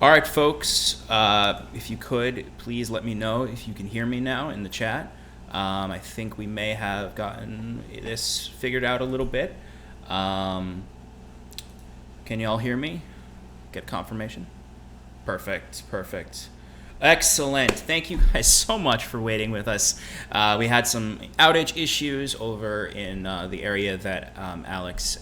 All right, folks, if you could, please let me know if you can hear me now in the chat. I think we may have gotten this figured out a little bit. Um, can you all hear me? Get confirmation? Perfect. Excellent. Thank you guys so much for waiting with us. We had some outage issues over in the area that Alex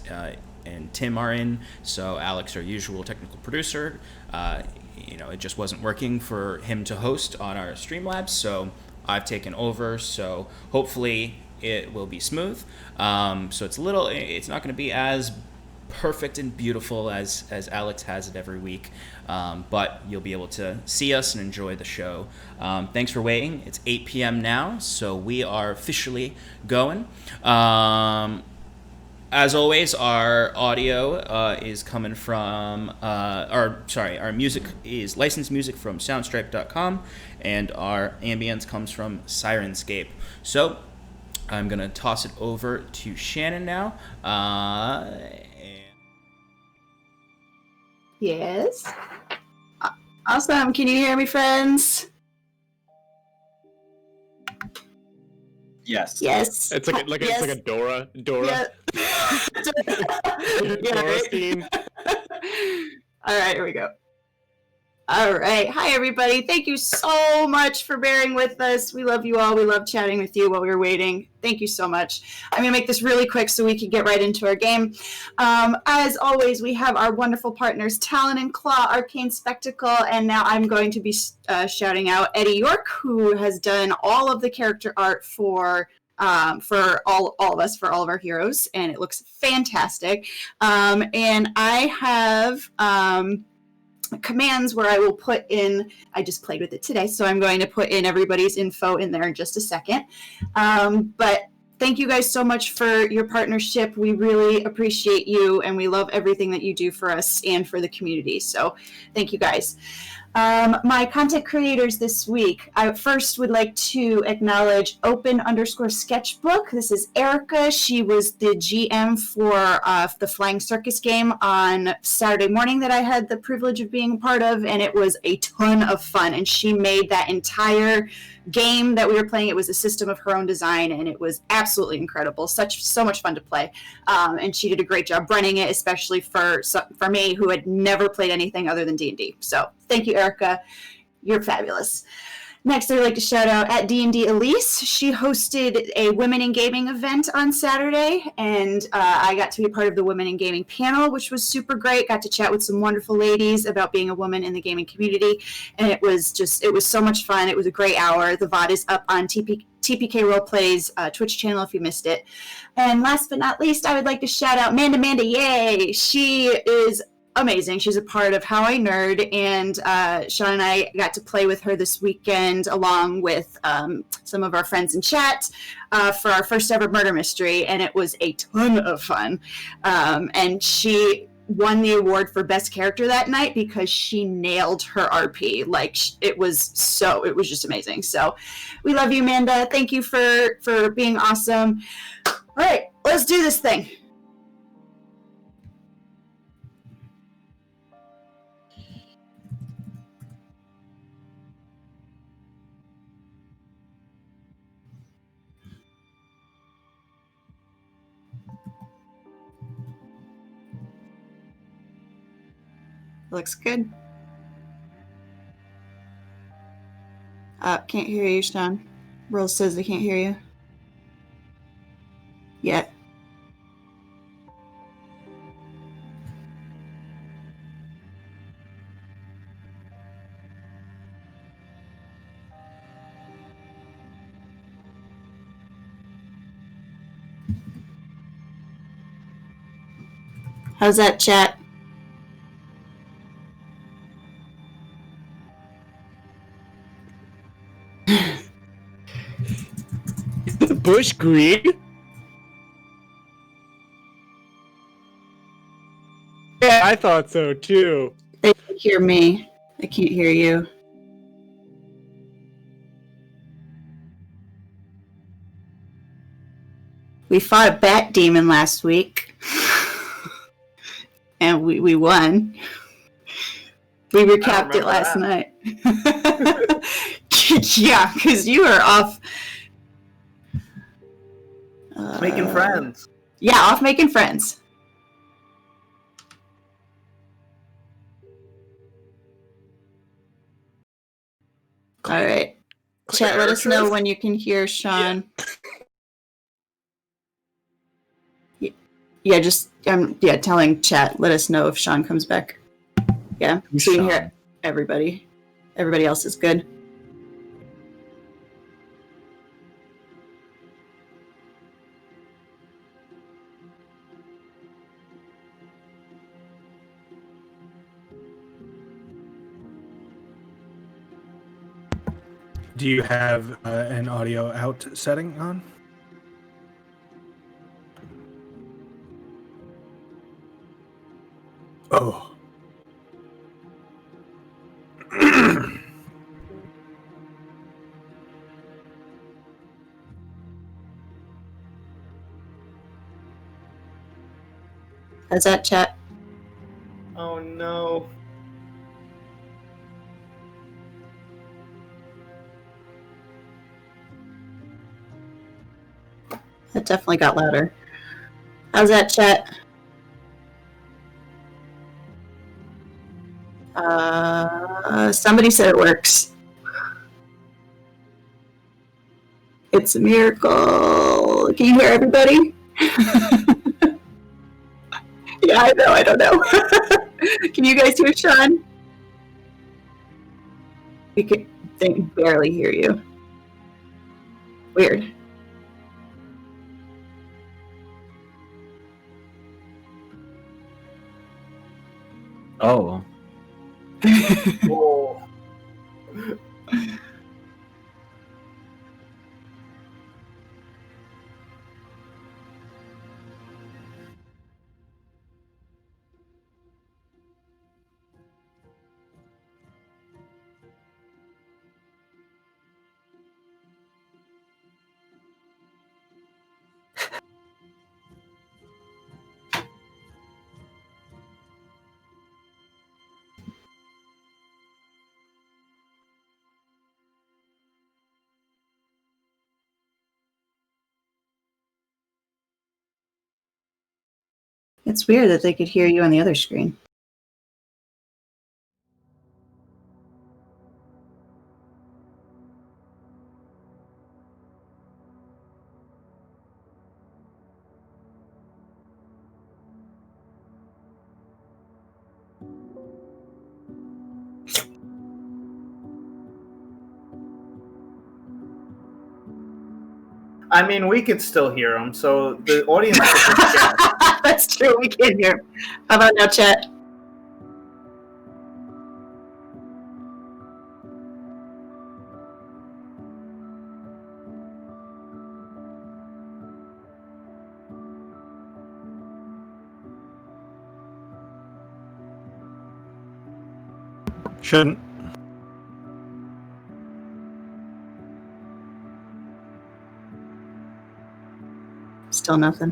and Tim are in. So Alex, our usual technical producer, it just wasn't working for him to host on our Streamlabs. So I've taken over. So hopefully it will be smooth. So it's not going to be as perfect and beautiful as Alex has it every week, but you'll be able to see us and enjoy the show. Thanks for waiting. It's 8 p.m. now, so we are officially going. As always, our audio is coming from, our music is licensed music from soundstripe.com, and our ambience comes from Sirenscape. So I'm going to toss it over to Shannon now. Yes. Awesome. Can you hear me, friends? Yes. It's like Yes. it's like a Dora. Yeah. Dora scene. All right, here we go. All right. Hi, everybody. Thank you so much for bearing with us. We love you all. We love chatting with you while we were waiting. Thank you so much. I'm going to make this really quick so we can get right into our game. As always, we have our wonderful partners, Talon and Claw, Arcane Spectacle, and now I'm going to be shouting out Eddie York, who has done all of the character art for all of us, for all of our heroes, and it looks fantastic. And I have commands where I will put in, I just played with it today, so I'm going to put in everybody's info in there in just a second. But thank you guys so much for your partnership. We really appreciate you, and we love everything that you do for us and for the community. So thank you guys. My content creators this week, I first would like to acknowledge Open_Sketchbook. This is Erica. She was the GM for the Flying Circus game on Saturday morning that I had the privilege of being a part of, and it was a ton of fun. And she made that entire game that we were playing. It was a system of her own design, and it was absolutely incredible. So much fun to play. And she did a great job running it, especially for me, who had never played anything other than D&D. So thank you, Erica. You're fabulous. Next, I'd like to shout out at D&D Elise. She hosted a Women in Gaming event on Saturday, and I got to be part of the Women in Gaming panel, which was super great. Got to chat with some wonderful ladies about being a woman in the gaming community, and it was so much fun. It was a great hour. The VOD is up on TPK Roleplay's Twitch channel if you missed it. And last but not least, I would like to shout out Manda. Yay! She is amazing. She's a part of How I Nerd, and Sean and I got to play with her this weekend along with some of our friends in chat for our first ever murder mystery, and it was a ton of fun. And she won the award for best character that night because she nailed her RP. It was just amazing. So we love you, Amanda. Thank you for being awesome. All right, let's do this thing. Looks good. Can't hear you, Sean. Rose says they can't hear you. Yet. How's that, chat? Is the bush green? Yeah, I thought so too. They can hear me. I can't hear you. We fought a bat demon last week. And we won. We recapped it remember last that. night. Yeah, because you were off. Making friends. Yeah, off making friends. All right. Chat, let us know when you can hear Sean. Yeah, just telling chat, let us know if Sean comes back. Yeah, so we can hear everybody. Everybody else is good. Do you have an audio out setting on? Oh. How's that, chat? Oh no. That definitely got louder. How's that, chat? Somebody said it works. It's a miracle. Can you hear everybody? Yeah, I know. I don't know. Can you guys hear Sean? We can barely hear you. Weird. Oh. Whoa. It's weird that they could hear you on the other screen. I mean, we could still hear them, so the audience could just guess. That's true. We can hear. How about now, chat? Shouldn't. Still nothing.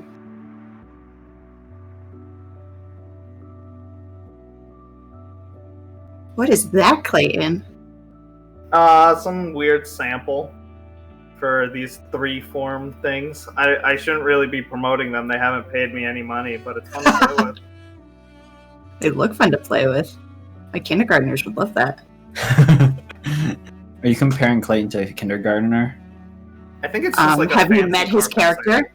What is that, Clayton? Some weird sample for these 3-form things. I shouldn't really be promoting them. They haven't paid me any money, but it's fun to play with. They look fun to play with. My kindergartners would love that. Are you comparing Clayton to a kindergartner? I think it's just like a Have you fancy met his carpet character?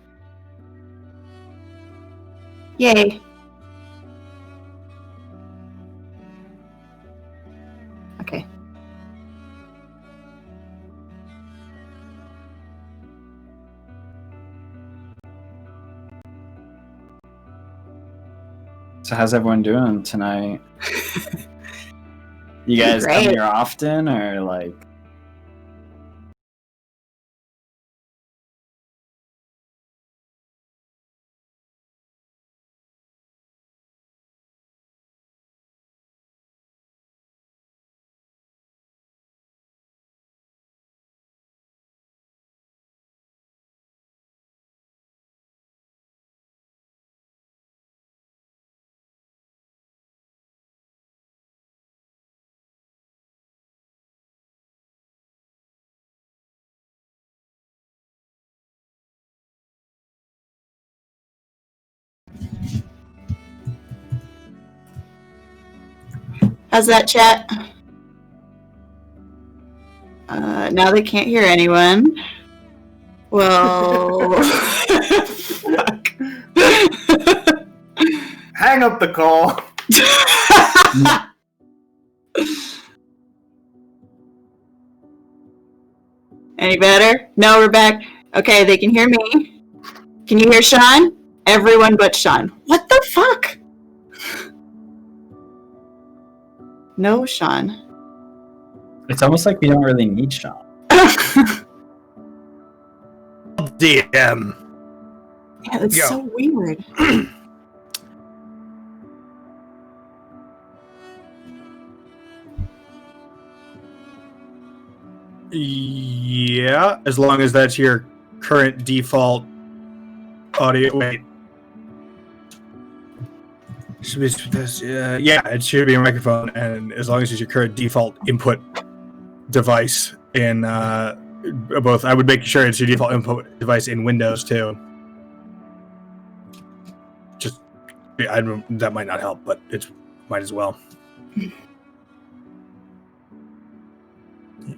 Yay. Okay. So how's everyone doing tonight? You guys come Great. here often, or like? How's that, chat? Now they can't hear anyone. Well, fuck. Hang up the call. Any better? No, we're back. Okay, they can hear me. Can you hear Sean? Everyone but Sean. What the fuck? No, Sean. It's almost like we don't really need Sean. DM. Yeah, that's Go. so weird. Yeah, as long as that's your current default audio. Wait. Should be this, yeah, it should be a microphone, and as long as it's your current default input device in both, I would make sure it's your default input device in Windows too. Just, that might not help, but it might as well.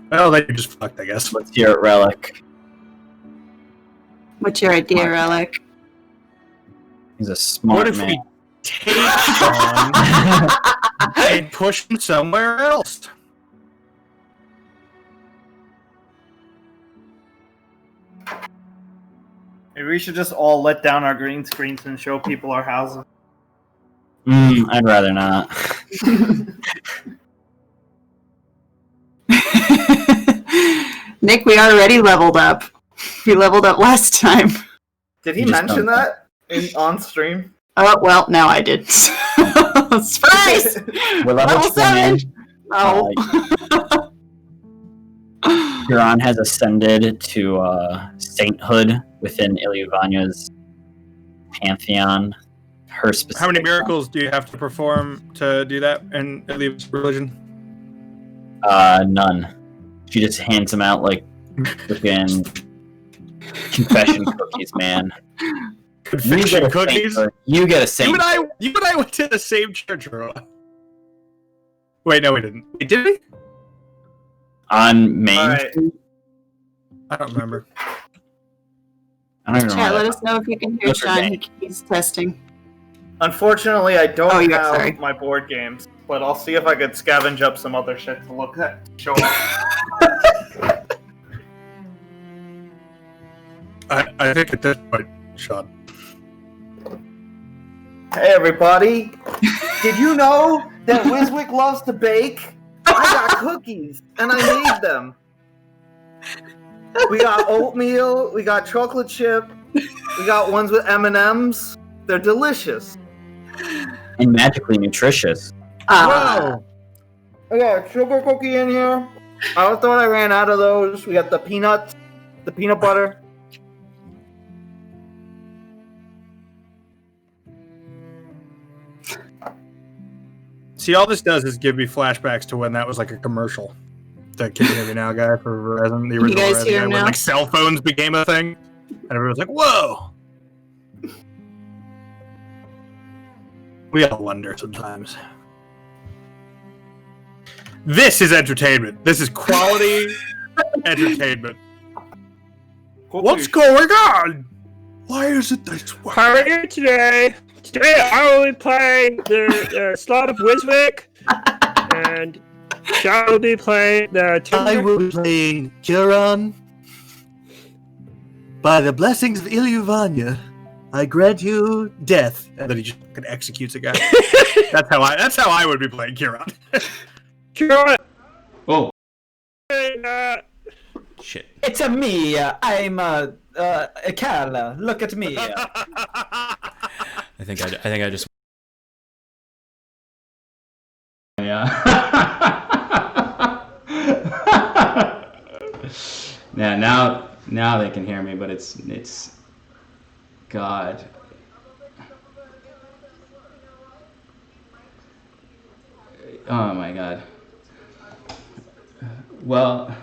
Well, then you're just fucked, I guess. Let's hear it, Relic. What's your idea, Relic? He's a smart What if man. we take Sean and push him somewhere else? Maybe we should just all let down our green screens and show people our houses. I'd rather not. Nick, we already leveled up. We leveled up last time. Did he You just mention don't- that on stream? Oh, well, now I did. Surprise! We're level Level 7. 7! Oh. Huron has ascended to sainthood within Ilyvanya's pantheon. Her specific. How many miracles do you have to perform to do that in Ilya's religion? None. She just hands them out like freaking confession cookies, man. Confession cookies? You get a You saint. and I went to the same church, Roa. Wait, no, we didn't. Wait, did we? On Main Alright. Street? I don't remember. I don't even Chat, remember. let that. us know if you can hear Those are Sean. gay. He's testing. Unfortunately, I don't Oh, yeah, have sorry. my board games, but I'll see if I could scavenge up some other shit to look at. Show off. I think at this point, Sean. Hey everybody! Did you know that Wiswick loves to bake? I got cookies, and I made them. We got oatmeal, we got chocolate chip, we got ones with M&Ms. They're delicious. And magically nutritious. Whoa! I got a sugar cookie in here. I thought I ran out of those. We got the peanuts, the peanut butter. See, all this does is give me flashbacks to when that was like a commercial. The Can You Hear Me Now guy for Verizon, the original guys Verizon hear guy, him when now? like cell phones became a thing, and everyone was like, "Whoa!" We all wonder sometimes. This is entertainment. This is quality entertainment. What's going on? Why is it this way? How are you today? Today I will be playing the slot of Wiswick, and John will be playing the Tinder. will be playing Huron. By the blessings of Ilyuvanya, I grant you death. And then he just fucking executes a guy. That's how I would be playing Kiron. Huron, Oh, and, shit. It's a me. I'm Carla. Look at me. I think I just. Yeah. Yeah. Now they can hear me, but it's. God. Oh my God. Well.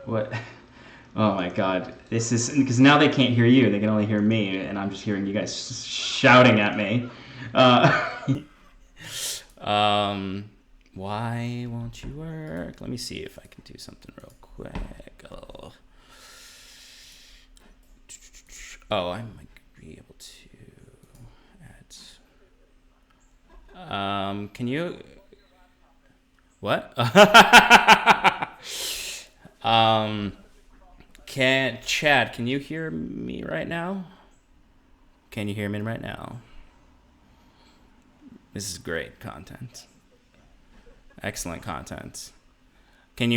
What? Oh my God. This is because now they can't hear you. They can only hear me, and I'm just hearing you guys shouting at me. Why won't you work? Let me see if I can do something real quick. I might be able to add. Can you? What? Chad, can you hear me right now? Can you hear me right now? This is great content. Excellent content. Can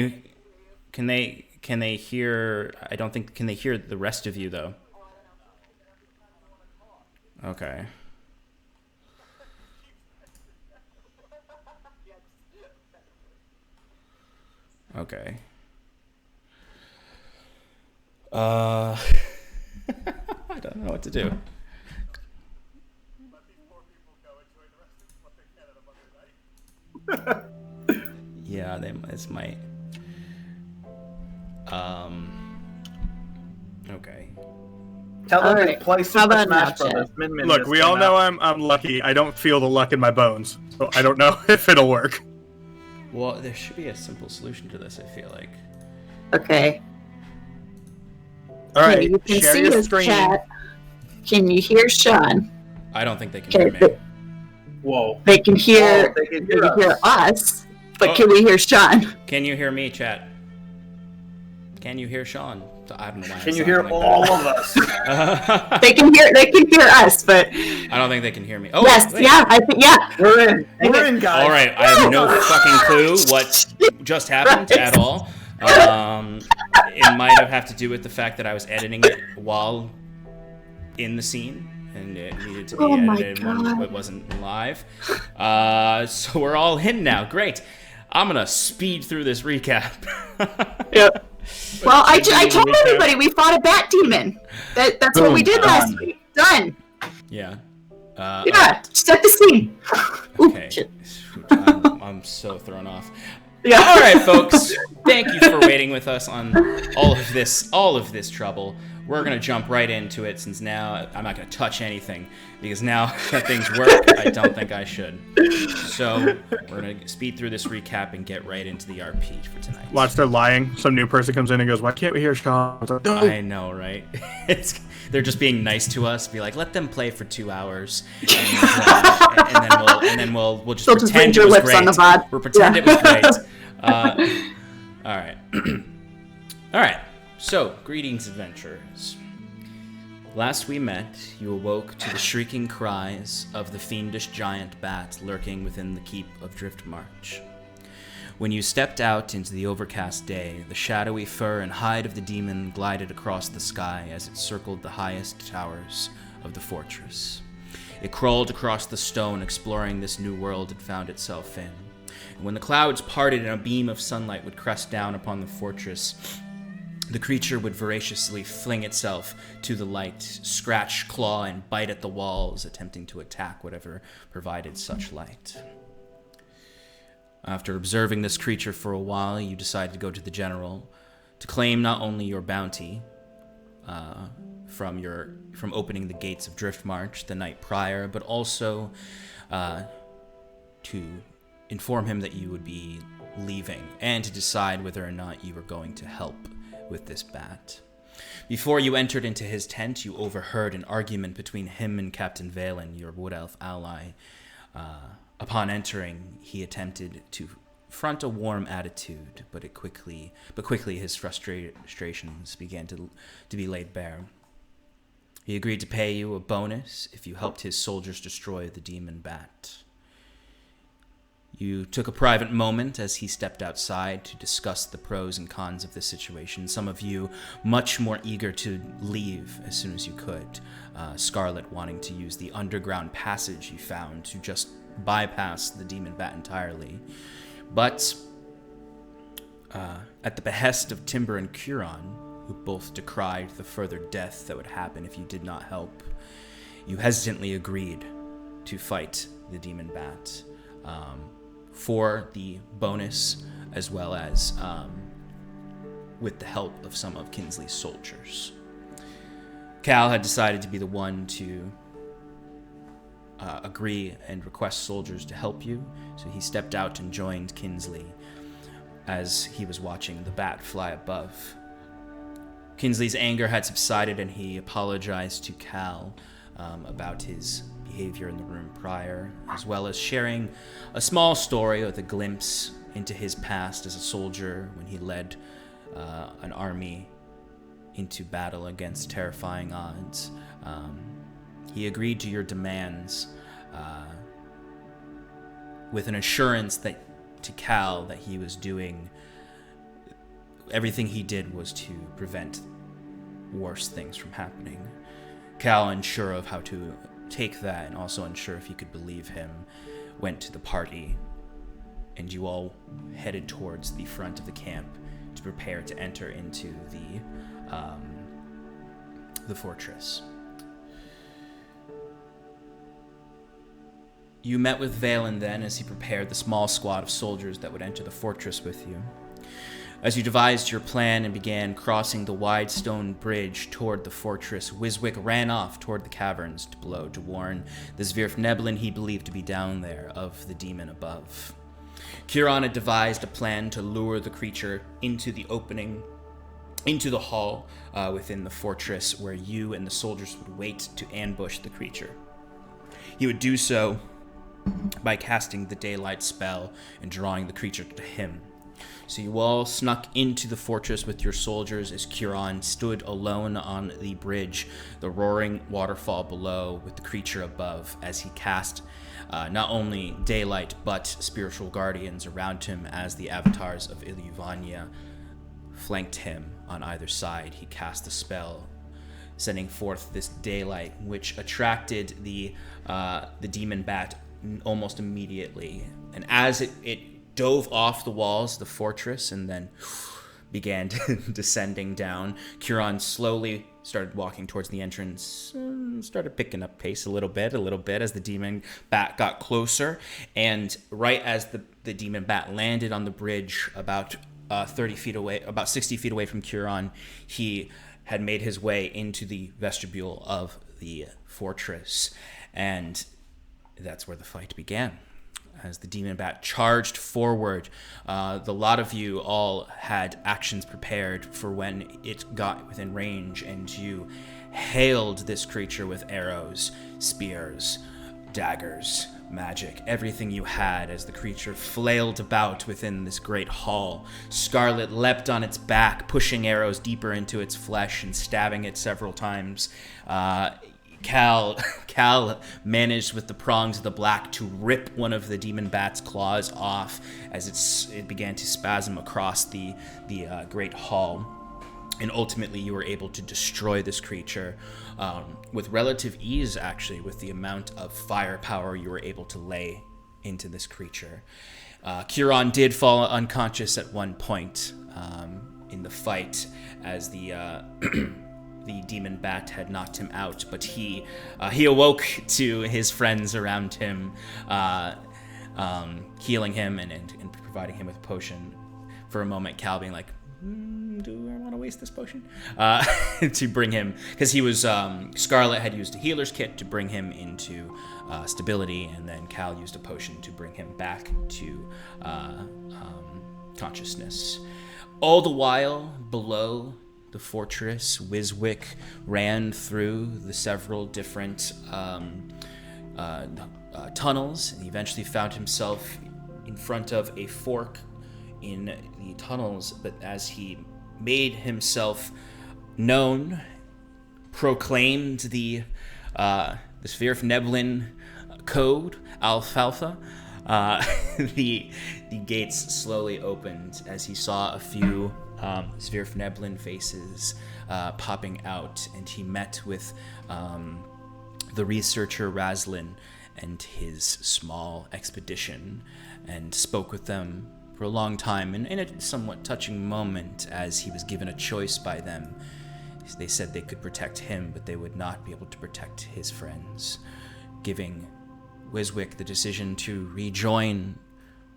they hear? I don't think, can they hear the rest of you though? Okay. Okay. I don't know what to do. Yeah, this might. Okay. Tell them Alright. to play How Super about Smash now, Brothers. Chad? Min Min Look, just we came all know out. I'm lucky. I don't feel the luck in my bones, so I don't know if it'll work. Well, there should be a simple solution to this, I feel like. Okay. All right, You can share see your his screen. chat. Can you hear Sean? I don't think they can hear Okay. me. Whoa. They can hear. They can They hear can hear us. us, but Oh. can we hear Sean? Can you hear me, chat? Can you hear Sean? I don't know why. Can you hear all of us? They can hear. They can hear us, but I don't think they can hear me. Oh, yes, wait. yeah, I think yeah. We're in. We're in, guys. All right, I have no fucking clue what just happened at all. It might have to do with the fact that I was editing it while in the scene, and it needed to be Oh my edited when God. it wasn't live. So we're all in now. Great. I'm gonna speed through this recap. Yep. Well, I told Recap. everybody we fought a bat demon. That's what we did last week. Done. Yeah. Yeah. Set the scene. Ooh, Okay. shit. I'm so thrown off. Yeah. All right, folks. Thank you for waiting with us on all of this trouble. We're gonna jump right into it, since now I'm not gonna touch anything, because now that things work, I don't think I should. So we're gonna speed through this recap and get right into the RP for tonight. Watch, they're lying. Some new person comes in and goes, "Why can't we hear Sean?" It's like, no. I know, right? They're just being nice to us. Be like, let them play for 2 hours, and then we'll just They'll just pretend read your it was lips great. on the VOD. We'll pretend Yeah. it was great. All right, all right. So, greetings, adventurers. Last we met, you awoke to the shrieking cries of the fiendish giant bat lurking within the keep of Driftmarch. When you stepped out into the overcast day, the shadowy fur and hide of the demon glided across the sky as it circled the highest towers of the fortress. It crawled across the stone, exploring this new world it found itself in. And when the clouds parted and a beam of sunlight would crest down upon the fortress, the creature would voraciously fling itself to the light, scratch, claw, and bite at the walls, attempting to attack whatever provided such light. After observing this creature for a while, you decided to go to the general to claim not only your bounty from opening the gates of Driftmarch the night prior, but also to inform him that you would be leaving, and to decide whether or not you were going to help with this bat. Before you entered into his tent, you overheard an argument between him and Captain Valen, your wood elf ally. Upon entering, he attempted to front a warm attitude, but quickly his frustrations began to be laid bare. He agreed to pay you a bonus if you helped his soldiers destroy the demon bat. You took a private moment as he stepped outside to discuss the pros and cons of this situation, some of you much more eager to leave as soon as you could, Scarlet wanting to use the underground passage you found to just bypass the demon bat entirely. But at the behest of Timber and Curon, who both decried the further death that would happen if you did not help, you hesitantly agreed to fight the demon bat for the bonus, as well as with the help of some of Kinsley's soldiers. Cal had decided to be the one to agree and request soldiers to help you, so he stepped out and joined Kinsley as he was watching the bat fly above. Kinsley's anger had subsided, and he apologized to Cal about his behavior in the room prior, as well as sharing a small story with a glimpse into his past as a soldier when he led an army into battle against terrifying odds. He agreed to your demands with an assurance that to Cal that he was doing everything he did was to prevent worse things from happening. Cal, unsure of how to take that and also unsure if he could believe him, went to the party, and you all headed towards the front of the camp to prepare to enter into the fortress. You met with Valen then as he prepared the small squad of soldiers that would enter the fortress with you. As you devised your plan and began crossing the wide stone bridge toward the fortress, Wiswick ran off toward the caverns below to warn the Zvirfneblin he believed to be down there of the demon above. Curon had devised a plan to lure the creature into the opening, into the hall within the fortress where you and the soldiers would wait to ambush the creature. He would do so by casting the daylight spell and drawing the creature to him. So you all snuck into the fortress with your soldiers as Curon stood alone on the bridge, the roaring waterfall below with the creature above, as he cast not only daylight but spiritual guardians around him as the avatars of Ilyuvania flanked him on either side. He cast the spell, sending forth this daylight, which attracted the demon bat almost immediately. And as it dove off the walls of the fortress and then began descending down, Curon slowly started walking towards the entrance, started picking up pace a little bit as the demon bat got closer. And right as the demon bat landed on the bridge about 30 feet away, about 60 feet away from Curon, he had made his way into the vestibule of the fortress. And that's where the fight began. As the demon bat charged forward, the lot of you all had actions prepared for when it got within range, and you hailed this creature with arrows, spears, daggers, magic, everything you had as the creature flailed about within this great hall. Scarlet leapt on its back, pushing arrows deeper into its flesh and stabbing it several times. Cal managed with the prongs of the black to rip one of the demon bat's claws off as it began to spasm across the great hall. And ultimately you were able to destroy this creature with relative ease, actually, with the amount of firepower you were able to lay into this creature. Curon did fall unconscious at one point in the fight as the demon bat had knocked him out, but he awoke to his friends around him, healing him and providing him with a potion. For a moment, Cal being like, do I want to waste this potion? To bring him, because he was, Scarlet had used a healer's kit to bring him into stability, and then Cal used a potion to bring him back to consciousness. All the while, below the fortress, Wiswick ran through the several different tunnels, and eventually found himself in front of a fork in the tunnels. But as he made himself known, proclaimed the Zvirfneblin code, Alfalfa, the gates slowly opened as he saw a few Zvirfneblin faces popping out, and he met with the researcher Razlin and his small expedition, and spoke with them for a long time, and in a somewhat touching moment as he was given a choice by them. They said they could protect him, but they would not be able to protect his friends, giving Wiswick the decision to rejoin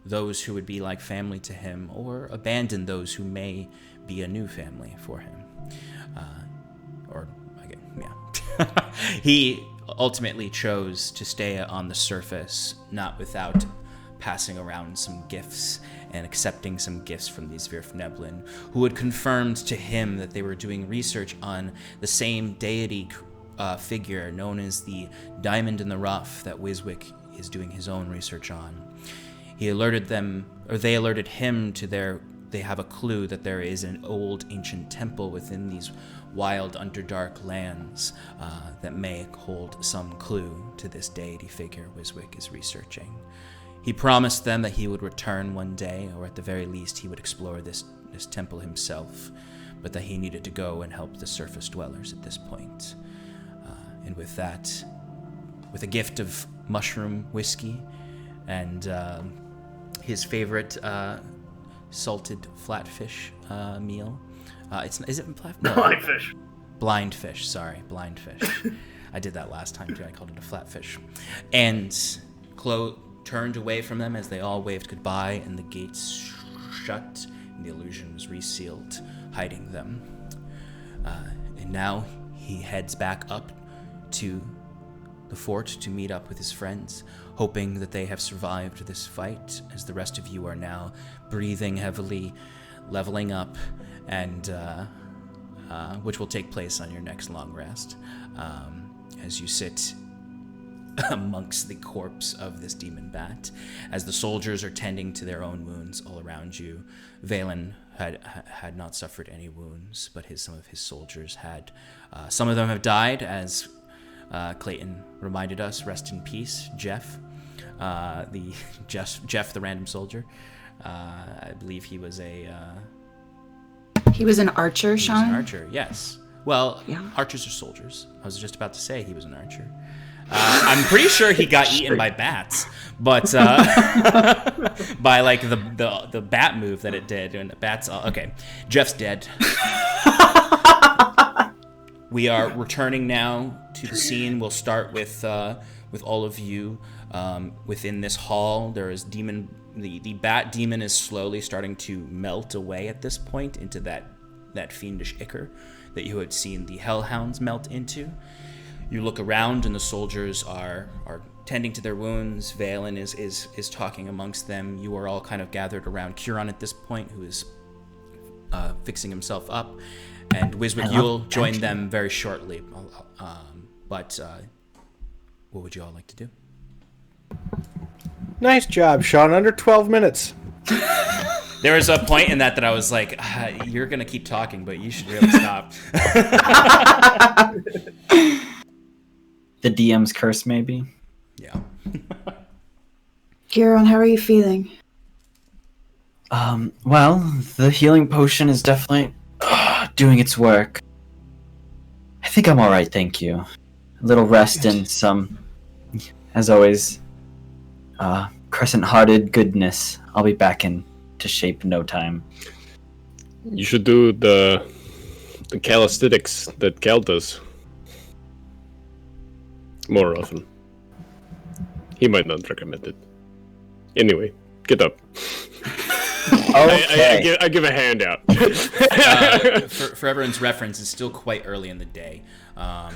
those who would be like family to him, or abandon those who may be a new family for him. He ultimately chose to stay on the surface, not without passing around some gifts and accepting some gifts from these Virfneblin, who had confirmed to him that they were doing research on the same deity figure known as the Diamond in the Rough that Wiswick is doing his own research on. He alerted them, or they alerted him to they have a clue that there is an old ancient temple within these wild underdark lands that may hold some clue to this deity figure Wiswick is researching. He promised them that he would return one day, or at the very least he would explore this temple himself, but that he needed to go and help the surface dwellers at this point. And with that, with a gift of mushroom whiskey and his favorite salted flatfish meal. Is it flat? No. Blindfish. Blindfish, sorry, blindfish. I did that last time too. I called it a flatfish. And Chloe turned away from them as they all waved goodbye, and the gates shut, and the illusion was resealed, hiding them. And now he heads back up to the fort to meet up with his friends, hoping that they have survived this fight, as the rest of you are now breathing heavily, leveling up, and which will take place on your next long rest, as you sit amongst the corpse of this demon bat, as the soldiers are tending to their own wounds all around you. Valen had not suffered any wounds, but some of his soldiers had. Some of them have died, as Clayton reminded us. Rest in peace, Jeff, Jeff, the random soldier. I believe he was He was an archer, He Sean? was an archer, yes. Well, Yeah. archers are soldiers. I was just about to say he was an archer. I'm pretty sure he got eaten by bats, but by like the bat move that it did, and the bats. Okay, Jeff's dead. We are returning now to the scene. We'll start with all of you within this hall. There is the bat demon is slowly starting to melt away at this point into that fiendish ichor that you had seen the hellhounds melt into. You look around, and the soldiers are tending to their wounds. Valen is talking amongst them. You are all kind of gathered around Curon at this point, who is fixing himself up. And Wiswick, you'll join them very shortly. But what would you all like to do? Nice job, Sean. Under 12 minutes. There was a point in that I was like, you're going to keep talking, but you should really stop. The DM's curse, maybe? Yeah. Kieran, how are you feeling? Well, the healing potion is definitely doing its work. I think I'm alright, thank you. A little rest and some, as always, crescent-hearted goodness. I'll be back into shape in no time. You should do the calisthenics that Cal does more often. He might not recommend it. Anyway, get up. Okay. I give a handout. For everyone's reference, it's still quite early in the day. I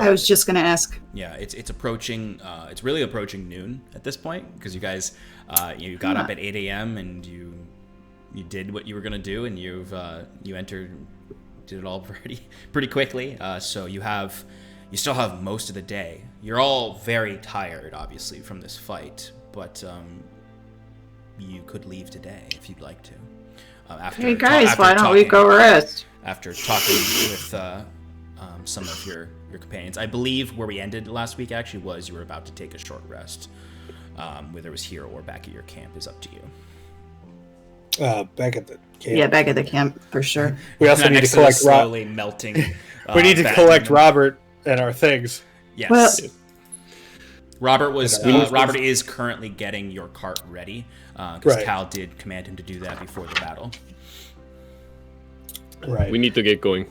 was just gonna ask. Yeah, it's approaching. It's really approaching noon at this point, because you guys, you got up at 8 a.m. and you did what you were gonna do, and you did it all pretty quickly. So you still have most of the day. You're all very tired, obviously, from this fight, but you could leave today if you'd like to. Hey guys, why don't we go rest? After talking with some of your companions. I believe where we ended last week actually was you were about to take a short rest. Whether it was here or back at your camp is up to you. Back at the camp. Yeah, back at the camp for sure. We also need to collect slowly melting. We need to collect Robert and our things. Yes. Well- Robert is currently getting your cart ready because Cal did command him to do that before the battle. Right. We need to get going.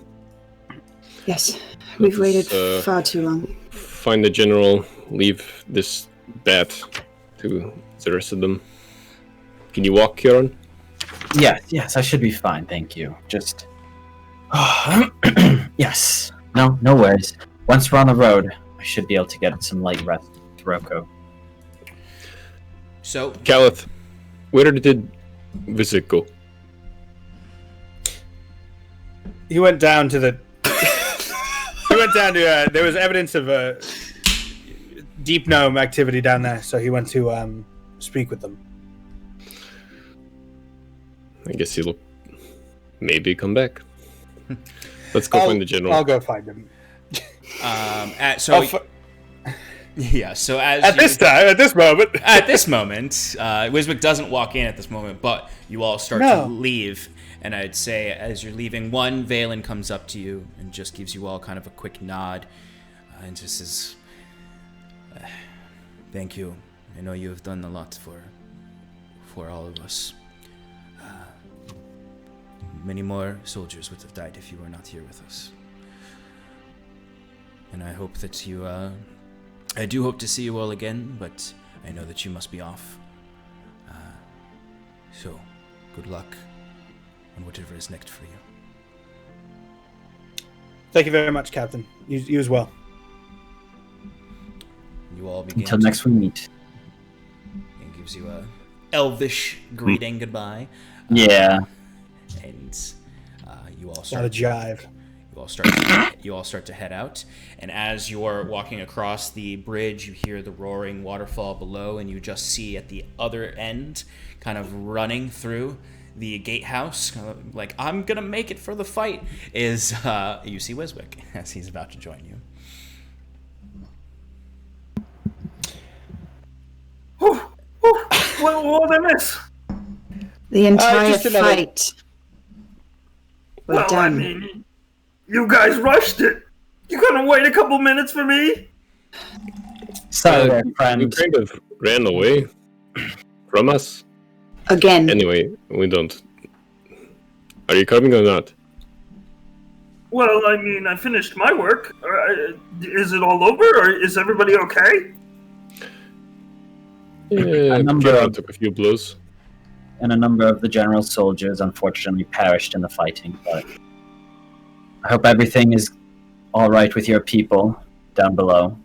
Yes, we've waited Let's, far too long. Find the general, leave this bat to the rest of them. Can you walk, Kieran? Yes, I should be fine, thank you. Just... yes. No worries. Once we're on the road, I we should be able to get some light rest with Roko. So, Caliph, where did Visit go? He went down to the. He went down to. There was evidence of deep gnome activity down there, so he went to speak with them. I guess he'll maybe come back. Let's go find the general. I'll go find him. Yeah, so at this moment, Wiswick doesn't walk in at this moment, but you all start to leave. And I'd say, as you're leaving, one Valen comes up to you and just gives you all kind of a quick nod, and just says, "Thank you. I know you have done a lot for all of us. Many more soldiers would have died if you were not here with us. And I hope that you, I do hope to see you all again, but I know that you must be off. So, good luck on whatever is next for you." Thank you very much, Captain. You as well. You all begin Until next we meet. and gives you a elvish greeting goodbye. Yeah. And you all Not start a jive. You all start to head out, and as you're walking across the bridge, you hear the roaring waterfall below, and you just see at the other end, kind of running through the gatehouse, like, "I'm gonna make it for the fight," is you see Wiswick as he's about to join you. What did I miss? The entire just another- fight. We're Well, I done. mean, you guys rushed it. You couldn't wait a couple minutes for me? Sorry, there, You friend. kind of ran away from us. Again. Anyway, we don't. Are you coming or not? Well, I mean, I finished my work. Is it all over, or is everybody okay? Yeah, number Kieran of- took a few blows. And a number of the general's soldiers unfortunately perished in the fighting, but I hope everything is all right with your people down below.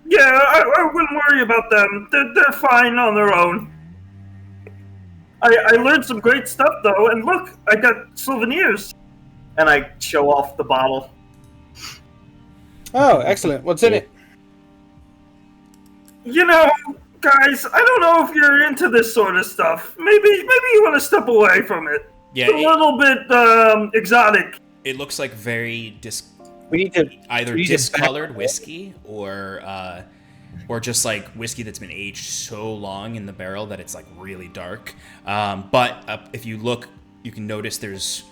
Yeah, I wouldn't worry about them. They're fine on their own. I learned some great stuff, though, and look, I got souvenirs. And I show off the bottle. Oh, excellent. What's in it? You know, guys, I don't know if you're into this sort of stuff. Maybe you want to step away from it. Yeah, It's a little bit exotic. it looks like very We need to either we need to discolored whiskey or just like whiskey that's been aged so long in the barrel that it's like really dark. But if you look, you can notice there's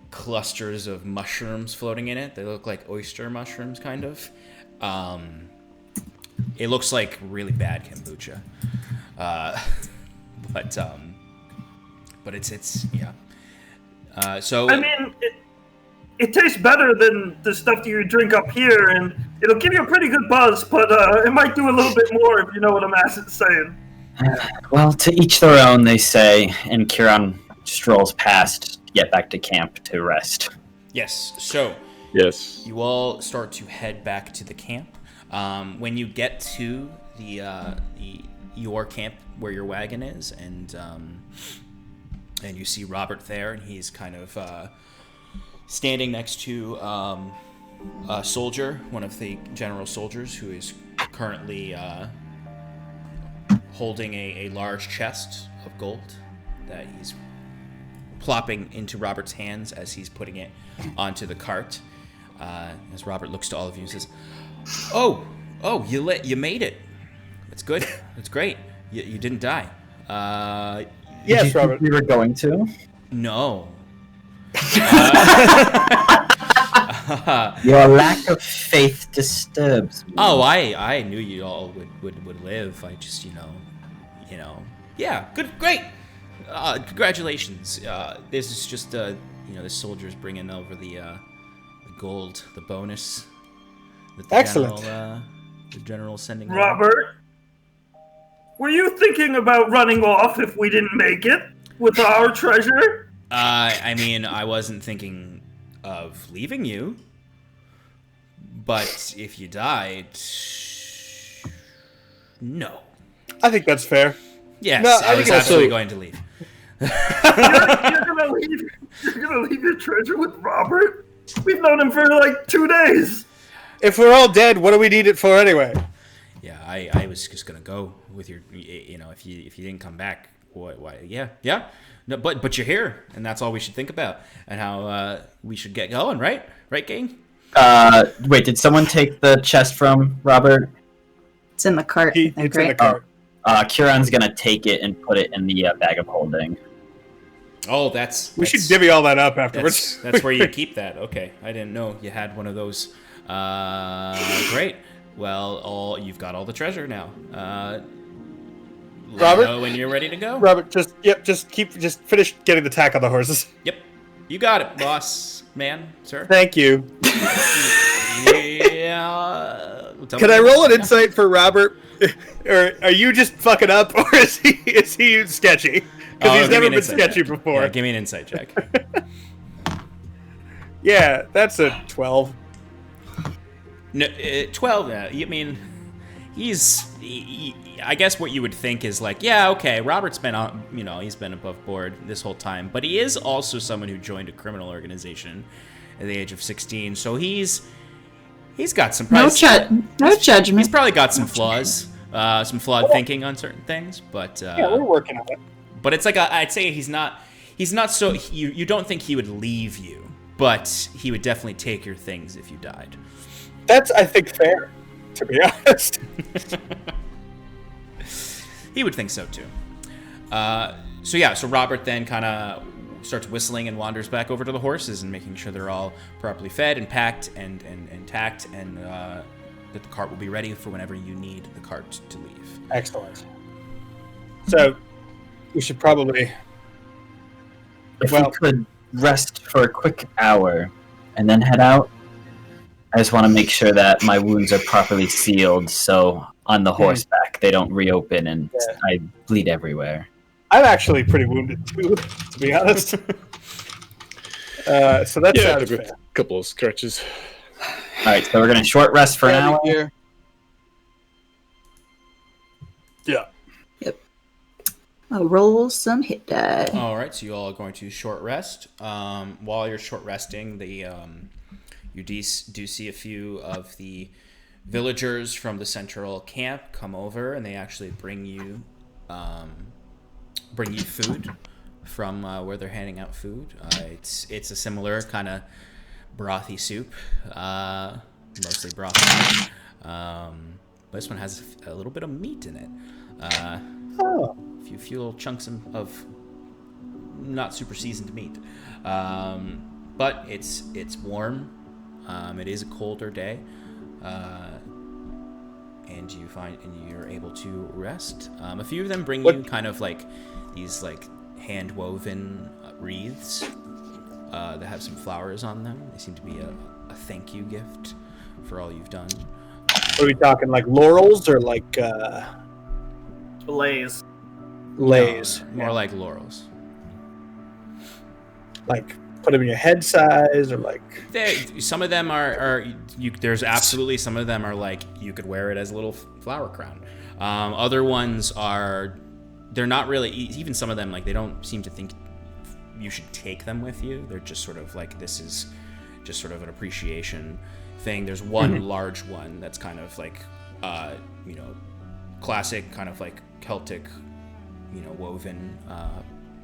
clusters of mushrooms floating in it. They look like oyster mushrooms, kind of. It looks like really bad kombucha. But it's yeah. So I mean, it tastes better than the stuff you drink up here, and it'll give you a pretty good buzz, but it might do a little bit more if you know what I'm saying. Well, to each their own, they say, and Kieran strolls past to get back to camp to rest. yes, so Yes. you all start to head back to the camp. When you get to your camp where your wagon is, and you see Robert there, and he's kind of standing next to a soldier, one of the general soldiers, who is currently holding a large chest of gold that he's plopping into Robert's hands as he's putting it onto the cart. As Robert looks to all of you and says, "Oh, you made it. That's good. That's great. You didn't die." Yes, Did you Robert. think we were going to? No. Your lack of faith disturbs me. Oh, I knew you all would live. I just, you know, yeah, great. Congratulations. This is just, the soldiers bringing over the gold, the bonus. That the Excellent. The general sending over. Robert, were you thinking about running off if we didn't make it with our treasure? I mean, I wasn't thinking of leaving you, But if you died, no. I think that's fair. Yes, No, I I was think absolutely also- going to leave. You're gonna leave your treasure with Robert? We've known him for like 2 days. If we're all dead, what do we need it for anyway? Yeah, I was just gonna go with your, if you didn't come back, why? Yeah. No, but you're here, and that's all we should think about, and how we should get going, right, gang? Wait, did someone take the chest from Robert? It's in the cart, I think, It's in the right? cart. Kieran's gonna take it and put it in the bag of holding. Oh, that's We should divvy all that up afterwards. That's where you keep that. Okay, I didn't know you had one of those. Great. Well, you've got all the treasure now. Let Robert? me know when you're ready to go. Robert, just finish getting the tack on the horses. Yep, you got it, boss, man, sir. Thank you. Yeah. Can I roll an insight for Robert? Or are you just fucking up, or is he sketchy? Because he's give me never an been insight sketchy check. before. Yeah, give me an insight check. Yeah, that's a 12. No, 12. You mean I guess what you would think is like, yeah, okay, Robert's been on, he's been above board this whole time, but he is also someone who joined a criminal organization at the age of 16, so he's got some No judgment. judgment. He's probably got some flaws, some flawed thinking on certain things, but Yeah, we're working on it. but it's like I'd say he's not so you don't think he would leave you, but he would definitely take your things if you died. That's, I think, fair, to be honest. He would think so too. So Robert then kind of starts whistling and wanders back over to the horses and making sure they're all properly fed and packed and tacked, and that the cart will be ready for whenever you need the cart to leave. Excellent. So, we should probably... If Well- we could rest for a quick hour and then head out. I just want to make sure that my wounds are properly sealed, so on the horseback they don't reopen and I bleed everywhere. I'm actually pretty wounded, too, to be honest. So that sounds a fair. couple of scratches. All right, so we're gonna short rest for an hour. Yeah. I'll roll some hit die. All right, so you all are going to short rest. While you're short resting, you do see a few of the villagers from the central camp come over, and they actually bring you food from where they're handing out food. It's a similar kind of brothy soup, mostly brothy. But this one has a little bit of meat in it. A few little chunks of not super seasoned meat, but it's warm. It is a colder day, and you're able to rest. A few of them bring you kind of like these like hand woven wreaths that have some flowers on them. They seem to be a thank you gift for all you've done. Are we talking like laurels or like Blaze. lays? More like laurels. Like put them in your head size or like... Some of them are there's absolutely some of them are like you could wear it as a little flower crown. Other ones they're not really, even some of them, like they don't seem to think you should take them with you. They're just sort of like, this is just sort of an appreciation thing. There's one large one that's kind of like classic kind of like Celtic, woven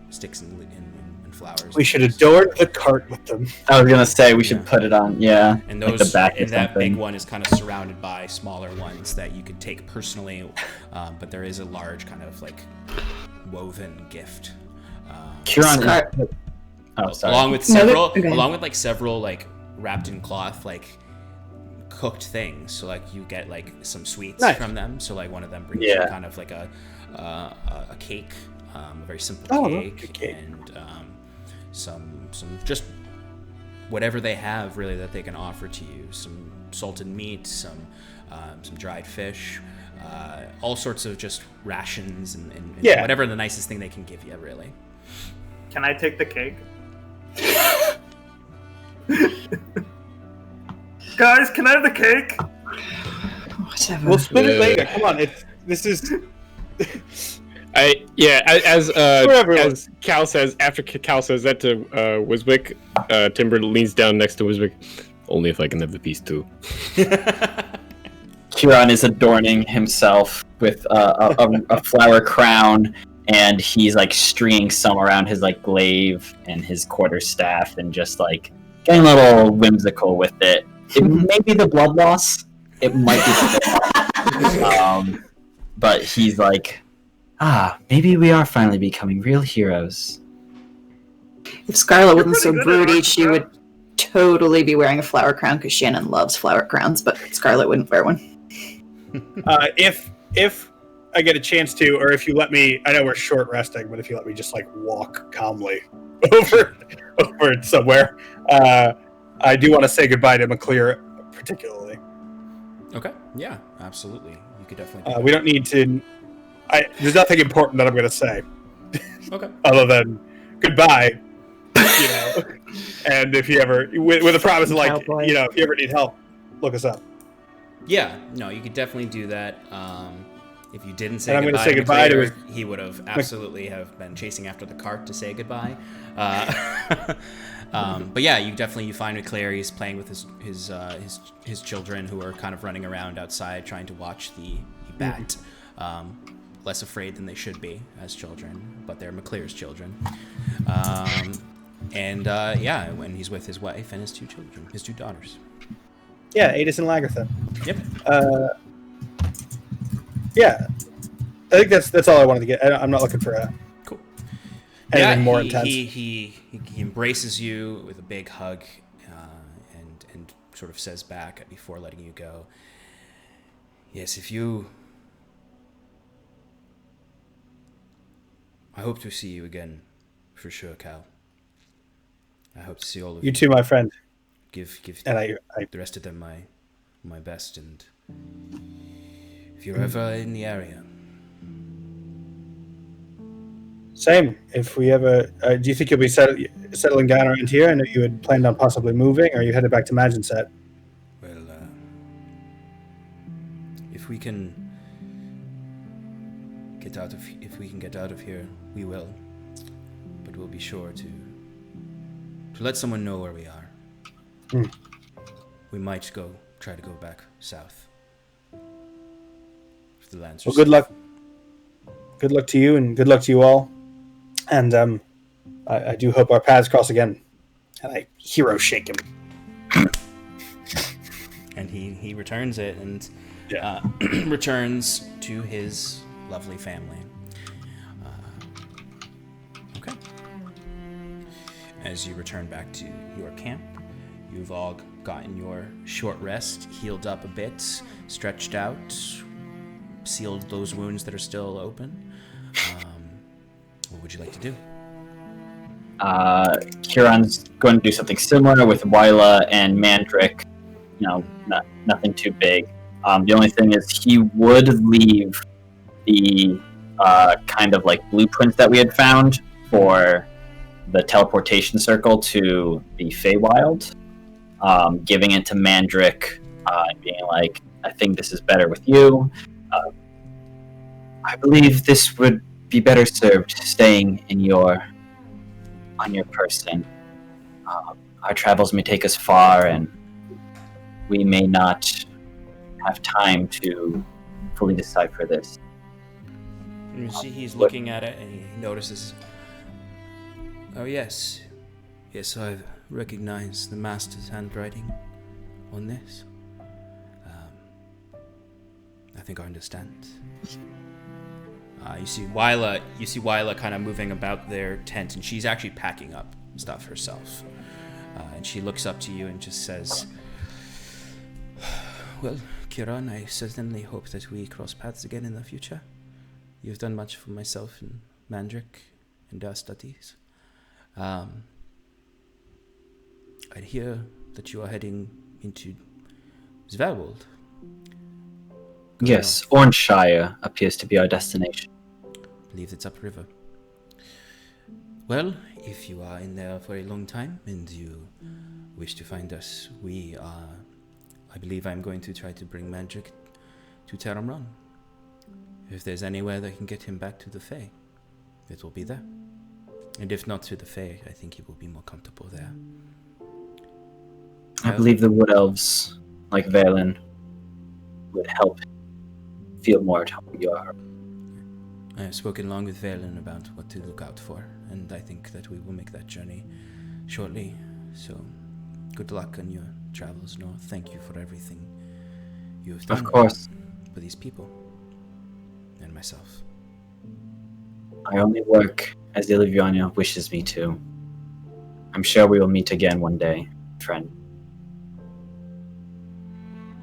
sticks and flowers. We should adorn the cart with them. I was gonna say we should put it on, And like those, the back or and that something. big one is kind of surrounded by smaller ones that you could take personally, but there is a large kind of like woven gift. Kieran, Scar- sorry. Along with No, several, okay. several like wrapped in cloth like cooked things. So like you get like some sweets Nice. from them. So like one of them brings Yeah. you kind of like a cake, a very simple Oh, cake, cake. and some just whatever they have really that they can offer to you. Some salted meat, some dried fish, all sorts of just rations and Yeah. whatever the nicest thing they can give you really. Can I take the cake? Guys, can I have the cake? Whatever. We'll split it later. Come on, this is. As Cal says, after Cal says that to Wiswick, Timber leans down next to Wiswick. Only if I can have the piece too. Kieran is adorning himself with a flower crown, and he's like stringing some around his like glaive and his quarterstaff, and just like getting a little whimsical with it. It may be the blood loss. It might be the blood loss. But he's like, maybe we are finally becoming real heroes. If Scarlet wasn't so pretty good at broody, art, she would totally be wearing a flower crown because Shannon loves flower crowns, but Scarlet wouldn't wear one. If I get a chance to, or if you let me, I know we're short resting, but if you let me just like walk calmly over somewhere, I do want to say goodbye to McClear particularly. Okay. Yeah, absolutely. You could definitely. We don't need to. There's nothing important that I'm going to say. Okay. Other than goodbye, you know. And if you ever, with a promise of like, Cowboy. you know, if you ever need help, look us up. Yeah. No, you could definitely do that. If you didn't say And I'm goodbye, gonna say goodbye to McClure, he would have absolutely have been chasing after the cart to say goodbye. But yeah, you find McClure. He's playing with his children, who are kind of running around outside trying to watch the bat. Less afraid than they should be as children, but they're McClear's children. When he's with his wife and his two children, his two daughters. Yeah, Adis and Lagertha. Yep. Yeah, I think that's all I wanted to get. I'm not looking for Cool. anything more intense. He embraces you with a big hug, and sort of says back before letting you go. Yes, I hope to see you again, for sure, Cal. I hope to see all of you. You too, my friend. Give And I the rest of them my best, and if you're ever in the area. Same. If we ever, do you think you'll be settling down around here? I know you had planned on possibly moving, or you headed back to Maginset. Well, if we can get out of here, we will. But we'll be sure to let someone know where we are. We might try to go back south. If the lands are Well, good safe. luck. Good luck to you, and good luck to you all. And I do hope our paths cross again. And I hero shake him. And he returns it and Yeah. returns to his lovely family. Okay. As you return back to your camp, you've all gotten your short rest, healed up a bit, stretched out, sealed those wounds that are still open. What would you like to do? Kieran's going to do something similar with Wyla and Mandrick. You know, nothing too big. The only thing is he would leave the kind of like blueprint that we had found for the teleportation circle to the Feywild, giving it to Mandrick, and being like, I think this is better with you. I believe this would be better served staying on your person. Our travels may take us far, and we may not have time to fully decipher this. You see he's looking at it and he notices, oh yes, I recognize the master's handwriting on this. I think I understand. You see Wyla kind of moving about their tent, and she's actually packing up stuff herself. And she looks up to you and just says, well, Kieran, I certainly hope that we cross paths again in the future. You've done much for myself and Mandrick and our studies. I hear that you are heading into Zverwold. Yes, Ornshire appears to be our destination. I believe it's upriver. Well, if you are in there for a long time and you wish to find us, we are I believe I'm going to try to bring magic to Terramron. If there's anywhere that can get him back to the Fae, it will be there. And if not to the Fae, I think he will be more comfortable there. I believe the Wood Elves, like Valen, would help feel more at home. You are. I have spoken long with Valen about what to look out for, and I think that we will make that journey shortly. So, good luck on your travels north. Thank you for everything you have done. Of course. For these people. And myself. I only work as Illyviania wishes me to. I'm sure we will meet again one day, friend.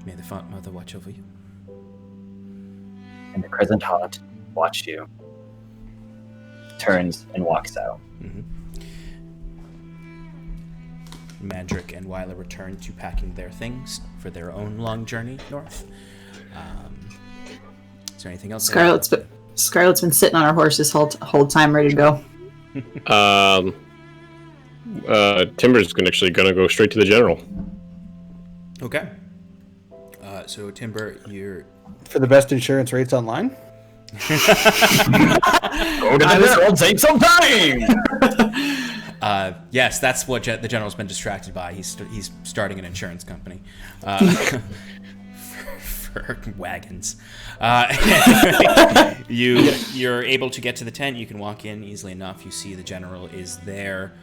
May the Font Mother watch over you. And the Crescent Heart watch you. Turns and walks out. Mandrick and Wyla return to packing their things for their own long journey north. Is there anything else? Scarlet's been sitting on her horse this whole time, ready to go. Timber's actually gonna go straight to the general. Okay. So Timber, you're For the best insurance rates online. Go to the general, take some time! yes, that's what the general's been distracted by. He's starting an insurance company for wagons. You're able to get to the tent. You can walk in easily enough. You see the general is there.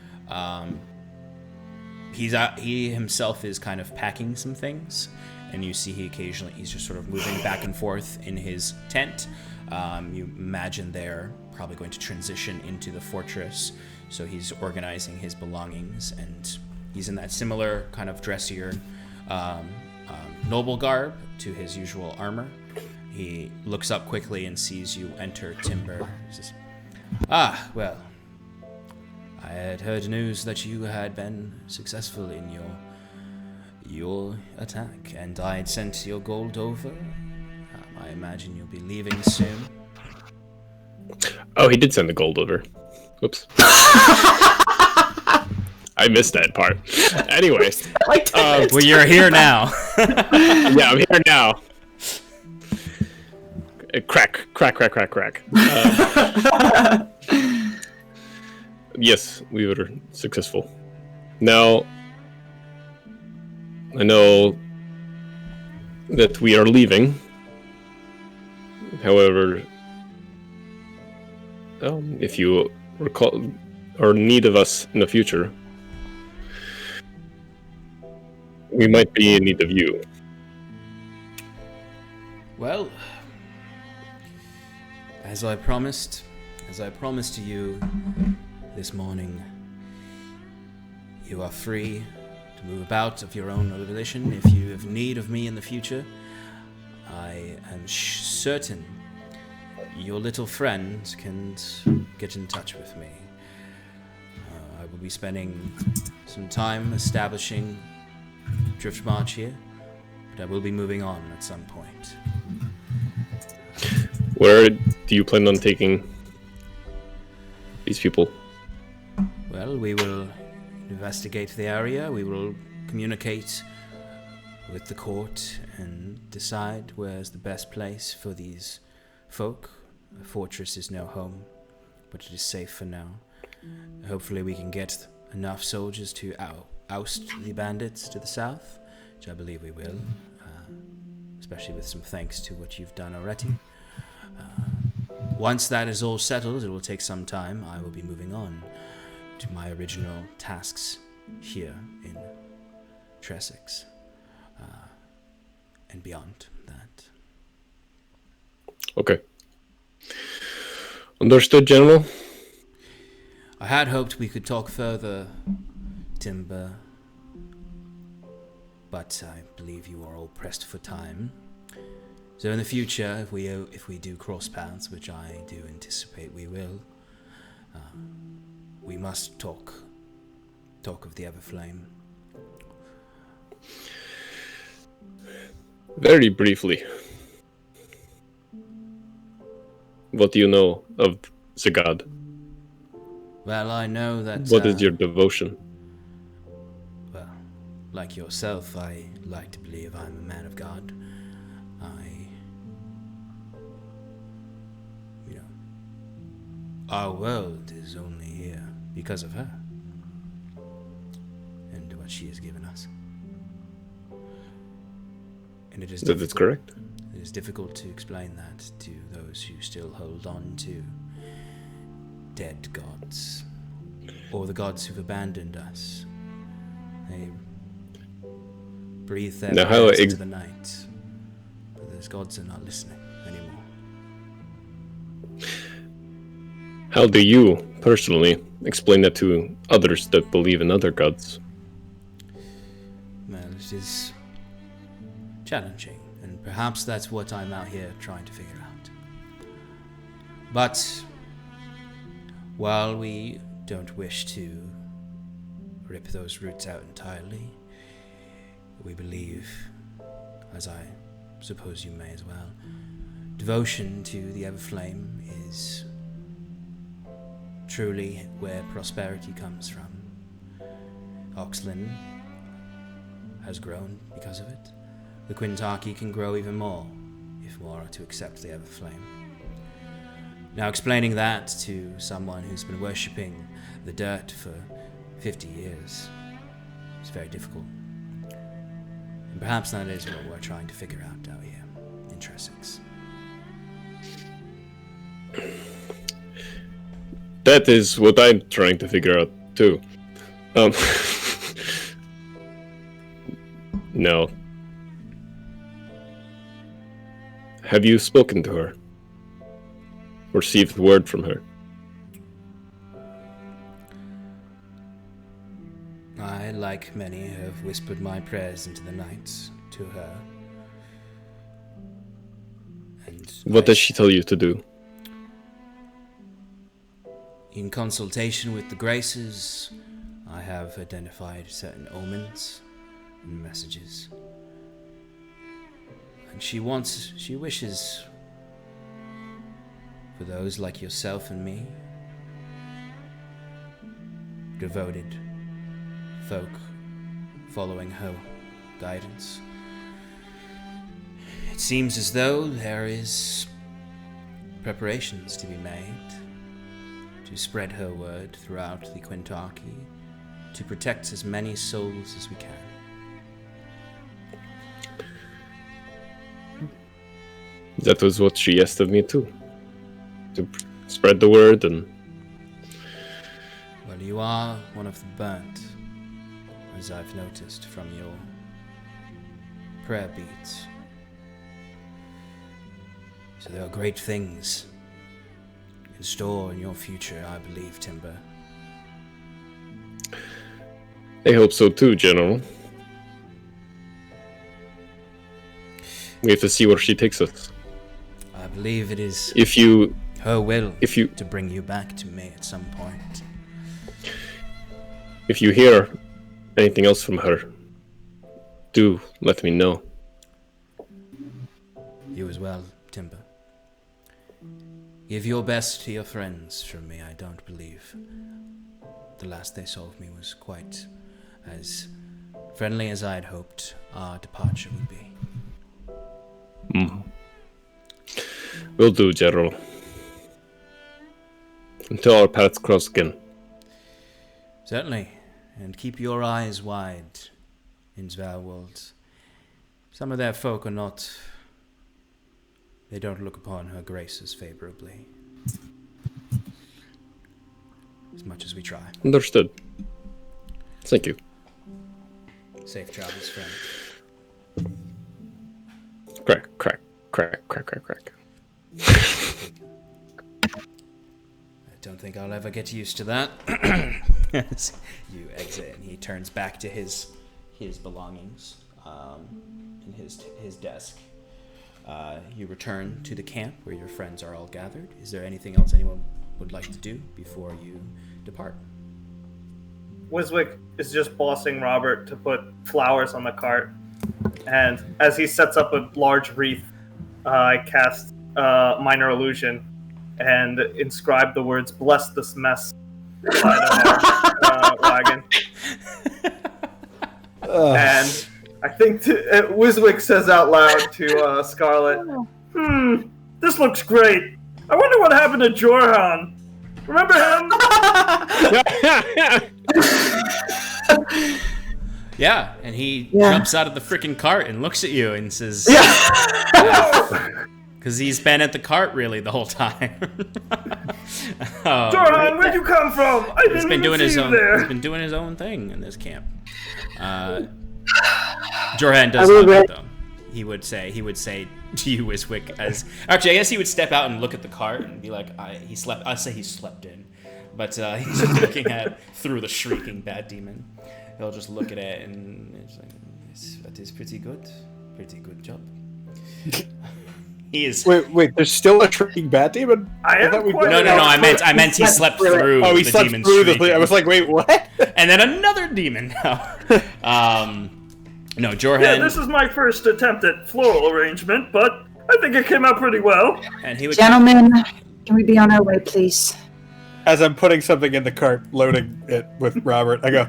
He himself is kind of packing some things, and you see he's just sort of moving back and forth in his tent. You imagine they're probably going to transition into the fortress, so he's organizing his belongings, and he's in that similar kind of dressier noble garb to his usual armor. He looks up quickly and sees you enter, Timber. He says, well, I had heard news that you had been successful in your attack, and I had sent your gold over. I imagine you'll be leaving soon. Oh, he did send the gold over. Whoops. I missed that part. Anyway. Well, you're here now. Yeah, I'm here now. Crack. Yes, we were successful. Now, I know that we are leaving. However, if you recall or need of us in the future, we might be in need of you. Well, as I promised to you this morning, you are free to move about of your own volition. If you have need of me in the future, I am certain your little friend can get in touch with me. I will be spending some time establishing Drift March here, but I will be moving on at some point. Where do you plan on taking these people? Well, we will investigate the area. We will communicate with the court and decide where's the best place for these folk. A fortress is no home, but it is safe for now. Hopefully we can get enough soldiers to oust the bandits to the south, which I believe we will, especially with some thanks to what you've done already. Once that is all settled, it will take some time. I will be moving on to my original tasks here in Tressex, and beyond that. Okay. Understood, General. I had hoped we could talk further, Timber, but I believe you are all pressed for time. So in the future, if we do cross paths, which I do anticipate we will, we must talk of the Everflame. Very briefly, what do you know of the god? Well, I know that... What is your devotion? Well, like yourself, I like to believe I'm a man of God. Our world is only here because of her and what she has given us. And it is That's correct. It is difficult to explain that to those who still hold on to dead gods, or the gods who've abandoned us. They breathe their prayers into the night, but those gods are not listening anymore. How do you, personally, explain that to others that believe in other gods? Well, it is challenging, and perhaps that's what I'm out here trying to figure out. But while we don't wish to rip those roots out entirely, we believe, as I suppose you may as well, devotion to the Everflame is truly where prosperity comes from. Oxlin has grown because of it. The Quintaki can grow even more, if more are to accept the Everflame. Now, explaining that to someone who's been worshipping the dirt for 50 years is very difficult. And perhaps that is what we're trying to figure out here in Tresix. That is what I'm trying to figure out, too. No. Have you spoken to her? Received word from her? I, like many, have whispered my prayers into the night to her. And What does she tell you to do? In consultation with the Graces, I have identified certain omens and messages. And she wishes for those like yourself and me, devoted folk following her guidance. It seems as though there is preparations to be made to spread her word throughout the Quintaki, to protect as many souls as we can. That was what she asked of me too. To spread the word and... Well, you are one of the burnt, as I've noticed from your prayer beads. So there are great things in store in your future, I believe, Timber. I hope so too, General. We have to see where she takes us. I believe it is her will to bring you back to me at some point. If you hear anything else from her, do let me know. You as well, Timber. Give your best to your friends from me. I don't believe the last they saw of me was quite as friendly as I had hoped our departure would be. Will do, General. Until our paths cross again. Certainly, and keep your eyes wide in Svalwald. Some of their folk are not... They don't look upon her graces favorably. As much as we try. Understood. Thank you. Safe travels, friend. Crack, crack, crack, crack, crack, crack. I don't think I'll ever get used to that. As you exit, and he turns back to his belongings in his desk. You return to the camp where your friends are all gathered. Is there anything else anyone would like to do before you depart? Wiswick is just bossing Robert to put flowers on the cart. And as he sets up a large wreath, I cast Minor Illusion and inscribe the words, "Bless this mess," inside of our wagon. And I think Wiswick says out loud to Scarlet, This looks great. I wonder what happened to Jorhan. Remember him? Yeah, and he jumps out of the freaking cart and looks at you and says, because he's been at the cart really the whole time. Jorhan, where'd you come from? I didn't even see you there. He's been doing his own thing in this camp. Jorhan does love it though. He would say to you, Wiswick, as actually I guess he would step out and look at the cart and be like, I say he slept in, but he's just looking at through the shrieking bad demon. He'll just look at it and it's like, that is pretty good job. He is. Wait. There's still a shrieking bad demon. No. I meant he slept through. Oh, he the slept demon's through the. shrieking. I was like, wait, what? And then another demon now. No, Jorhan. Yeah, this is my first attempt at floral arrangement, but I think it came out pretty well. And he would. Gentlemen, can we be on our way, please? As I'm putting something in the cart, loading it with Robert, I go,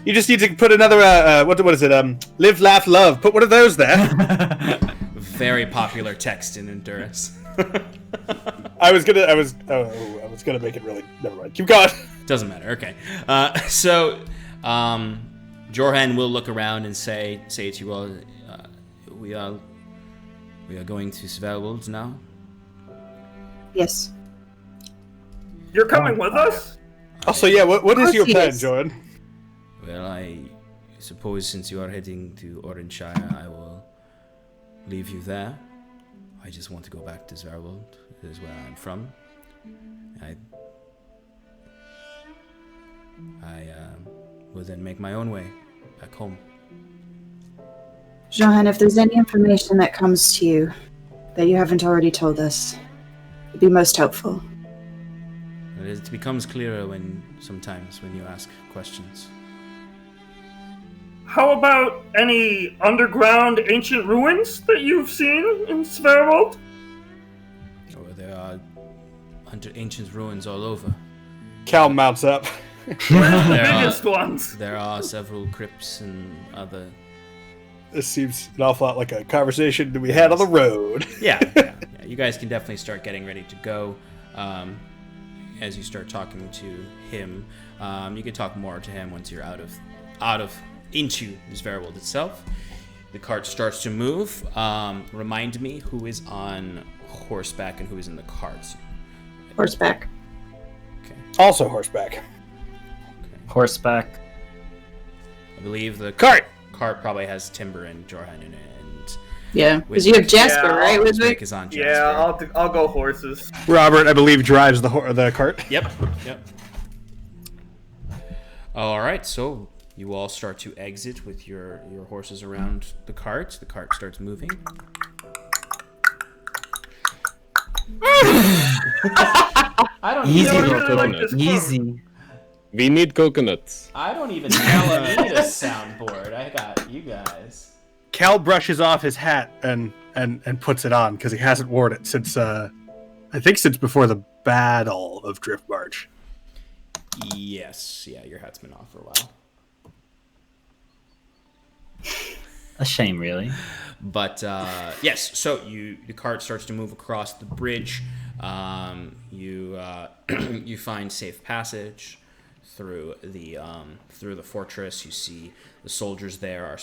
you just need to put another, what is it, live, laugh, love. Put one of those there. Very popular text in Honduras. I was gonna make it really, never mind. Keep going. Doesn't matter, okay. So, Jorhan will look around and say to you all, we are going to Sverwold now? Yes. You're coming with us? Also, yeah, what is your plan, Jordan? Well, I suppose since you are heading to Oranshire, I will leave you there. I just want to go back to Sverwold. It is where I'm from. I will then make my own way back home. Johan, if there's any information that comes to you that you haven't already told us, it'd be most helpful. It becomes clearer sometimes when you ask questions. How about any underground ancient ruins that you've seen in Sverwold? Oh, there are ancient ruins all over. Cal mounts up. Where's the biggest ones? There are several crypts and other... This seems an awful lot like a conversation that we had on the road. Yeah. You guys can definitely start getting ready to go. As you start talking to him, you can talk more to him once you're out of into Sverwold itself. The cart starts to move. Remind me who is on horseback and who is in the carts. Horseback. Okay. Also horseback. Okay. Horseback. I believe the cart probably has Timber and Jorhan in it. Yeah, because you have Jasper, right? Wiswick is on Jasper. Yeah, I'll go horses. Robert, I believe, drives the cart. Yep. All right, so you all start to exit with your horses around the cart. The cart starts moving. I don't easy coconut. Easy. We need coconuts. I don't even need a soundboard. I got you guys. Cal brushes off his hat and puts it on because he hasn't worn it since since before the Battle of Drift March. Yes, yeah, your hat's been off for a while. A shame, really. But yes, so the cart starts to move across the bridge. You find safe passage through the fortress. You see the soldiers there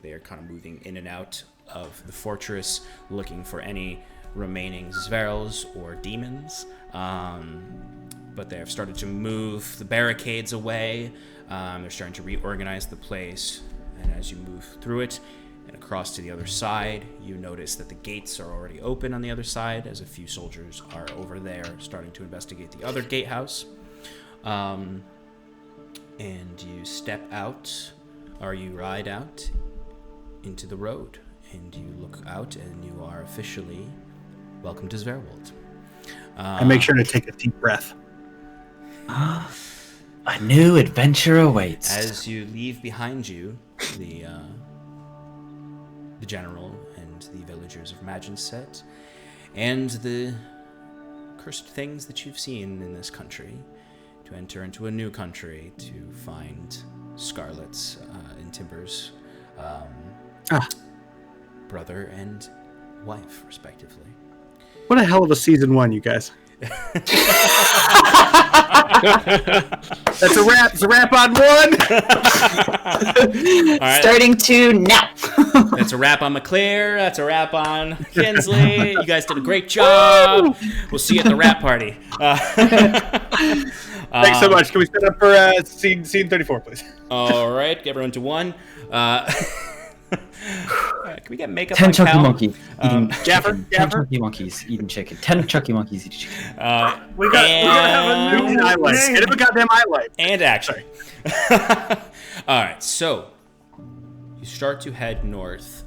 they're kind of moving in and out of the fortress, looking for any remaining Zverls or demons. But they have started to move the barricades away. They're starting to reorganize the place. And as you move through it and across to the other side, you notice that the gates are already open on the other side, as a few soldiers are over there starting to investigate the other gatehouse. And you step out, or you ride out into the road, and you look out, and you are officially welcome to Sverwold. I make sure to take a deep breath. A new adventure awaits. As you leave behind you the general and the villagers of Maginset, and the cursed things that you've seen in this country, to enter into a new country to find Scarlet's and Timber's brother and wife, respectively. What a hell of a season 1, you guys. That's a wrap. It's a wrap on 1. All right. Starting to now. That's a wrap on McClare. That's a wrap on Kinsley. You guys did a great job. We'll see you at the wrap party. Thanks so much. Can we set up for scene 34, please? All right, get everyone to 1. Can we get makeup 10 on chunky Cal? monkeys eating Jaffer, chicken. 10 chunky monkeys eating chicken. 10 chunky monkeys eating chicken. We gotta have a new Highlights. Get him a goddamn highlight. And action. All right, so you start to head north,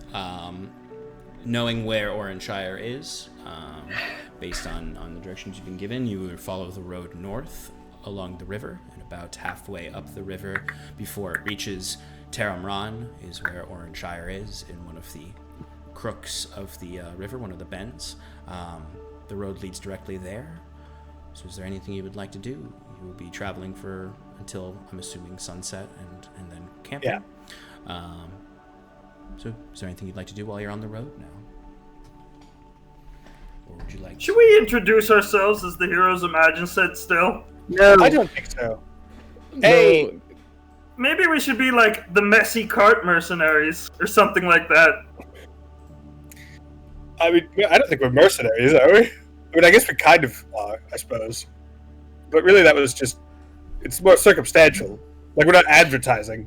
knowing where Oranshire is. Based on the directions you've been given, you would follow the road north along the river, and about halfway up the river before it reaches Taramran is where Oranshire is, in one of the crooks of the river, one of the bends. The road leads directly there. So is there anything you would like to do? You will be traveling for until, I'm assuming, sunset and then camping. Yeah. So is there anything you'd like to do while you're on the road now? Or would you like... Should we introduce ourselves as the heroes Imagine said still? No. I don't think so. Hey, Maybe we should be like the messy cart mercenaries or something like that. I mean, I don't think we're mercenaries, are we? I mean, I guess we kind of are, I suppose. But really, that was just... It's more circumstantial. Like, we're not advertising.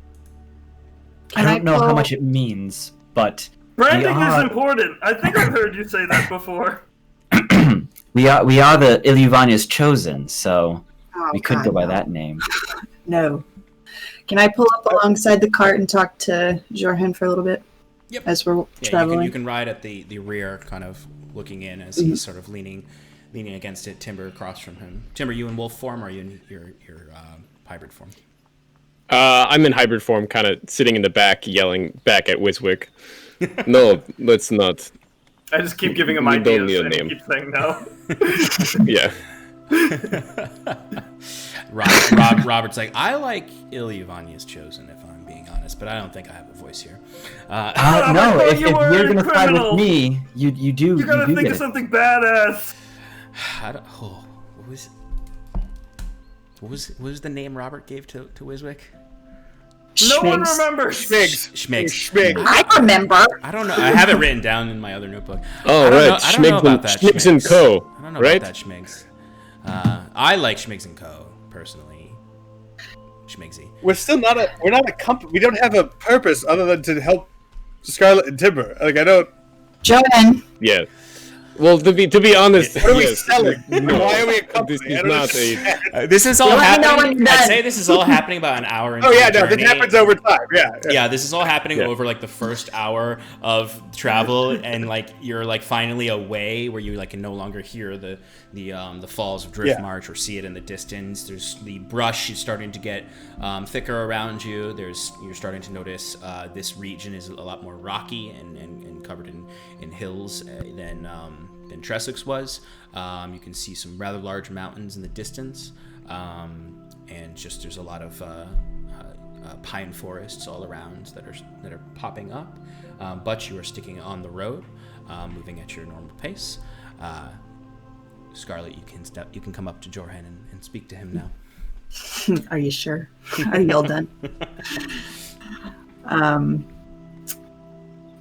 I don't know how much it means, but Branding is important. I think I've heard you say that before. we are the Ilyuvania's chosen, so we could God, go by no. that name. No. Can I pull up alongside the cart and talk to Jorhan for a little bit? Yep. As we're traveling. You can ride at the rear, kind of looking in as he's sort of leaning against it. Timber across from him. Timber, you in wolf form, or are you in your hybrid form? I'm in hybrid form, kind of sitting in the back, yelling back at Wiswick. No, let's not. I just keep giving him We don't ideas need a and he name. keeps saying no. Yeah. Robert's like, I like Ilyuvania's chosen, if I'm being honest, but I don't think I have a voice here. No, if you you're were going to side with criminal. me, you do. You gotta do think get of it. something badass. What was the name Robert gave to Wiswick? No one Schmigs. remembers. Schmigs. I remember. I don't know. I have it written down in my other notebook. Oh, I don't right. know- I don't know about that Schmigs and Schmigs. Co. I don't know right? about that Schmigs. I like Schmigs and Co. personally. Schmigsy. We're not a company. We don't have a purpose other than to help Scarlet and Timber. Like, I don't... Jorhan. Yeah. Well, to be honest, What are we yes, selling? No, Why are we a company? This is not a. This is all Let me know when happening. you're I'd done. say this is all happening about an hour into Oh, yeah, the no, this journey. happens over time. Yeah. Yeah, this is all happening Yeah. over like the first hour of travel, and like you're like finally away where you like can no longer hear the falls of Driftmarch or see it in the distance. There's the brush is starting to get thicker around you. You're starting to notice this region is a lot more rocky and covered in hills than Tressox was. You can see some rather large mountains in the distance, and just there's a lot of pine forests all around that are popping up. But you are sticking on the road, moving at your normal pace. Scarlet, you can come up to Jorhan and speak to him now. Are you sure? Are you all done?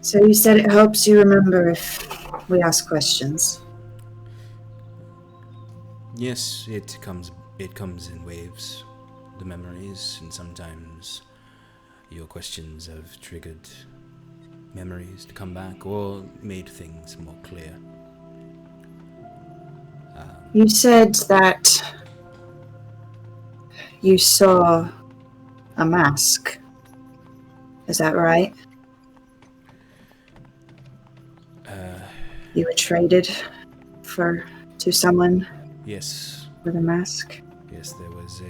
So you said it helps you remember if we ask questions. Yes, it comes in waves, the memories, and sometimes your questions have triggered memories to come back or made things more clear. You said that you saw a mask. Is that right? You were traded to someone Yes, with a mask. yes, there was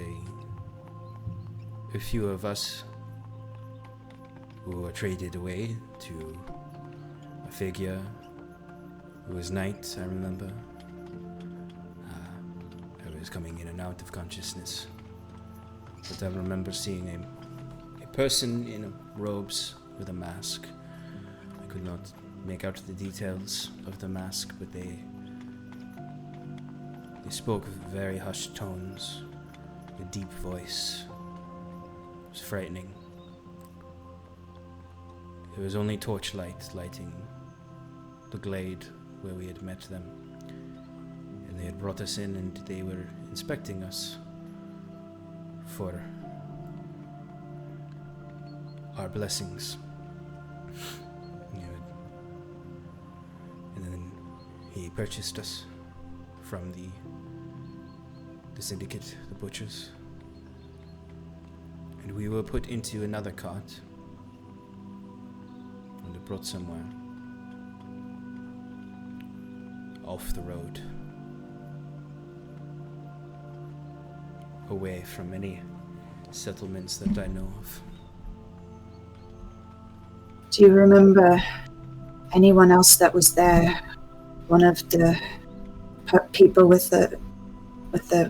a few of us who were traded away to a figure who was knight, I remember. I was coming in and out of consciousness. But I remember seeing a person in robes with a mask. I could not make out the details of the mask, but they spoke with very hushed tones, a deep voice. It was frightening. There was only torchlight lighting the glade where we had met them. And they had brought us in and they were inspecting us for our blessings. And then he purchased us from the syndicate, the butchers. And we were put into another cart and brought somewhere off the road, away from any settlements that I know of. Do you remember anyone else that was there? One of the people with the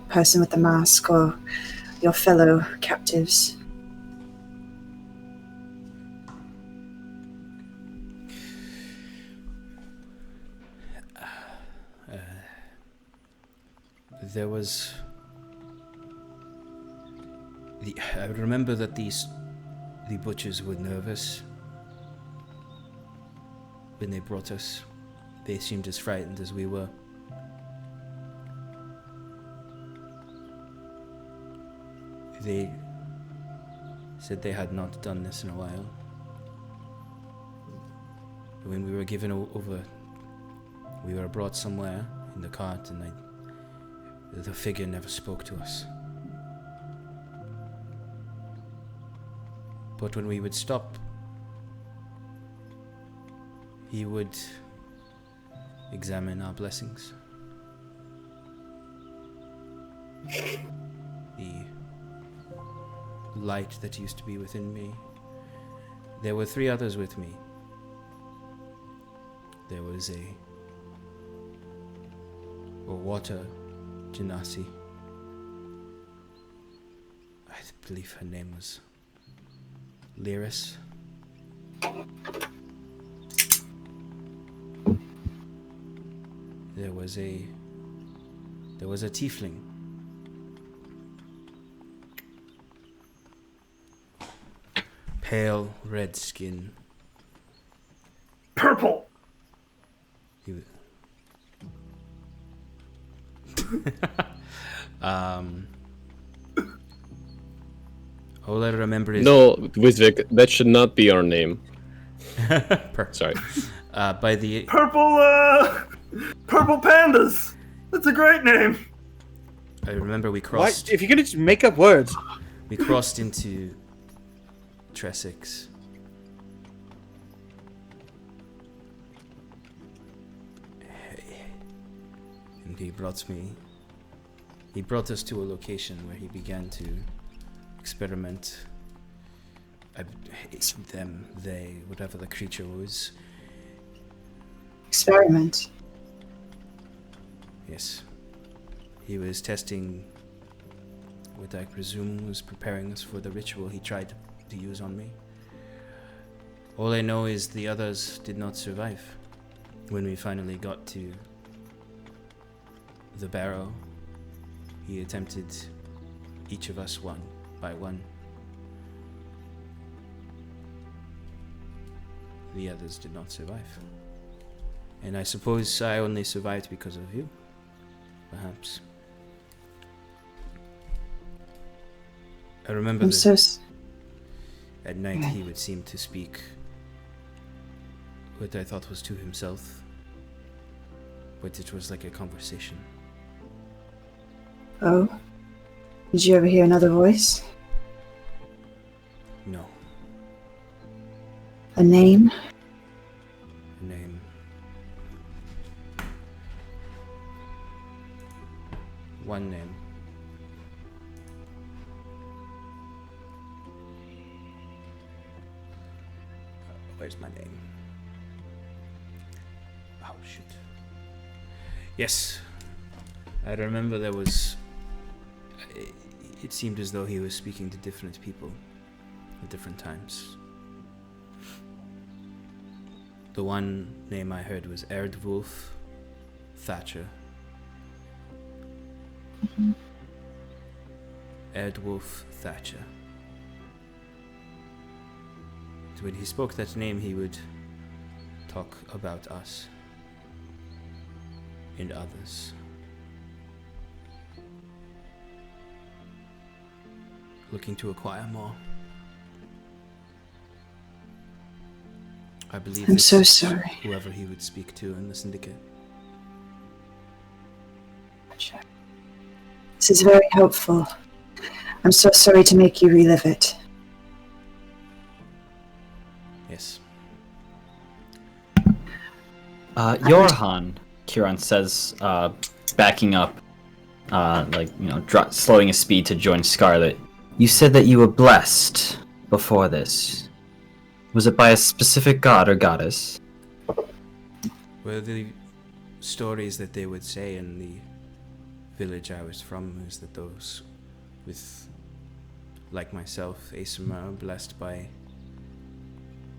person with the mask, or your fellow captives? There was I remember that the butchers were nervous when they brought us. They seemed as frightened as we were. They said they had not done this in a while. When we were given over, we were brought somewhere in the cart, and the figure never spoke to us. But when we would stop, he would examine our blessings. The light that used to be within me. There were 3 others with me. There was a water genasi. I believe her name was Lyris. There was a tiefling. Pale red skin. Purple. He was all I remember is No, Wisvik, that should not be our name. Sorry. By the Purple pandas. That's a great name. I remember we What? crossed. If you could just make up words. We crossed into Tresix. And he brought us to a location where he began to experiment. They, whatever the creature was. Experiment. Yes. He was testing what I presume was preparing us for the ritual he tried to use on me. All I know is the others did not survive. When we finally got to the barrow, he attempted each of us one by one. The others did not survive. And I suppose I only survived because of you. Perhaps. I remember that at night he would seem to speak what I thought was to himself, but it was like a conversation. Oh? Did you ever hear another voice? No. A name? A name. One name. Where's my name? Oh, shit. Yes. I remember there was... It seemed as though he was speaking to different people at different times. The one name I heard was Erdwulf Thatcher. Erdwulf Thatcher. When he spoke that name, he would talk about us and others. Looking to acquire more. I believe I'm this so is sorry. whoever he would speak to in the syndicate. This is very helpful. I'm so sorry to make you relive it. Yes. Yorhan, Kieran says, backing up, slowing his speed to join Scarlet. You said that you were blessed before this. Was it by a specific god or goddess? Well, the stories that they would say in the village I was from is that those with, like myself, Asuma, are blessed by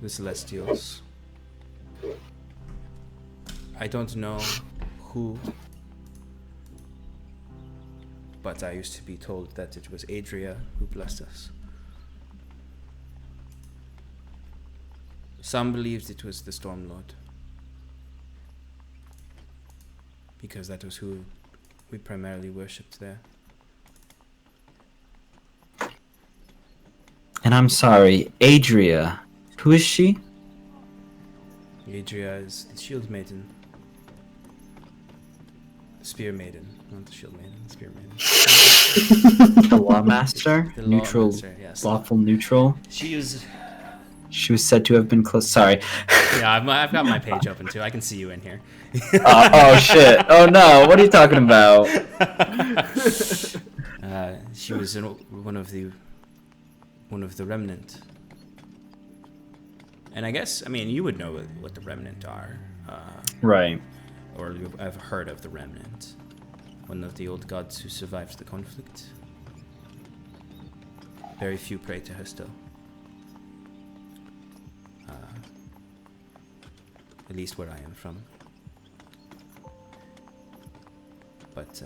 the Celestials. I don't know who, but I used to be told that it was Adria who blessed us. Some believed it was the Stormlord, because that was who we primarily worshipped there. And I'm sorry, Adria. Who is she? Adria is the Shield Maiden. The Spear Maiden, not the Shield Maiden, the Spear Maiden. The Lawmaster? The Neutral, Lawmaster, yes. lawful neutral? She was... She was said to have been close. Sorry. Yeah, I've got my page open too. I can see you in here. Oh shit! Oh no! What are you talking about? She was one of the remnant. And I guess, I mean, you would know what the remnant are. Right. Or you have heard of the remnant. One of the old gods who survived the conflict. Very few pray to her still. At least where I am from. But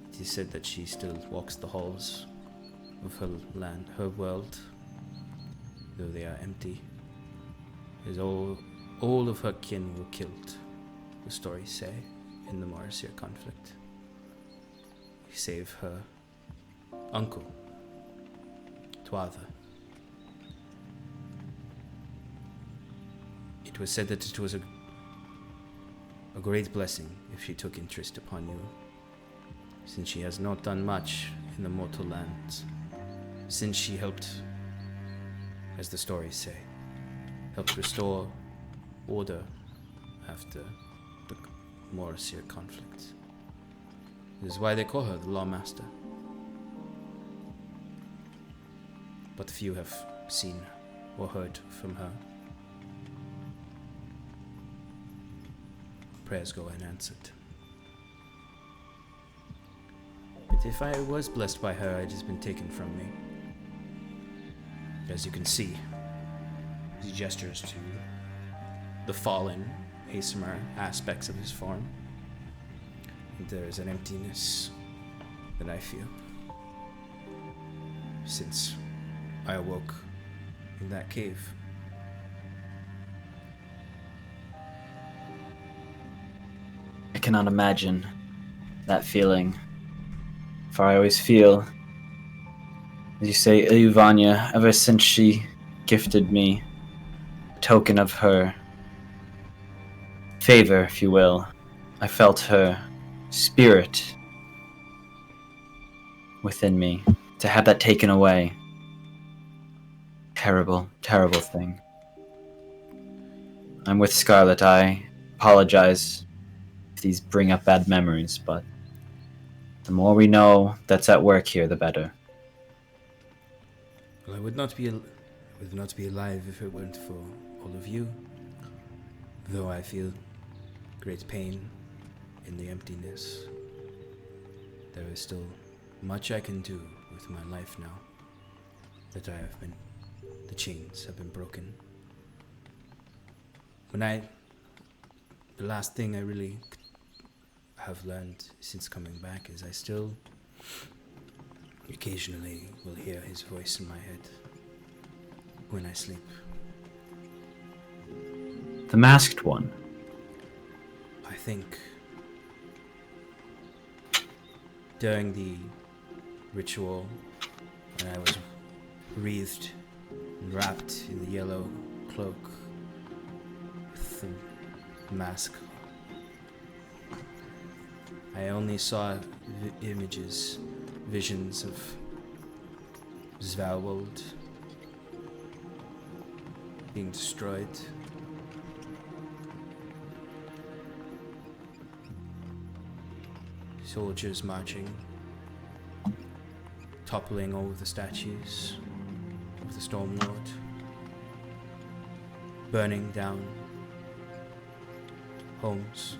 it is said that she still walks the halls of her land, her world, though they are empty. As all of her kin were killed, the stories say, in the Morrisir conflict. Save her uncle, Tuatha. It was said that it was a great blessing if she took interest upon you, since she has not done much in the mortal lands, since she helped, as the stories say, helped restore order after the Morrisir conflict. This is why they call her the Lawmaster. But few have seen or heard from her. Prayers go unanswered. But if I was blessed by her, it has been taken from me. As you can see, he gestures to the fallen Aesmer aspects of his form. And there is an emptiness that I feel since I awoke in that cave. I cannot imagine that feeling. For I always feel, as you say, Iluvania, ever since she gifted me a token of her favor, if you will, I felt her spirit within me. To have that taken away, terrible, terrible thing. I'm with Scarlet. I apologize if these bring up bad memories, but the more we know that's at work here, the better. Well, I would not be alive if it weren't for all of you. Though I feel great pain in the emptiness, there is still much I can do with my life now that the chains have been broken. The last thing I really have learned since coming back is I still occasionally will hear his voice in my head when I sleep. The masked one. I think during the ritual, when I was wreathed and wrapped in the yellow cloak with the mask, I only saw visions of Svalbard being destroyed. Soldiers marching, toppling over the statues of the Storm Lord, burning down homes.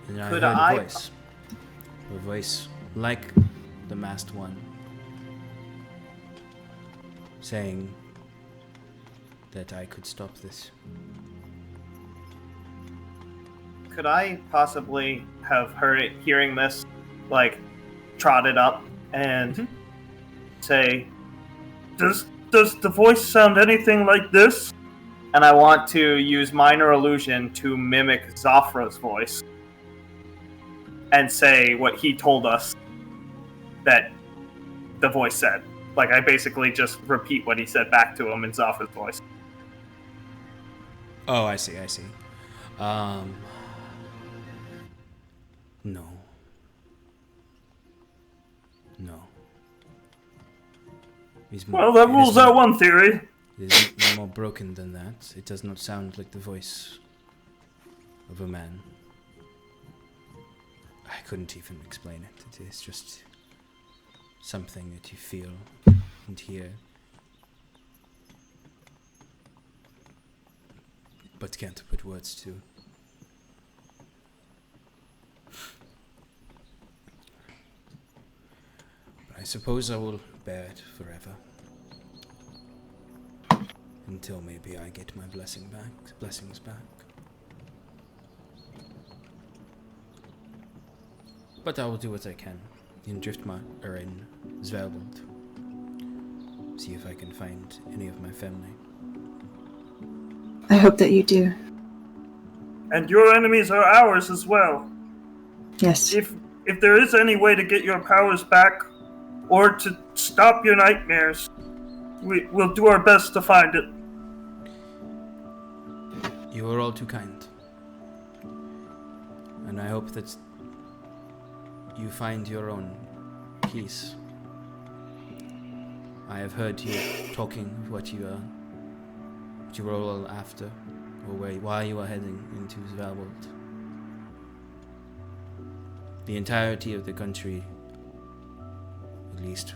And I Could heard I- a voice like the masked one, saying that I could stop this. Could I possibly have hearing this, like, trotted up and say, Does the voice sound anything like this? and I want to use minor illusion to mimic Zafra's voice and say what he told us that the voice said. Like, I basically just repeat what he said back to him in Zafra's voice. Oh, I see. No. He's Well, that it is rules more- out one theory. It is more broken than that. It does not sound like the voice of a man. I couldn't even explain it. It is just something that you feel and hear, but can't put words to. I suppose I will bear it forever. Until maybe I get my blessings back. But I will do what I can in Driftmark or in Svalbard. See if I can find any of my family. I hope that you do. And your enemies are ours as well. Yes. If there is any way to get your powers back, or to stop your nightmares, we'll do our best to find it. You are all too kind. And I hope that you find your own peace. I have heard you talking what you were all after, or why you are heading into Svalbard. The entirety of the country, at least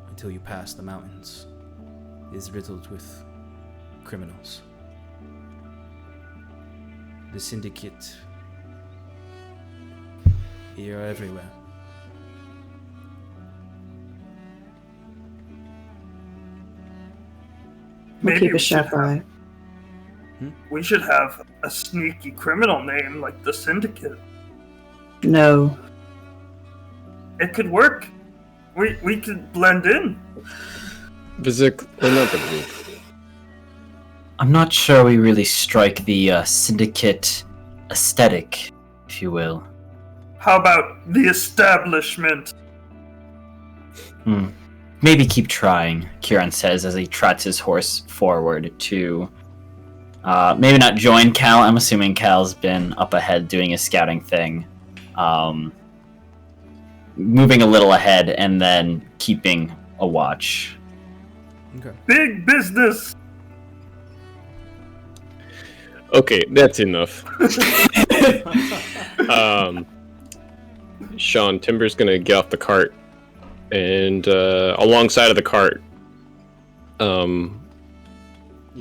until you pass the mountains, is riddled with criminals. The syndicate, you're everywhere. We'll Maybe keep a sharp eye. We should have a sneaky criminal name like the Syndicate. No. It could work. We could blend in. I'm not sure we really strike the syndicate aesthetic, if you will. How about the establishment? Maybe keep trying, Kieran says as he trots his horse forward to maybe not join Cal. I'm assuming Cal's been up ahead doing his scouting thing. Moving a little ahead and then keeping a watch. Okay. Big business. Okay, that's enough. Sean, Timber's gonna get off the cart and alongside of the cart,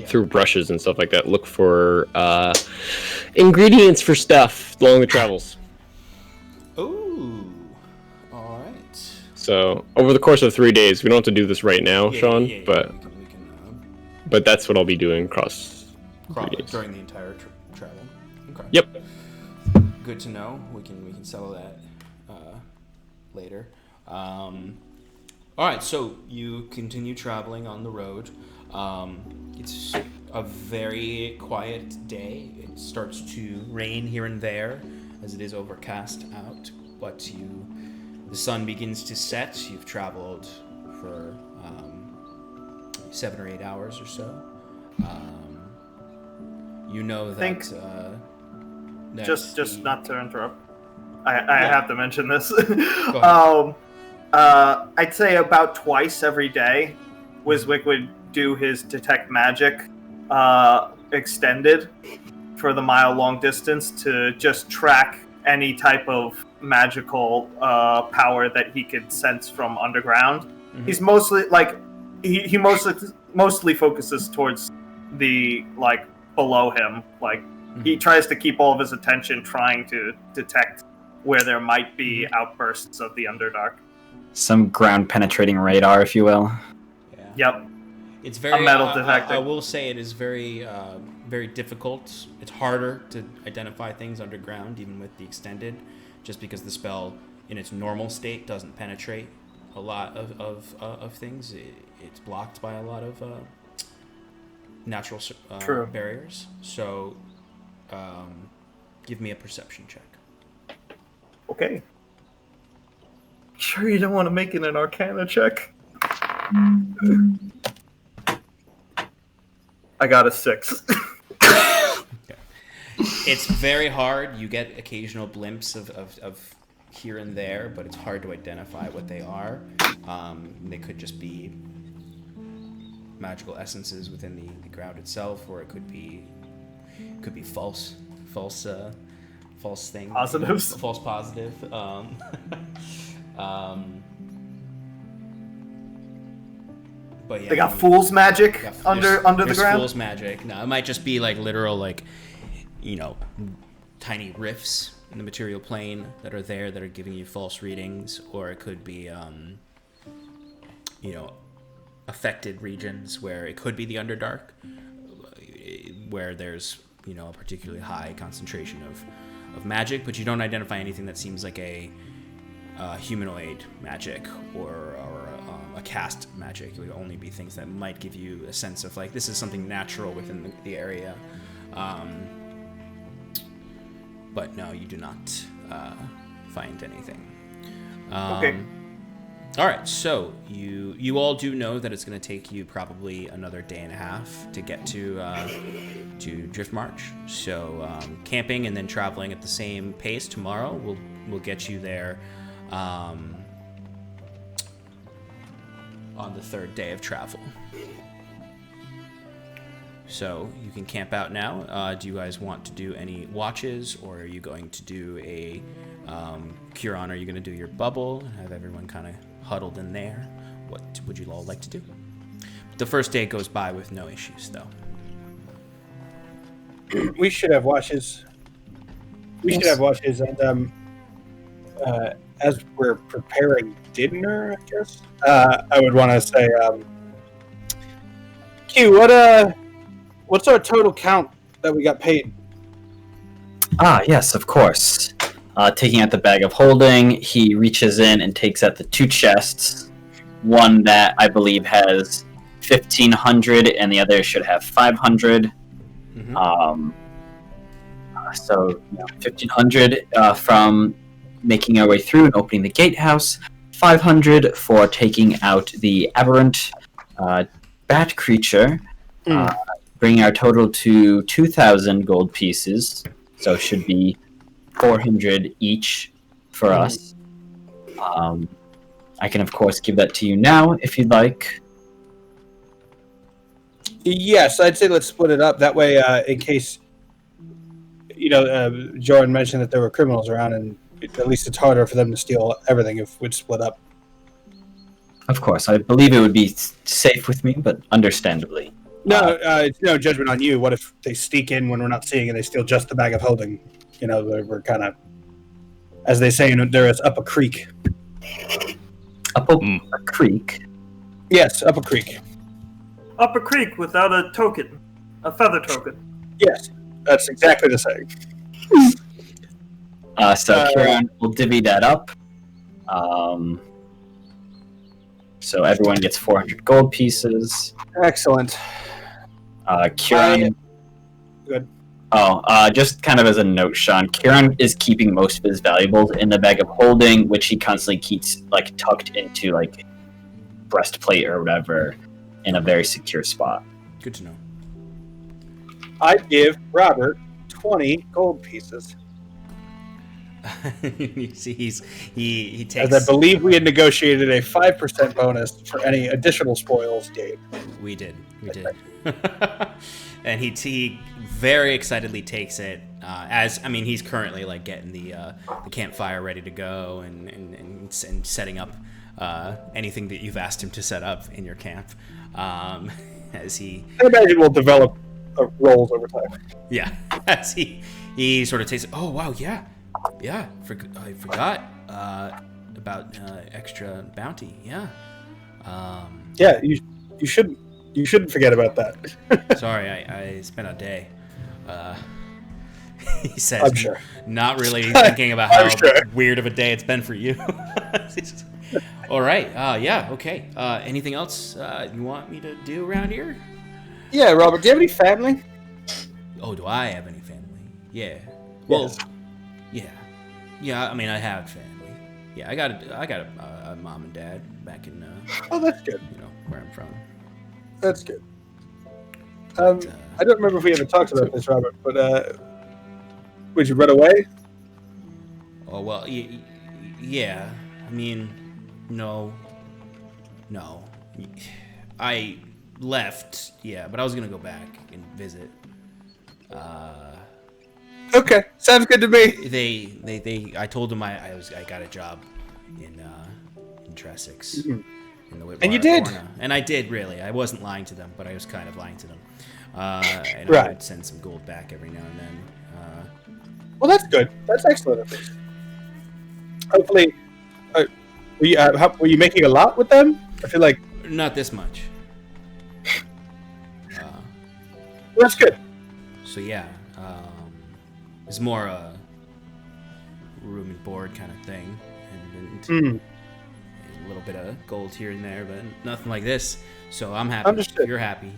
through brushes and stuff like that, look for ingredients for stuff along the travels. Ooh. Alright. So over the course of 3 days, we don't have to do this right now, Sean, We but that's what I'll be doing across 3 days. during the entire travel. Okay. Yep. Good to know. We can settle that later. All right, so you continue traveling on the road. It's a very quiet day. It starts to rain here and there as it is overcast out, but the sun begins to set. You've traveled for 7 or 8 hours or so. You know that. Just not to interrupt. I have to mention this. I'd say about twice every day, Wiswick would do his detect magic extended for the mile-long distance to just track any type of magical power that he could sense from underground. Mm-hmm. He's mostly he mostly focuses towards the below him. He tries to keep all of his attention trying to detect where there might be outbursts of the Underdark. Some ground-penetrating radar, if you will. Yeah. Yep. It's very. A metal detector. I will say it is very, very difficult. It's harder to identify things underground, even with the extended, just because the spell, in its normal state, doesn't penetrate a lot of things. It's blocked by a lot of natural barriers. So, give me a perception check. Okay. Sure you don't want to make it an Arcana check? I got a 6. Okay. It's very hard. You get occasional blimps of here and there, but it's hard to identify what they are. They could just be magical essences within the ground itself, or it could be false thing. Positives. False positive. But yeah, they got fool's magic under the there's ground. Fool's magic. No, it might just be literal, tiny rifts in the material plane that are there that are giving you false readings, or it could be, affected regions where it could be the Underdark, where there's a particularly high concentration of magic, but you don't identify anything that seems like a humanoid magic or a caste magic. It would only be things that might give you a sense of this is something natural within the area. But no, you do not find anything. Okay. All right, so you all do know that it's going to take you probably another day and a half to get to Driftmarch. So camping and then traveling at the same pace tomorrow will get you there on the third day of travel. So you can camp out now. Do you guys want to do any watches, or are you going to do a Curon? Are you going to do your bubble? Have everyone kind of huddled in there? What would you all like to do? The first day goes by with no issues, though. We should have watches. Should have watches, and as we're preparing dinner, I guess I would want to say, Q, what's our total count that we got paid? Yes, of course. Taking out the bag of holding, he reaches in and takes out the 2 chests. One that I believe has 1,500, and the other should have 500. Mm-hmm. So 1,500 from making our way through and opening the gatehouse. 500 for taking out the aberrant bat creature. Bringing our total to 2,000 gold pieces. So it should be 400 each for us. I can, of course, give that to you now if you'd like. Yes, I'd say let's split it up. That way, in case, Jordan mentioned that there were criminals around, and at least it's harder for them to steal everything if we'd split up. Of course, I believe it would be safe with me, but understandably. No, it's no judgment on you. What if they sneak in when we're not seeing and they steal just the bag of holding? We're kind of, as they say, there is up a creek. Up a creek. Yes, up a creek. Up a creek without a token. A feather token. Yes, that's exactly the same. So Kieran will divvy that up. So everyone gets 400 gold pieces. Excellent. Kieran. Good. Just kind of as a note, Sean, Kieran is keeping most of his valuables in the bag of holding, which he constantly keeps like tucked into like breastplate or whatever in a very secure spot. Good to know. I give Robert 20 gold pieces. You see, he takes. As I believe we had negotiated a 5% bonus for any additional spoils gained. We did. And he very excitedly takes it. He's currently like getting the campfire ready to go and setting up anything that you've asked him to set up in your camp. I imagine we'll develop roles over time. Yeah, as he sort of takes it. Oh wow, yeah. I forgot about extra bounty. Yeah. Yeah, you shouldn't forget about that. Sorry, I spent a day. He says, I'm sure. Not really thinking about how weird of a day it's been for you. All right. Yeah. Okay. Anything else you want me to do around here? Yeah, Robert. Do you have any family? Oh, do I have any family? Yeah. Well. Yes. Yeah. Yeah. I mean, I have family. Yeah. I got a mom and dad back in. Oh, that's good. Where I'm from. That's good. I don't remember if we ever talked about this, Robert, but would you run away? Oh well, yeah. I mean, no. I left, yeah, but I was gonna go back and visit. Okay, sounds good to me. I told them I got a job in Tresix. Mm-hmm. And you did. And I did, really. I wasn't lying to them, but I was kind of lying to them. And right. I would send some gold back every now and then. Well, that's good. That's excellent, at least. Hopefully, were you making a lot with them? I feel like... Not this much. That's good. So, yeah. It's more a room and board kind of thing. And a little bit of gold here and there, but nothing like this. So I'm happy. Understood. You're happy.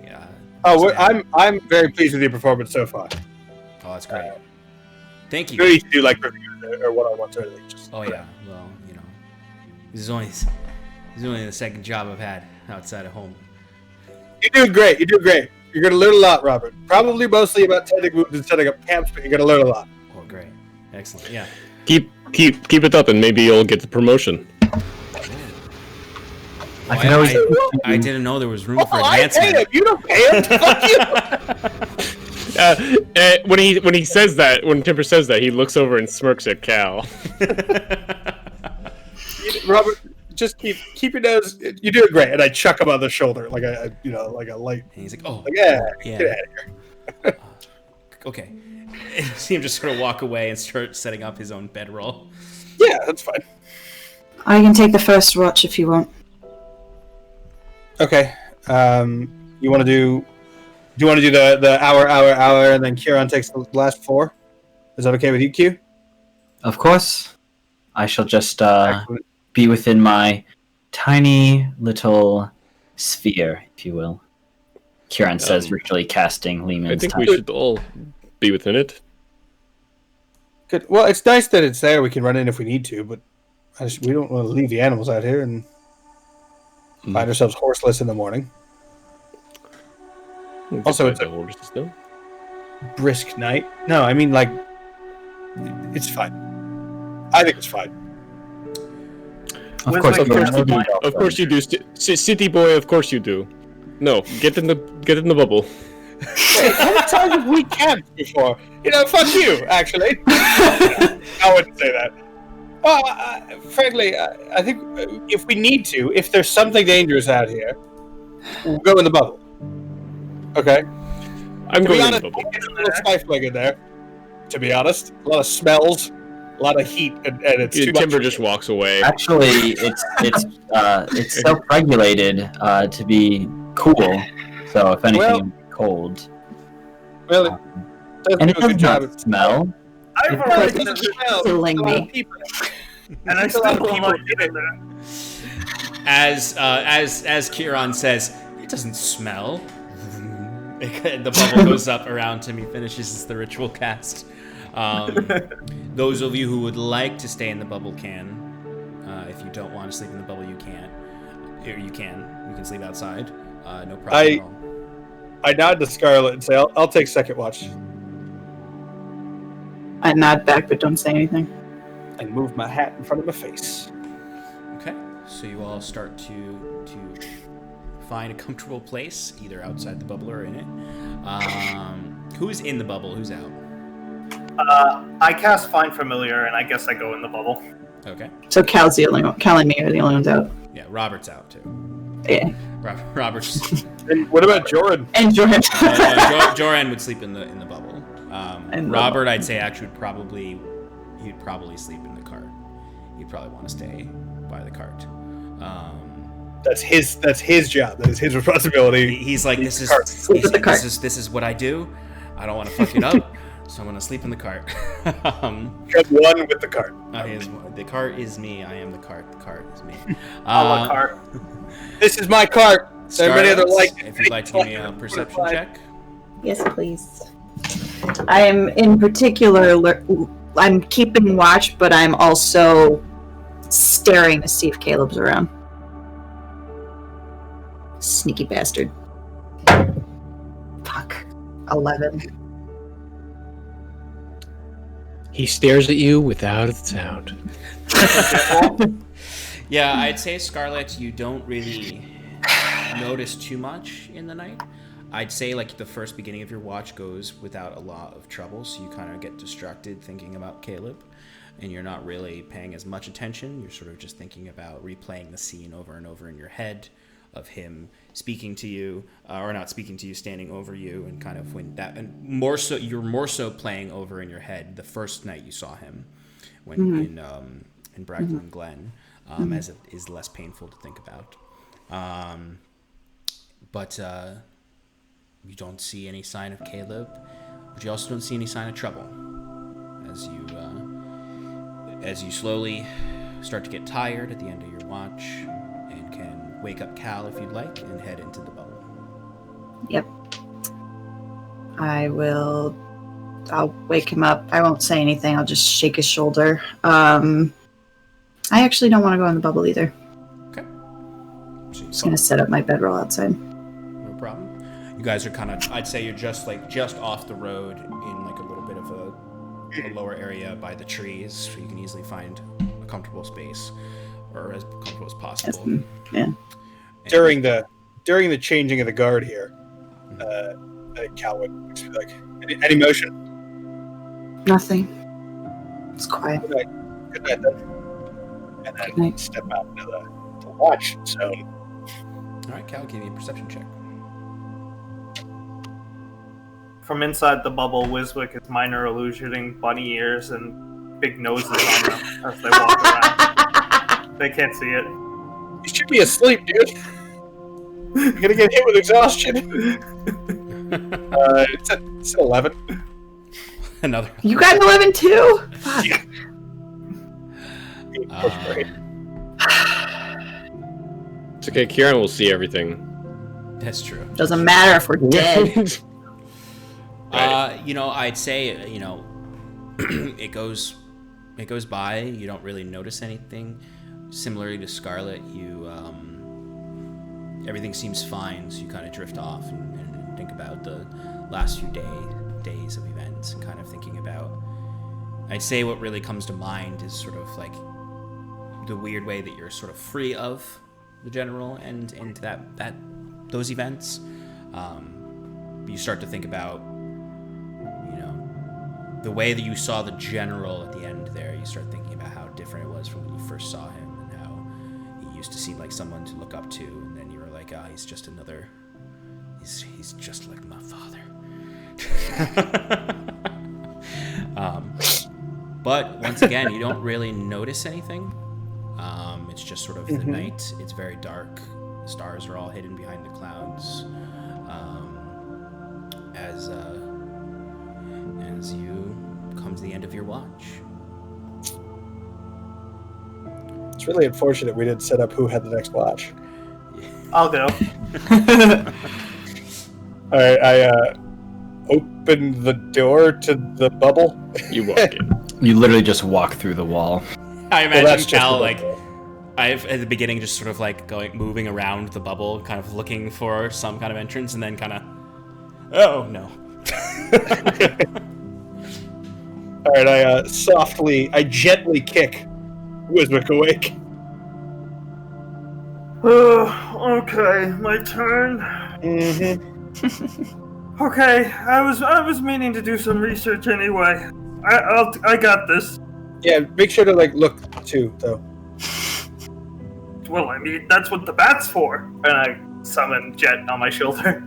Yeah. I'm very pleased with your performance so far. Oh, that's great. Thank you. You need to do like reviews or one-on-ones or anything. Oh yeah. Well, this is only the second job I've had outside of home. You're doing great. You're gonna learn a lot, Robert. Probably mostly about tending moves and setting up camps, but you're gonna learn a lot. Oh, great. Excellent. Yeah. Keep it up, and maybe you'll get the promotion. I didn't know there was room for advancement. I pay him. You don't pay him. Fuck you. When he says that, when Timber says that, he looks over and smirks at Cal. Robert, just keep your nose. You're doing great, and I chuck him on the shoulder like a light. And he's like, oh, yeah, yeah. Get out of here. Okay. And you see him just sort of walk away and start setting up his own bedroll. Yeah, that's fine. I can take the first watch if you want. Okay. You want to do? Do you want to do the hour, and then Kieran takes the last 4? Is that okay with you, Q? Of course. I shall just be within my tiny little sphere, if you will. Kieran says, ritually casting Lehman's I think time. we should all be within it. Good. Well, it's nice that it's there. We can run in if we need to, but we don't want to leave the animals out here and find ourselves horseless in the morning. Also, it's a brisk night. No, I mean, like, it's fine. I think it's fine. Of course you do. City boy, of course you do. No, get in the bubble. Hey, how many times have we camped before? Fuck you, actually. I wouldn't say that. Well, frankly, I think if we need to, if there's something dangerous out here, we'll go in the bubble. Okay? I'm going in the bubble. It's a little stifling in there, to be honest. A lot of smells, a lot of heat, and it's too much. Timber just walks away. Actually, it's self-regulated to be cool. So if anything, Well- it'll be cold. Well, And it do a good does job. not smell. I've Well, already it doesn't smell. Killing A lot of me. people- and I There's a lot still of people like in it it. in there. As Kieran says, it doesn't smell. The bubble goes up around him. He finishes the ritual cast. Those of you who would like to stay in the bubble can. If you don't want to sleep in the bubble, you can't. Or you can. You can sleep outside. No problem at all. I nod to Scarlet and say, I'll take second watch. I nod back, but don't say anything. And move my hat in front of my face. Okay, so you all start to find a comfortable place, either outside the bubble or in it. Who's in the bubble? Who's out? I cast Find Familiar, and I guess I go in the bubble. Okay. So Cal's the only one. Cal and me are the only ones out. Yeah, Robert's out too. Yeah. Robert's. And what about Jordan? And Jordan. Joran would sleep in the bubble. And Robert, I'd say, actually he'd probably sleep in the cart. He'd probably want to stay by the cart. That's his job. That is his responsibility. He's like, this is what I do. I don't want to fuck it up, so I'm gonna sleep in the cart. Get one with the cart. The cart is me. I am the cart. The cart is me. A la carte. This is my cart. There are many other Scarlet, like. if you'd like to give me a perception check. Yes, please. I am in particular. I'm keeping watch, but I'm also staring to see if Caleb's around. Sneaky bastard. Fuck. 11. He stares at you without a sound. Yeah, I'd say, Scarlet, you don't really notice too much in the night. I'd say like the first beginning of your watch goes without a lot of trouble, so you kind of get distracted thinking about Caleb, and you're not really paying as much attention. You're sort of just thinking about replaying the scene over and over in your head of him speaking to you, or not speaking to you, standing over you, and kind of when that, and more so, you're more so playing over in your head the first night you saw him, when in Bragdon Glen, as it is less painful to think about. But you don't see any sign of Caleb, but you also don't see any sign of trouble as you slowly start to get tired at the end of your watch, and can wake up Cal if you'd like and head into the bubble. Yep. I'll wake him up. I won't say anything. I'll just shake his shoulder. I actually don't want to go in the bubble either. Okay. So Just gonna set up my bedroll outside. no problem. You guys are kind of, I'd say you're just off the road in like a little bit of a lower area by the trees, so you can easily find a comfortable space, or as comfortable as possible. Yeah. During the changing of the guard here, I think Cal would be like, any motion? Nothing. It's quiet. Good night then. And then Good night. step out into the watch zone. All right, Cal, give me a perception check. From inside the bubble, Wiswick is minor illusioning bunny ears and big noses on them as they walk around. They can't see it. You should be asleep, dude. You're gonna get hit with exhaustion. It's at 11. Another. You got an 11 too? Fuck. Great. It's okay, Kieran will see everything. That's true. Doesn't matter if we're dead. I'd say, it goes by. You don't really notice anything. Similarly to Scarlet, everything seems fine, so you kind of drift off and think about the last few days of events, and kind of thinking about, I'd say what really comes to mind is sort of like the weird way that you're sort of free of the general and that those events. You start to think about, the way that you saw the general at the end there. You start thinking about how different it was from when you first saw him, and how he used to seem like someone to look up to, and then you were like, he's just another, he's just like my father. But once again, you don't really notice anything. It's just sort of the night. It's very dark. The stars are all hidden behind the clouds. As you come to the end of your watch. It's really unfortunate we didn't set up who had the next watch. I'll go. All right, I open the door to the bubble. You walk in. You literally just walk through the wall. I Well, imagine that's just Cal the like bubble. I've at the beginning just sort of like moving around the bubble, kind of looking for some kind of entrance, and then kind of, oh no. All right, I gently kick Wiswick awake. Okay, my turn. Okay, I was meaning to do some research anyway. I got this. Yeah, make sure to look too, though. Well, I mean, that's what the bat's for. And I summon Jet on my shoulder.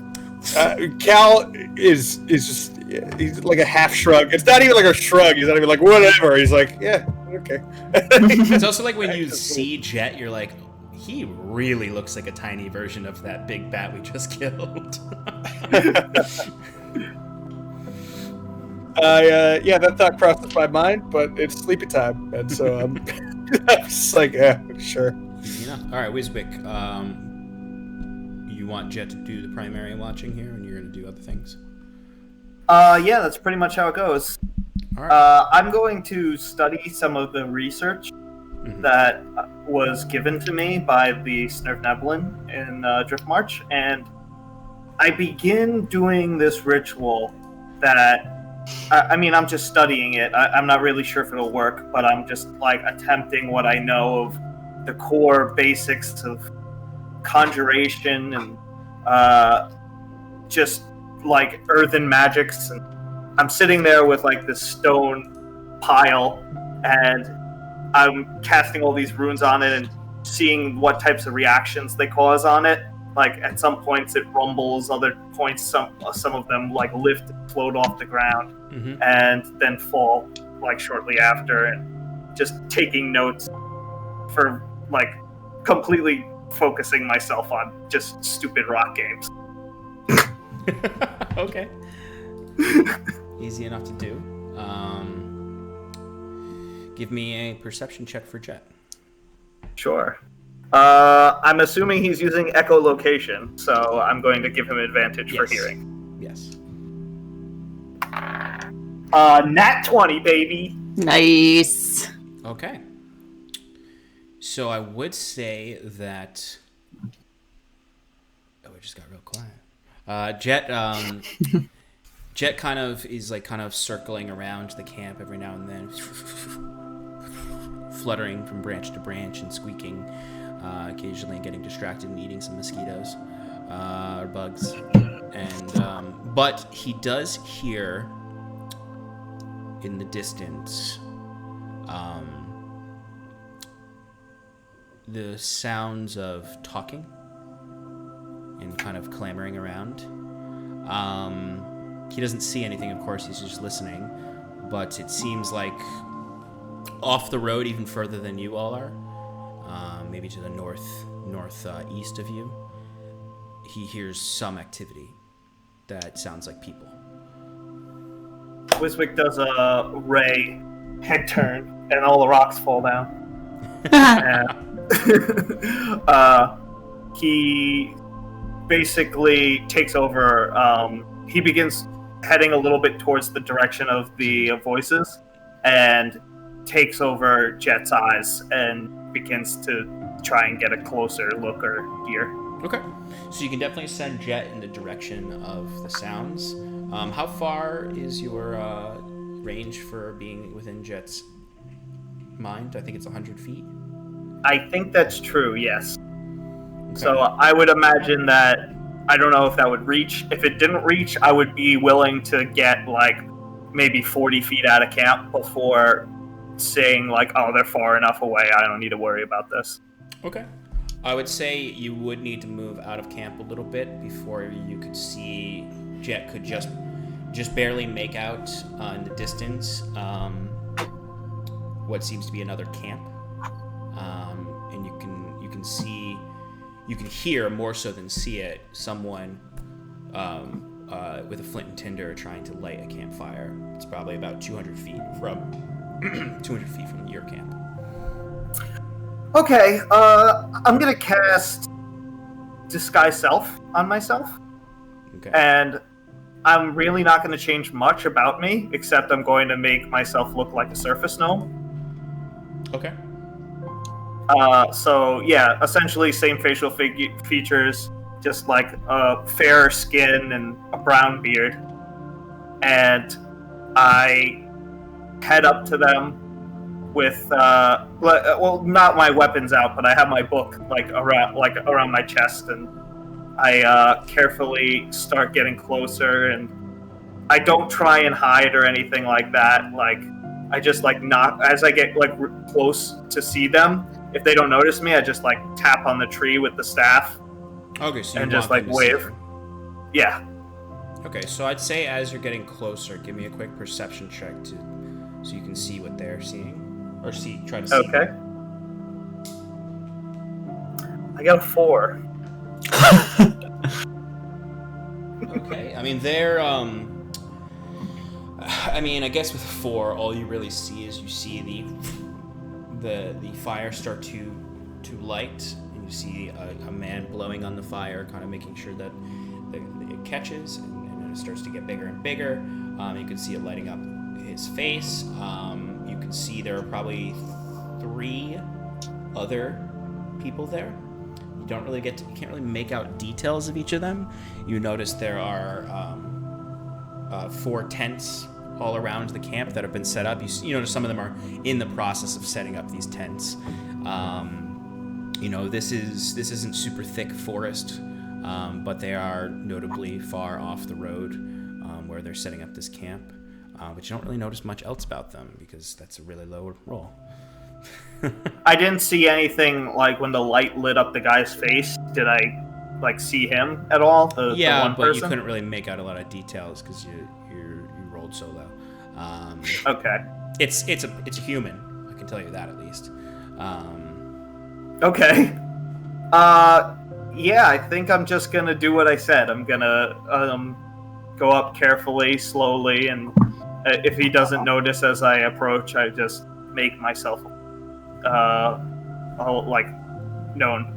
Cal is just he's like a half shrug. It's not even like a shrug. He's not even like whatever. He's like, yeah, okay. It's also like when you see Jet, you're like, he really looks like a tiny version of that big bat we just killed. Yeah, that thought crosses my mind, but it's sleepy time, and so I'm just like, yeah, sure. All right, Wiswick, you want Jet to do the primary watching here, and you're going to do other things? Yeah, that's pretty much how it goes. All right. I'm going to study some of the research that was given to me by the Snurfneblin in Driftmarch, and I begin doing this ritual that, I mean, I'm just studying it. I'm not really sure if it'll work, but I'm just, like, attempting what I know of the core basics of conjuration and just, like, earthen magics. And I'm sitting there with, like, this stone pile, and I'm casting all these runes on it and seeing what types of reactions they cause on it. Like, at some points it rumbles, other points some of them like lift and float off the ground, and then fall like shortly after, and just taking notes for like completely focusing myself on just stupid rock games. Okay. Easy enough to do. Give me a perception check for Jet. Sure. I'm assuming he's using echolocation, so I'm going to give him advantage for hearing. Yes. Nat 20, baby. Nice. Okay. So I would say that. Oh, it just got real quiet. Jet. Jet kind of circling around the camp every now and then, fluttering from branch to branch and squeaking, occasionally getting distracted and eating some mosquitoes or bugs. And but he does hear in the distance the sounds of talking and kind of clamoring around. He doesn't see anything, of course, he's just listening, but it seems like off the road, even further than you all are, maybe to the northeast of you, he hears some activity that sounds like people. Wiswick does a ray head turn, and all the rocks fall down. He basically takes over. He begins heading a little bit towards the direction of the voices, and takes over Jet's eyes and begins to try and get a closer look or hear. Okay, so you can definitely send Jet in the direction of the sounds. How far is your range for being within Jet's mind? I think it's 100 feet. I think that's true, yes. Okay. So I would imagine that, I don't know if that would reach. If it didn't reach, I would be willing to get like maybe 40 feet out of camp before saying like, oh, they're far enough away, I don't need to worry about this. Okay. I would say you would need to move out of camp a little bit before you could see Jet could just barely make out in the distance what seems to be another camp, and you can hear more so than see it someone with a flint and tinder trying to light a campfire. It's probably about 200 feet from 200 feet from your camp. Okay, I'm gonna cast Disguise Self on myself. Okay. And I'm really not going to change much about me, except I'm going to make myself look like a surface gnome. Okay. So, yeah, essentially same facial features, just like a fair skin and a brown beard. And I head up to them with, well, not my weapons out, but I have my book around my chest, and I carefully start getting closer, and I don't try and hide or anything like that. Like, I just knock as I get close to see them. If they don't notice me, I just tap on the tree with the staff. Okay, so and just wave. Yeah. Okay, so I'd say as you're getting closer, give me a quick perception check so you can see what they're seeing, or try to see. Okay. I got a 4. Okay, I mean they're I guess with 4, all you really see is you see the fire start to light, and you see a man blowing on the fire, kind of making sure that it catches, and it starts to get bigger and bigger. You can see it lighting up his face. You can see there are probably 3 other people there. You can't really make out details of each of them. You notice there are 4 tents all around the camp that have been set up. You notice some of them are in the process of setting up these tents. This isn't super thick forest, but they are notably far off the road where they're setting up this camp. But you don't really notice much else about them because that's a really low roll. I didn't see anything when the light lit up the guy's face. Did I see him at all? The one but person? You couldn't really make out a lot of details because you rolled so low. Okay. It's a human. I can tell you that at least. Okay. Yeah, I think I'm just gonna do what I said. I'm gonna go up carefully, slowly, and if he doesn't notice as I approach, I just make myself known.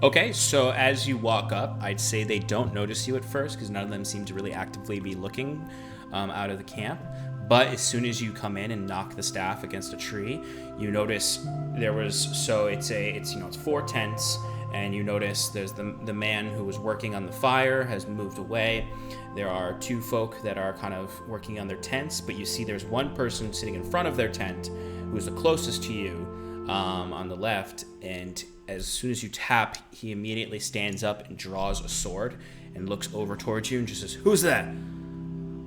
Okay, so as you walk up, I'd say they don't notice you at first because none of them seem to really actively be looking out of the camp. But as soon as you come in and knock the staff against a tree, you notice it's 4 tents, and you notice there's the man who was working on the fire has moved away. There are 2 folk that are kind of working on their tents, but you see there's one person sitting in front of their tent who's the closest to you on the left, and as soon as you tap, he immediately stands up and draws a sword and looks over towards you and just says, "Who's that?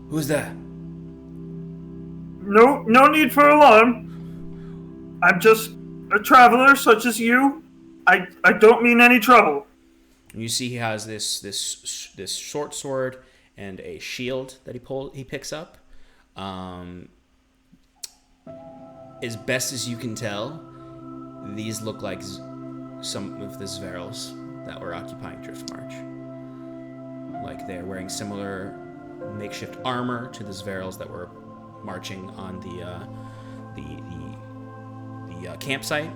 Who's that?" No need for alarm. I'm just a traveler such as you. I don't mean any trouble. You see he has this short sword and a shield that he picks up. As best as you can tell, these look like some of the Zverals that were occupying Driftmarch. Like they're wearing similar makeshift armor to the Zverals that were marching on the campsite.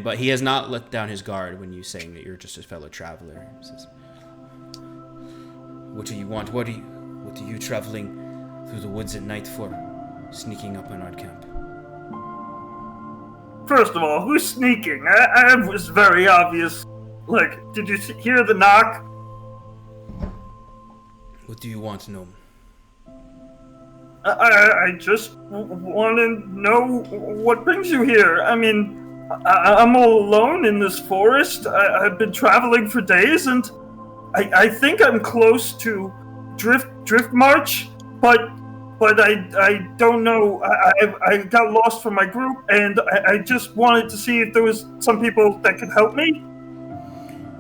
But he has not let down his guard when you saying that you're just a fellow traveler. He says, "What do you want? What are you traveling through the woods at night for? Sneaking up on our camp?" First of all, who's sneaking? It was very obvious. Did you hear the knock? What do you want to know? I just want to know what brings you here. I mean, I'm all alone in this forest. I've been traveling for days, and I think I'm close to Driftmarch, but I don't know. I got lost from my group, and I just wanted to see if there was some people that could help me.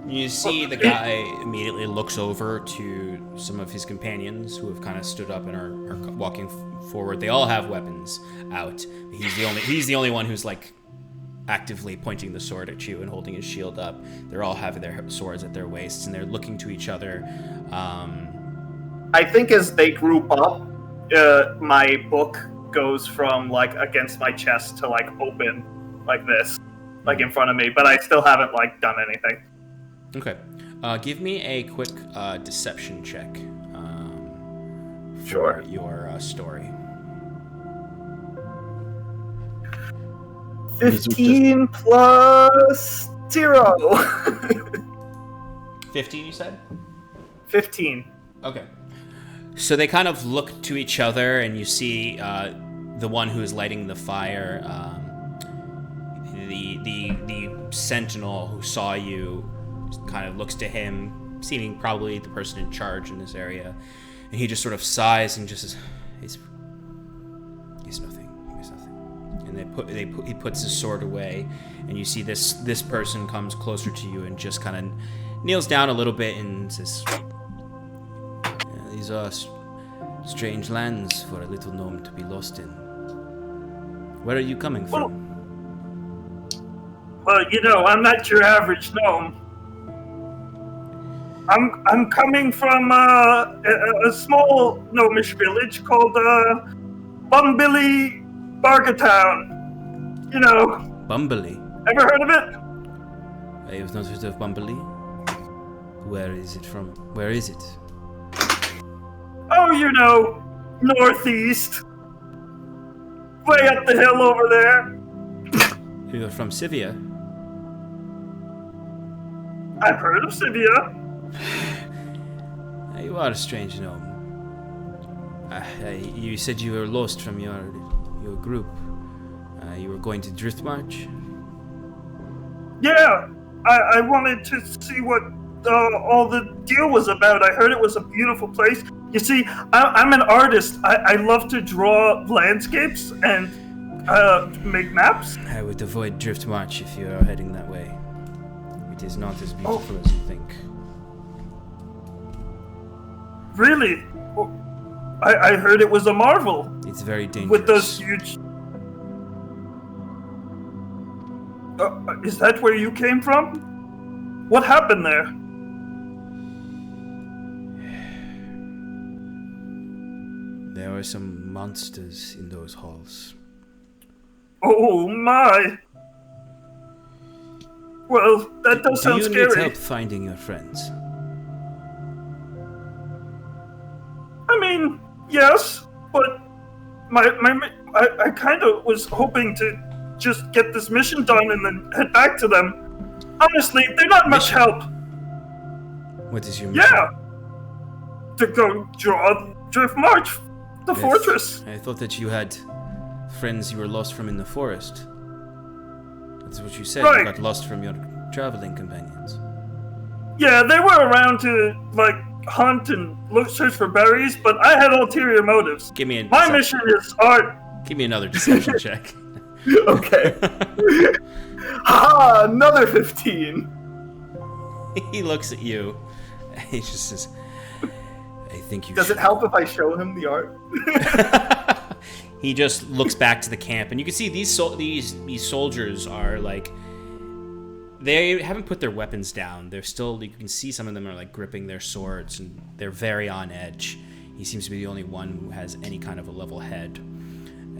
You see the guy immediately looks over to some of his companions who have kind of stood up and are walking forward. They all have weapons out. He's the only one who's like actively pointing the sword at you and holding his shield up. They're all having their swords at their waists and they're looking to each other. I think as they group up, my book goes from like against my chest to like open like this, like in front of me, but I still haven't like done anything. Okay. Give me a quick deception check Sure. for your story. 15 plus 0. 15, you said? 15. Okay. So they kind of look to each other, and you see the one who is lighting the fire, the sentinel who saw you, kind of looks to him, seeming probably the person in charge in this area, and he just sort of sighs and just says, "He's nothing. He's nothing." And he puts his sword away, and you see this person comes closer to you and just kind of kneels down a little bit and says, "These are strange lands for a little gnome to be lost in. Where are you coming from?" Well, I'm not your average gnome. I'm coming from a small gnomish village called Bumbilly Bargatown. Bumbilly? Ever heard of it? I have not heard of Bumbilly. Where is it from? Where is it? Oh, northeast. Way up the hill over there. You're from Sivia? I've heard of Sivia. You are a strange gnome. You said you were lost from your group. You were going to Driftmarch? Yeah, I wanted to see what all the deal was about. I heard it was a beautiful place. You see, I'm an artist. I love to draw landscapes and make maps. I would avoid Driftmarch if you are heading that way. It is not as beautiful as you think. Really? Well, I heard it was a marvel. It's very dangerous. With those huge... is that where you came from? What happened there? There are some monsters in those halls. Oh my! Well, that does sound scary. Do you need help finding your friends? I mean, yes, but I kind of was hoping to just get this mission done and then head back to them. Honestly, they're not much help. What is your mission? Yeah, to go draw Driftmarch, the fortress. I thought that you had friends you were lost from in the forest. That's what you said. Right. You got lost from your traveling companions. Yeah, they were around to hunt and search for berries, but I had ulterior motives. Give me my mission is art. Give me another deception check. Okay. Ha! Another 15. He looks at you. And he just says, "I think you." Does it help if I show him the art? He just looks back to the camp, and you can see these soldiers are they haven't put their weapons down. They're still. You can see some of them are gripping their swords, and they're very on edge. He seems to be the only one who has any kind of a level head.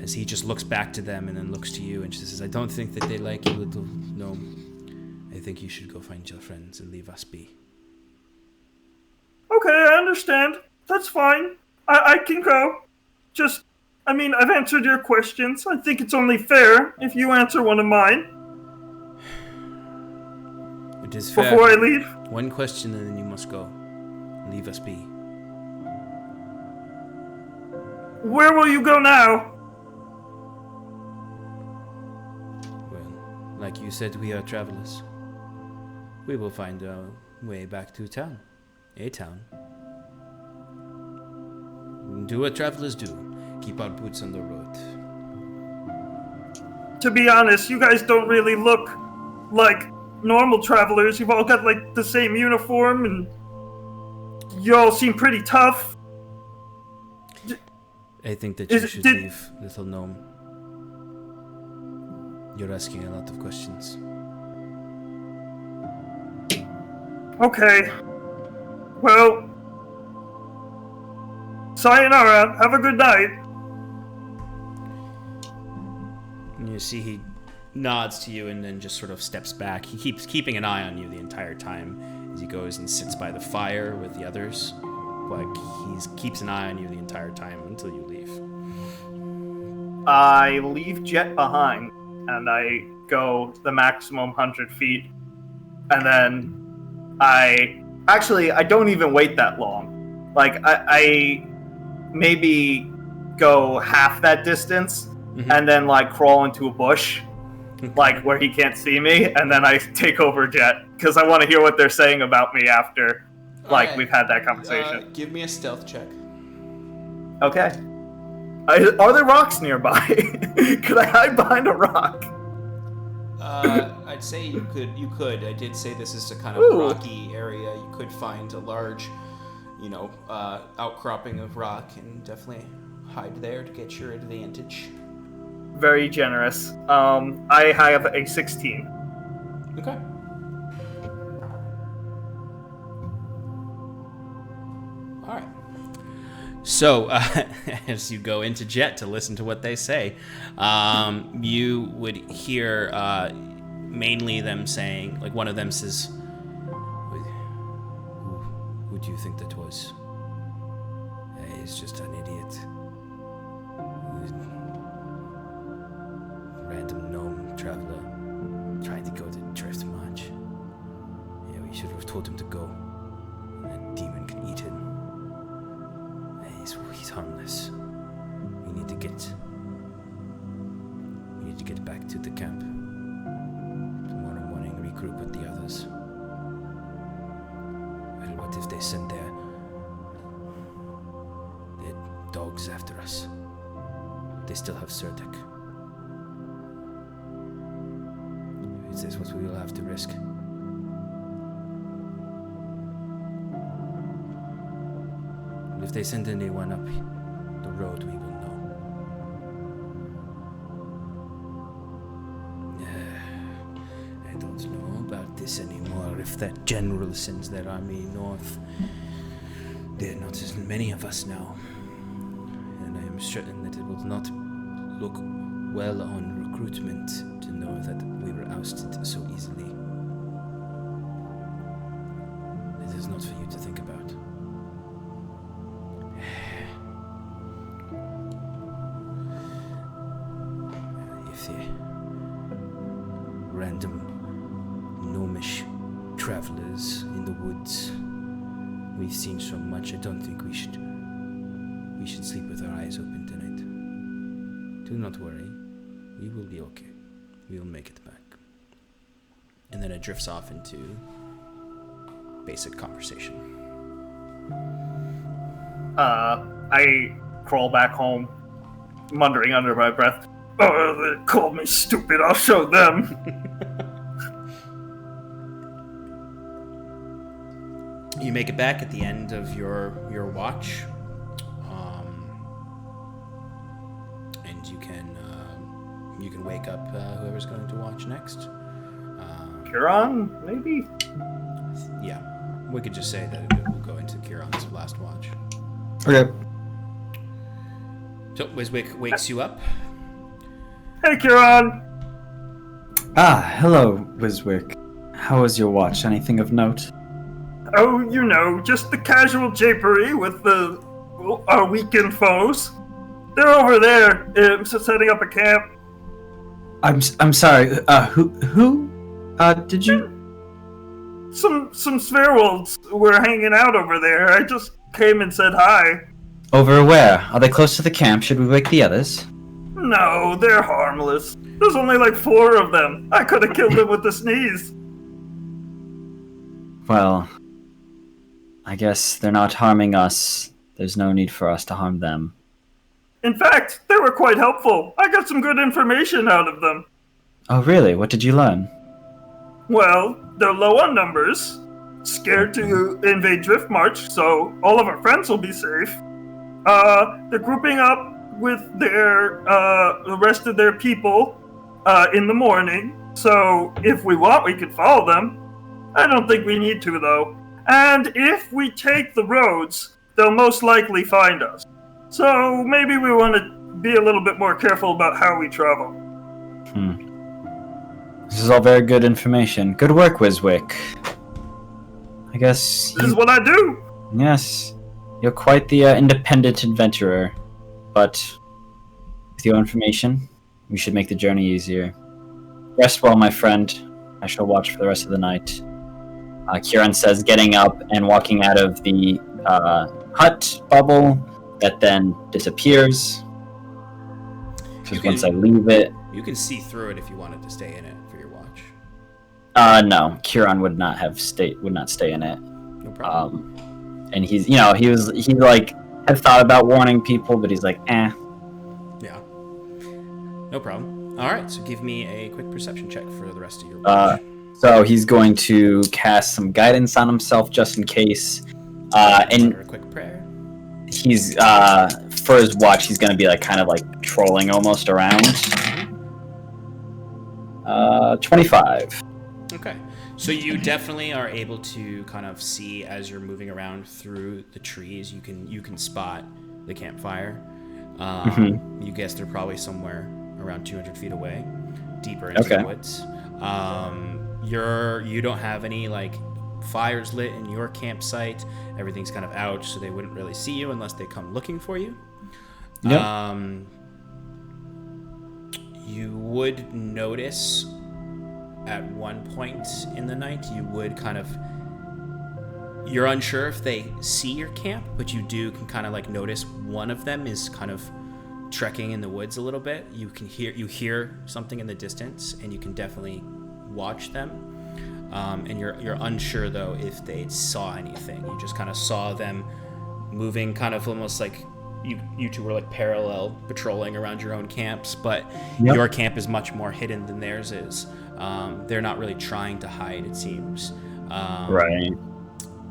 As he just looks back to them and then looks to you and just says, "I don't think that they like you, little gnome. I think you should go find your friends and leave us be." Okay, I understand. That's fine. I can go. I've answered your questions. I think it's only fair if you answer one of mine. It is fair. Before I leave? One question and then you must go. Leave us be. Where will you go now? Well, like you said, we are travelers. We will find our way back to town. A town. Do what travelers do. Keep our boots on the road. To be honest, you guys don't really look like normal travelers. You've all got like the same uniform, and you all seem pretty tough. I think that you should leave, little gnome. You're asking a lot of questions. Okay. Well, sayonara. Have a good night. And you see he nods to you and then just sort of steps back. He keeps keeping an eye on you the entire time as he goes and sits by the fire with the others. Like, he keeps an eye on you the entire time until you leave. I leave Jet behind, and I go the maximum 100 feet, and then I don't even wait that long. Like, I maybe go half that distance, and then, like, crawl into a bush, like, where he can't see me, and then I take over Jet, because I want to hear what they're saying about me after, like, we've had that conversation. Give me a stealth check. Okay. Are there rocks nearby? Could I hide behind a rock? I'd say you could. I did say this is a kind of rocky area. You could find a large, outcropping of rock and definitely hide there to get your advantage. Very generous. I have a 16. Okay. All right. So, as you go into Jet to listen to what they say, you would hear mainly them saying, like, one of them says, who do you think that was? He's just an idiot. Random gnome traveler trying to go to Drift March. Yeah, we should have told him to go. That demon can eat him. He's harmless. We need to get back to the camp. Tomorrow morning, regroup with the others. Well, what if they send their dogs after us? They still have Surtek. Is this what we will have to risk? If they send anyone up the road, we will know. I don't know about this anymore. If that general sends their army north, there are not as many of us now. And I am certain that it will not look well on recruitment to know that we were ousted so easily. It is not for you to think about. Random gnomish travelers in the woods. We've seen so much. I don't think we should sleep with our eyes open tonight. Do not worry. We will be okay. We will make it back. And then it drifts off into basic conversation. I crawl back home, muttering under my breath, "Oh, they called me stupid. I'll show them." You make it back at the end of your watch, and you can wake up whoever's going to watch next. Huron, maybe? Yeah, we could just say that it will go into Kieran's last watch. Okay. So Wiswick wakes you up. Hey, Kieran! Hello, Wiswick. How was your watch? Anything of note? Oh, just the casual japery with our weekend foes. They're over there, setting up a camp. I'm sorry. Who? Did you? Some Sverwolds were hanging out over there. I just came and said hi. Over where? Are they close to the camp? Should we wake the others? No, they're harmless. There's only like 4 of them. I could have killed them with a sneeze. Well, I guess they're not harming us. There's no need for us to harm them. In fact, they were quite helpful. I got some good information out of them. Oh, really? What did you learn? Well, they're low on numbers, scared to invade Drift March, so all of our friends will be safe. They're grouping up with the rest of their people in the morning. So if we want, we can follow them. I don't think we need to, though. And if we take the roads, they'll most likely find us. So maybe we want to be a little bit more careful about how we travel. This is all very good information. Good work, Wiswick. I guess... This is what I do! Yes. You're quite the independent adventurer. But with your information, we should make the journey easier. Rest well, my friend. I shall watch for the rest of the night. Kieran says, getting up and walking out of the hut bubble that then disappears. Because once I leave it... You can see through it if you wanted to stay in it for your watch. No. Kieran would not stay in it. No problem. And he had thought about warning people, but he's like, eh. Yeah. No problem. All right, so give me a quick perception check for the rest of your watch. So he's going to cast some guidance on himself just in case. And a quick prayer. He's for his watch, he's going to be kind of trolling almost around. 25. Okay. So you definitely are able to kind of see as you're moving around through the trees. You can spot the campfire. You guess they're probably somewhere around 200 feet away, deeper into the woods. You don't have any fires lit in your campsite. Everything's kind of out, so they wouldn't really see you unless they come looking for you. Yep. You would notice at one point in the night, you're unsure if they see your camp, but you can kind of notice one of them is kind of trekking in the woods a little bit. You hear something in the distance, and you can definitely watch them. And you're unsure though if they saw anything. You just kind of saw them moving, kind of almost like you two were parallel patrolling around your own camps, but your camp is much more hidden than theirs is. They're not really trying to hide, it seems. Right.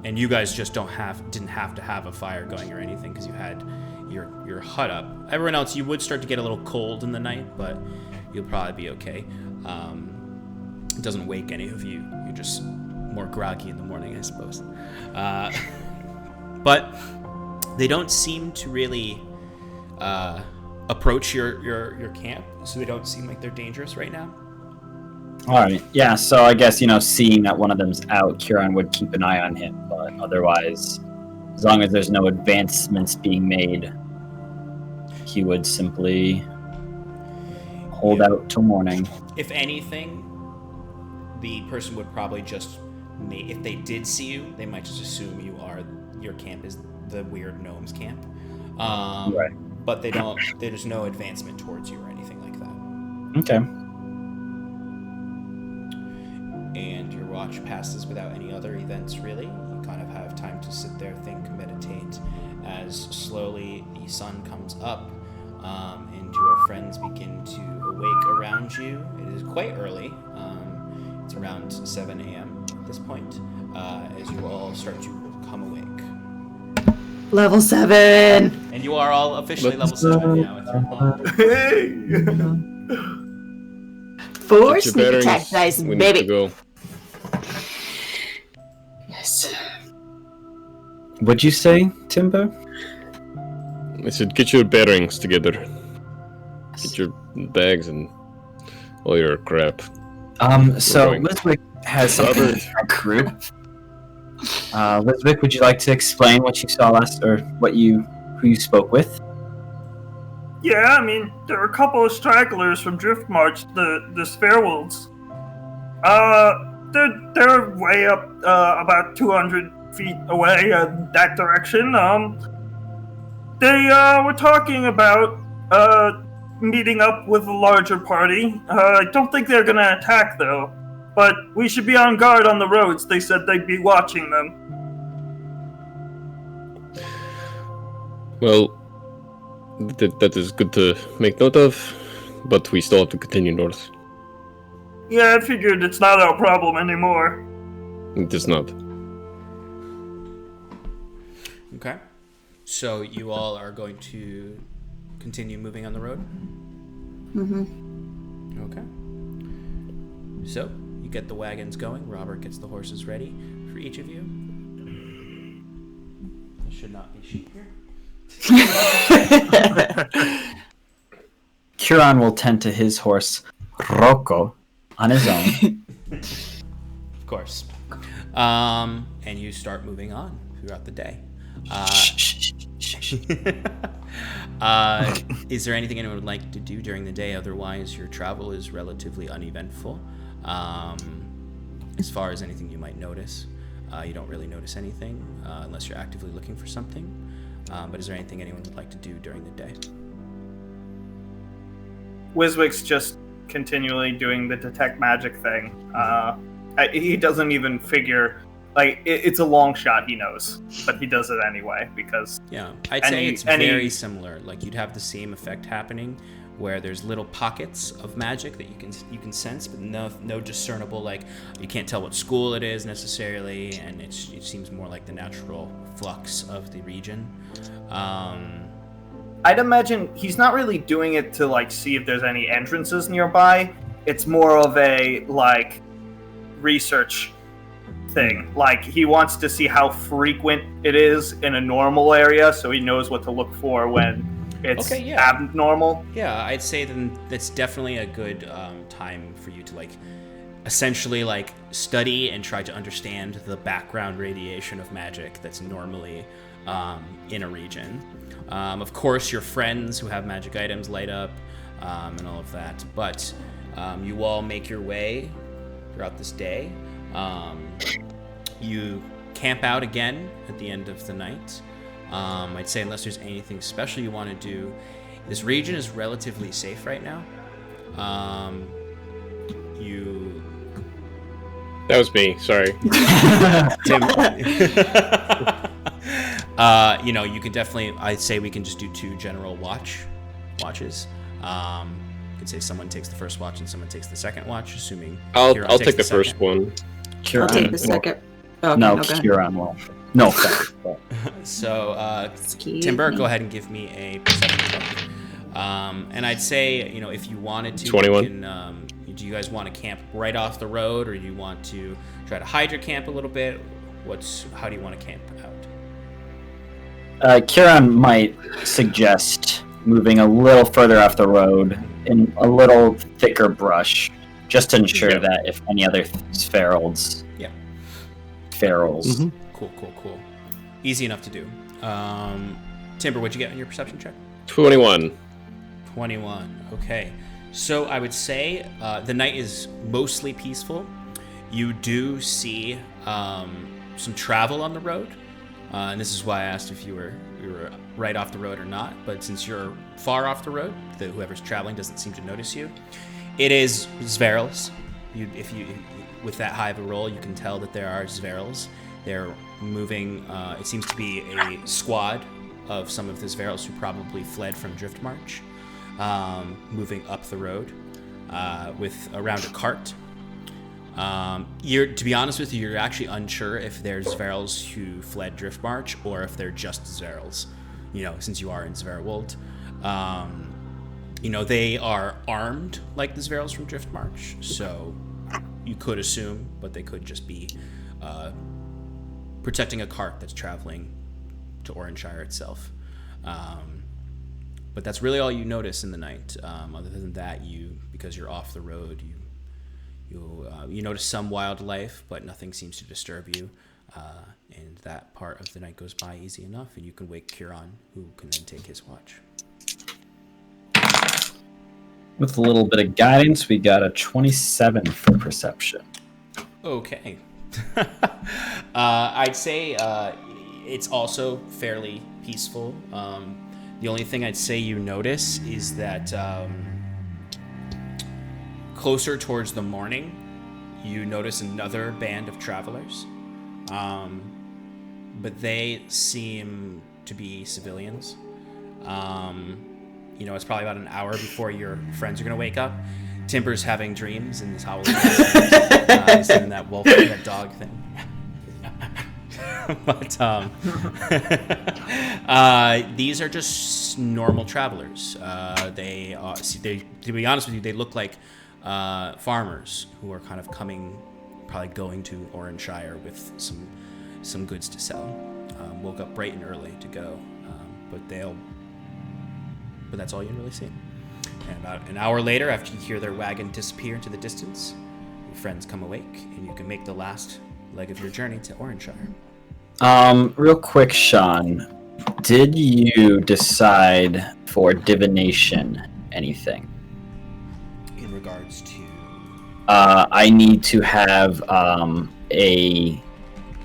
And you guys just didn't have to have a fire going or anything because you had your hut up. Everyone else, you would start to get a little cold in the night, but you'll probably be okay. It doesn't wake any of you. You're just more groggy in the morning, I suppose. But they don't seem to really approach your camp, so they don't seem like they're dangerous right now. All right. Yeah, so I guess, seeing that one of them's out, Kieran would keep an eye on him, but otherwise, as long as there's no advancements being made, he would simply hold out till morning. If anything, the person would probably just, if they did see you, they might just assume your camp is the weird gnome's camp. Right. But there's no advancement towards you or anything like that. Okay. And your watch passes without any other events, really. You kind of have time to sit there, think, meditate, as slowly the sun comes up, and your friends begin to awake around you. It is quite early. It's around 7 a.m. at this point, as you all start to come awake. Level 7! And you are all officially level 7 now. Hey! 4 sneak attack dice, We need baby. to go. Yes. What'd you say, Timber? I said, get your bearings together. Get your bags and all your crap. So going. Liswick has something in our group. Liswick, would you like to explain what you saw last, or who you spoke with? Yeah, I mean, there are a couple of stragglers from Drift March, the Sparewolves. They're way up, about 200 feet away that direction. They were talking about meeting up with a larger party. I don't think they're gonna attack though, but we should be on guard on the roads. They said they'd be watching them. Well, that is good to make note of, but we still have to continue north. Yeah, I figured it's not our problem anymore. It is not. Okay. So you all are going to continue moving on the road? Okay. So you get the wagons going. Robert gets the horses ready for each of you. There should not be sheep here. Huron will tend to his horse, Rocco, on his own. Of course. And you start moving on throughout the day. Is there anything anyone would like to do during the day? Otherwise, your travel is relatively uneventful. As far as anything you might notice, you don't really notice anything unless you're actively looking for something. But is there anything anyone would like to do during the day? Wiswick's just continually doing the detect magic thing. He doesn't even figure, like, it's a long shot, he knows, but he does it anyway because... Yeah, I'd say it's very similar. Like, you'd have the same effect happening where there's little pockets of magic that you can sense, but no discernible, like, you can't tell what school it is necessarily, and it seems more like the natural flux of the region. I'd imagine he's not really doing it to, like, see if there's any entrances nearby. It's more of a, like, research thing. Like, he wants to see how frequent it is in a normal area so he knows what to look for when it's abnormal. Yeah, I'd say then that's definitely a good time for you to, like, essentially, like, study and try to understand the background radiation of magic that's normally in a region. Of course, your friends who have magic items light up and all of that, but you all make your way throughout this day. You camp out again at the end of the night. I'd say unless there's anything special you want to do, this region is relatively safe right now. That was me, sorry. Tim, you can definitely, I'd say we can just do 2 general watches. You could say someone takes the first watch and someone takes the second watch, assuming I'll take the first one. I'll take the second. Okay, no, Huron will. No. So, Timber, go ahead and give me a perception check. And I'd say, if you wanted to, 21. Do you guys want to camp right off the road, or do you want to try to hide your camp a little bit? How do you want to camp out? Huron might suggest moving a little further off the road in a little thicker brush, just to ensure that if any other ferals. Cool. Easy enough to do. Timber, what'd you get on your perception check? 21. 21. Okay. So I would say the night is mostly peaceful. You do see some travel on the road, and this is why I asked if you were right off the road or not. But since you're far off the road, whoever's traveling doesn't seem to notice you. It is Zverals. With that high of a roll, you can tell that there are Zverals. They're moving. It seems to be a squad of some of the Zverals who probably fled from Driftmarch, moving up the road with around a cart. To be honest with you, you're actually unsure if they're Zverals who fled Driftmarch or if they're just Zverals. Since you are in Zverwold. They are armed like the Zverals from Driftmarch, so you could assume, but they could just be protecting a cart that's traveling to Oranshire itself. But that's really all you notice in the night. Other than that, because you're off the road, you notice some wildlife, but nothing seems to disturb you. And that part of the night goes by easy enough, and you can wake Huron, who can then take his watch. With a little bit of guidance, we got a 27 for perception. Okay. I'd say it's also fairly peaceful. The only thing I'd say you notice is that closer towards the morning, you notice another band of travelers. But they seem to be civilians. It's probably about an hour before your friends are going to wake up. Timber's having dreams and he's howling. He's doing that wolf, that dog thing. But these are just normal travelers. To be honest with you, they look like farmers who are kind of probably going to Oranshire with some goods to sell. Woke up bright and early to go, but that's all you really see. And about an hour later, after you hear their wagon disappear into the distance, your friends come awake, and you can make the last leg of your journey to Oranshire. Real quick, Sean, did you decide for divination anything? In regards to? I need to have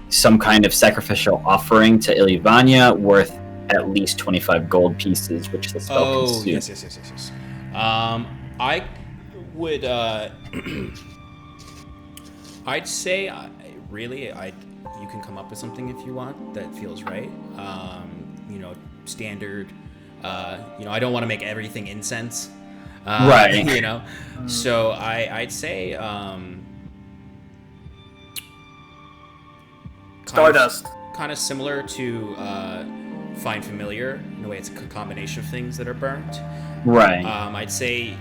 some kind of sacrificial offering to Ilivania worth at least 25 gold pieces, which the spell consumes. Yes. I would. I'd say, you can come up with something if you want that feels right. Standard. I don't want to make everything incense. Right. So I'd say. Stardust. Kind of similar to Find Familiar, in a way it's a combination of things that are burnt. Right. I'd say,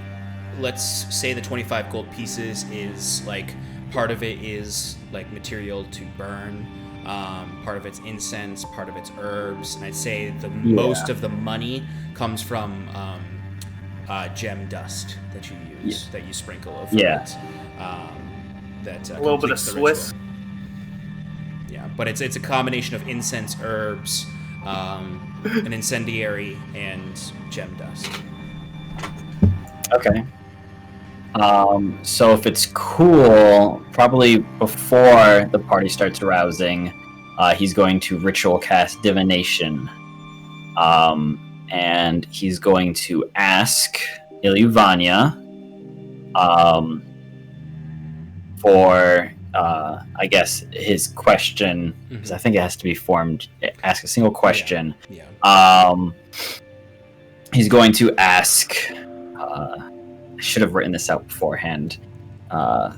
let's say the 25 gold pieces is like, part of it is like material to burn, part of it's incense, part of it's herbs, and I'd say most of the money comes from gem dust that you use, that you sprinkle over it. That a little bit of Swiss. Yeah, but it's a combination of incense, herbs, an incendiary, and gem dust. Okay. So if it's cool, probably before the party starts arousing, he's going to ritual cast divination. And he's going to ask Iluvania for, I guess, his question, because I think it has to be formed, ask a single question. He's going to ask, I should have written this out beforehand. Oh,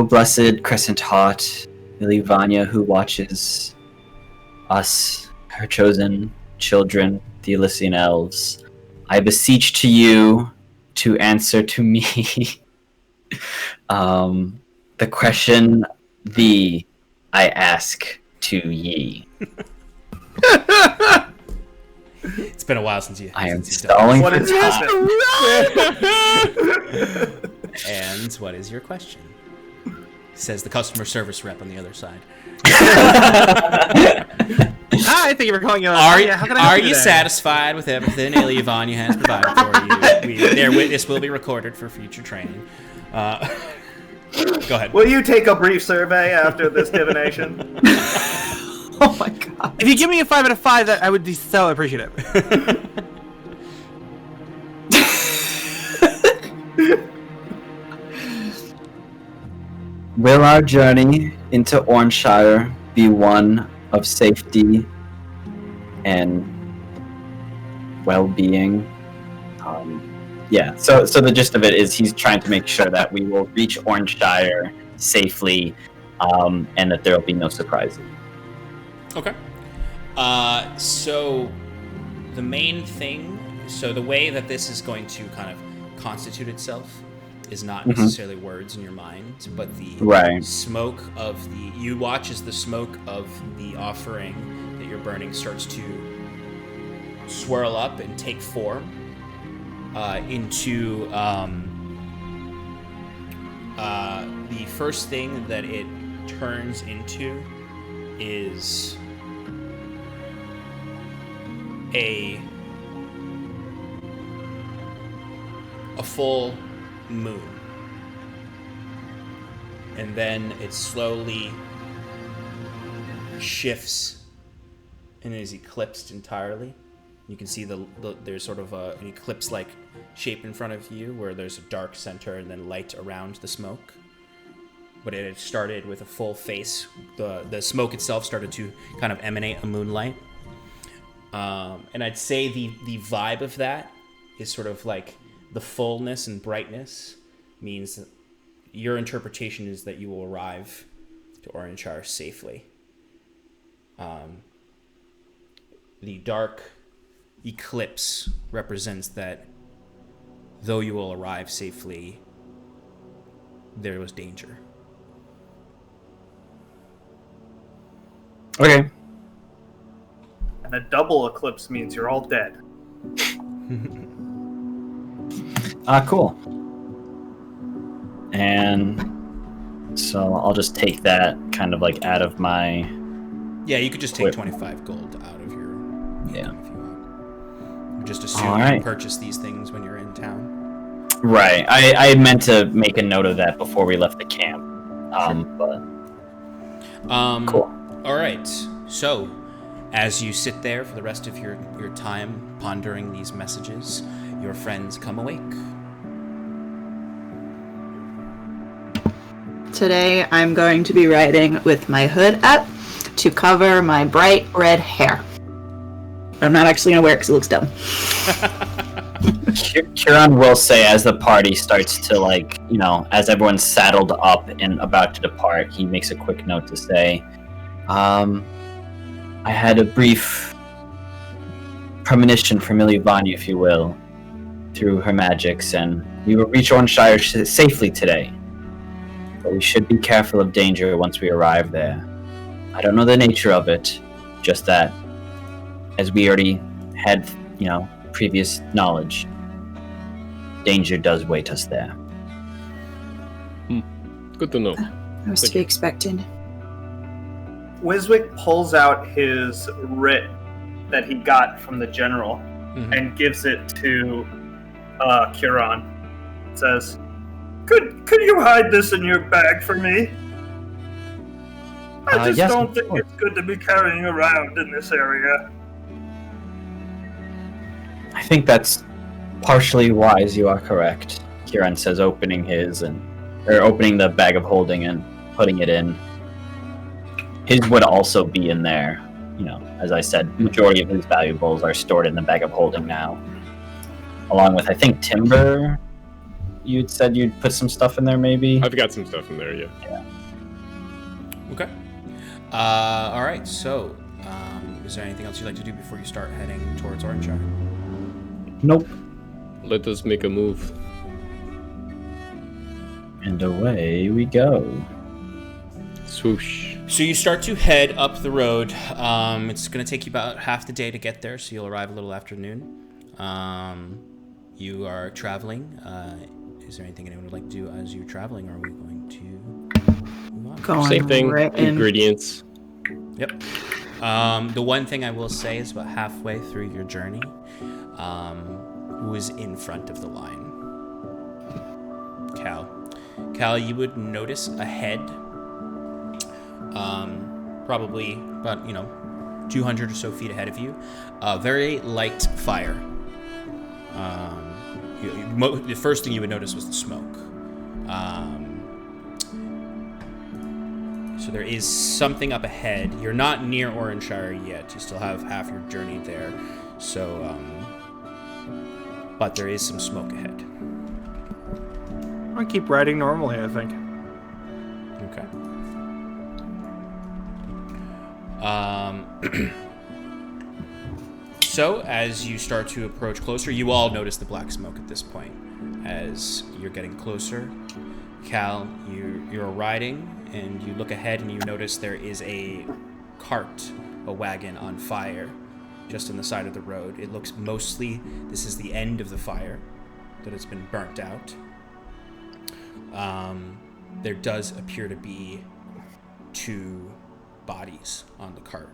blessed crescent heart, Iluvania, who watches us, her chosen children, the Elysian elves, I beseech to you to answer to me the question thee I ask to ye. It's been a while since you. I am stalling What for is time. And what is your question? Says the customer service rep on the other side. Hi, thank you for calling. Are you you satisfied with everything Iluvania has provided for you? This will be recorded for future training. Go ahead. Will you take a brief survey after this divination? Oh my god. If you give me a 5 out of 5, that I would be so appreciative. Will our journey into Oranshire be one of safety and well-being? So the gist of it is he's trying to make sure that we will reach Oranshire safely, and that there will be no surprises. Okay. So the main thing, the way that this is going to kind of constitute itself is not necessarily words in your mind, but the smoke of you watch as the smoke of the offering that you're burning starts to swirl up and take form into the first thing that it turns into is a full moon, and then it slowly shifts and is eclipsed entirely. You can see there's sort of an eclipse-like shape in front of you where there's a dark center and then light around the smoke. But it had started with a full face. The smoke itself started to kind of emanate a moonlight. And I'd say the vibe of that is sort of like the fullness and brightness means that your interpretation is that you will arrive to Oranshire safely. The dark eclipse represents that though you will arrive safely, there was danger. Okay. And a double eclipse means you're all dead. Cool. And so I'll just take that kind of like out of my... Yeah, you could just take 25 gold out of your... Yeah. If you want. Just assume you purchase these things when you're in town. Right. I meant to make a note of that before we left the camp. But... cool. All right. So, as you sit there for the rest of your time pondering these messages, your friends come awake. Today, I'm going to be riding with my hood up to cover my bright red hair. I'm not actually going to wear it because it looks dumb. Kieran will say, as the party starts to, like, you know, as everyone's saddled up and about to depart, he makes a quick note to say, I had a brief premonition from Ilivani, if you will, through her magics, and we will reach Oranshire safely today. But we should be careful of danger once we arrive there. I don't know the nature of it, just that, as we already had, you know, previous knowledge, danger does wait us there. Good to know. I was to be expected. Wiswick pulls out his writ that he got from the general and gives it to Kieran. It says, Could you hide this in your bag for me? I just yes, don't think it's good to be carrying around in this area. I think that's partially wise, you are correct. Kieran says, opening the bag of holding and putting it in. His would also be in there. You know, as I said, majority of his valuables are stored in the bag of holding now. Along with, I think, timber. You'd said you'd put some stuff in there, maybe? I've got some stuff in there, yeah. Okay. All right, so is there anything else you'd like to do before you start heading towards Oranshire? Nope. Let us make a move. And away we go. Swoosh. So you start to head up the road. It's going to take you about half the day to get there, so you'll arrive a little after noon. You are traveling. Is there anything anyone would like to do as you're traveling, or are we going to move on? Same thing, ingredients. Yep. The one thing I will say is about halfway through your journey, who is in front of the line? Cal, you would notice ahead, probably about 200 or so feet ahead of you, a very light fire. The first thing you would notice was the smoke. So there is something up ahead. You're not near Oranshire yet. You still have half your journey there. So, but there is some smoke ahead. I'll keep riding normally, I think. Okay. So, as you start to approach closer, you all notice the black smoke at this point. As you're getting closer, Cal, you're riding, and you look ahead and you notice there is a cart, a wagon on fire, just on the side of the road. It looks mostly, this is the end of the fire, that it's been burnt out. There does appear to be 2 bodies on the cart.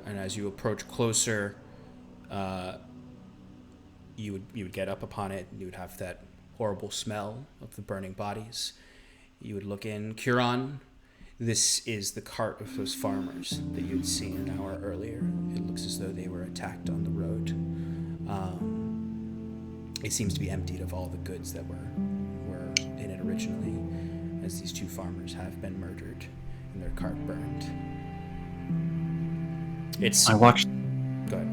And as you approach closer, you would get up upon it, and you would have that horrible smell of the burning bodies. You would look in. Kieran, this is the cart of those farmers that you'd seen an hour earlier. It looks as though they were attacked on the road. It seems to be emptied of all the goods that were in it originally, as these 2 farmers have been murdered and their cart burned. I watched. Go ahead.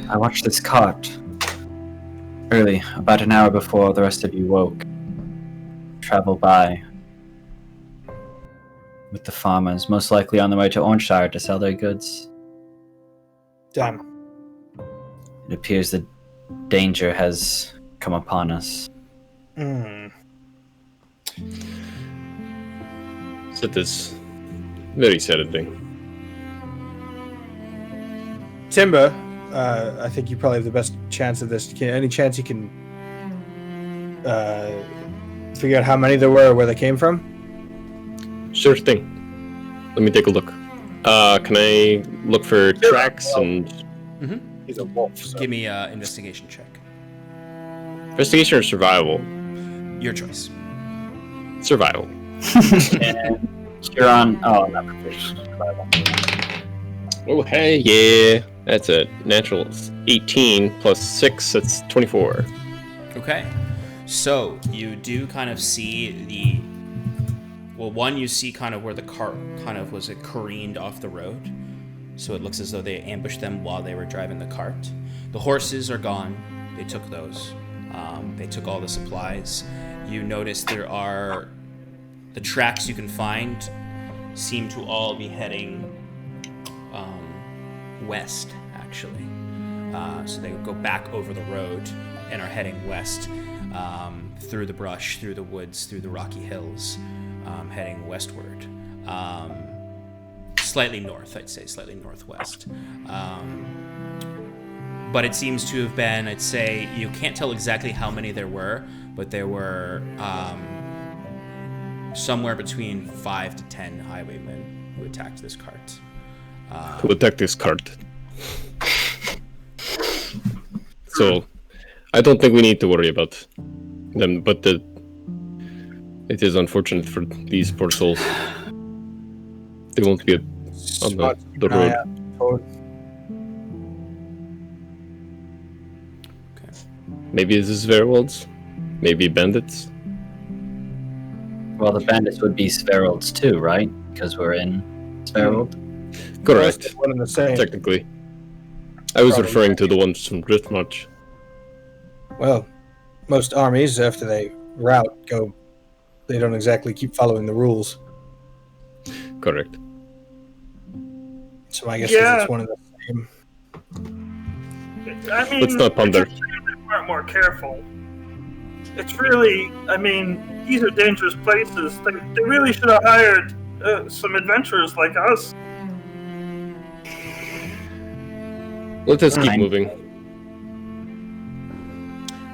I watched this cart early, about an hour before the rest of you woke. Travel by with the farmers, most likely on the way to Orangeshire to sell their goods. Done. It appears that danger has come upon us. Hmm. So this very sad thing. Timber, I think you probably have the best chance of this. Any chance you can figure out how many there were or where they came from? Sure thing. Let me take a look. Can I look for tracks and He's a wolf. So. Give me an investigation check. investigation or survival? Your choice. Survival. And you're on. Oh, not proficient. Survival. Oh, hey, yeah. That's a natural 18 plus 6, that's 24. Okay. So you do kind of see one, you see kind of where the cart kind of was careened off the road. So it looks as though they ambushed them while they were driving the cart. The horses are gone. They took those. They took all the supplies. You notice there are the tracks you can find seem to all be heading west, actually. So they go back over the road and are heading west through the brush, through the woods, through the rocky hills, heading westward. Slightly north, I'd say, slightly northwest. But it seems to have been, I'd say, you can't tell exactly how many there were, but there were somewhere between 5 to 10 highwaymen who attacked this cart. Who attacked this cart? So, I don't think we need to worry about them, but it is unfortunate for these poor souls. They won't be on the road. Okay. Maybe this is werewolves? Maybe bandits? Well, the bandits would be Sverolds too, right? Because we're in Sverold. Correct. One and the same. Technically. I was referring to the ones from Driftmarch. Well, most armies, after they rout, they don't exactly keep following the rules. Correct. So I guess Yeah. it's one and the same. I mean, Let's not ponder. if they weren't more careful. It's really, I mean, these are dangerous places. They really should have hired some adventurers like us. Let us keep moving.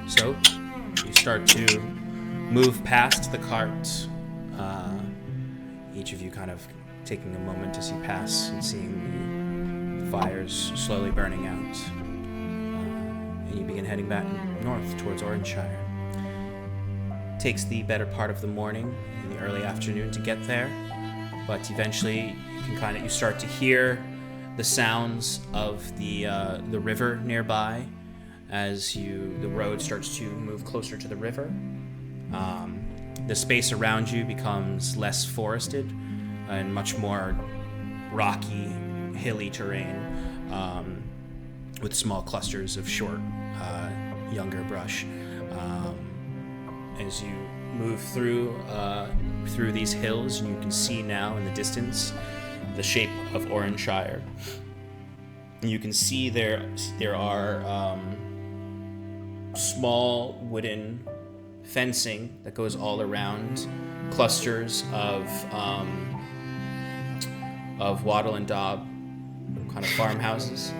So you start to move past the cart. Each of you kind of taking a moment as you pass and seeing the fires slowly burning out. And you begin heading back north towards Orangeshire. Takes the better part of the morning and the early afternoon to get there, but eventually you start to hear the sounds of the river nearby as the road starts to move closer to the river. The space around you becomes less forested and much more rocky, hilly terrain with small clusters of short, younger brush. As you move through these hills, and you can see now in the distance the shape of Orangeshire. And you can see there are small wooden fencing that goes all around clusters of wattle and daub kind of farmhouses,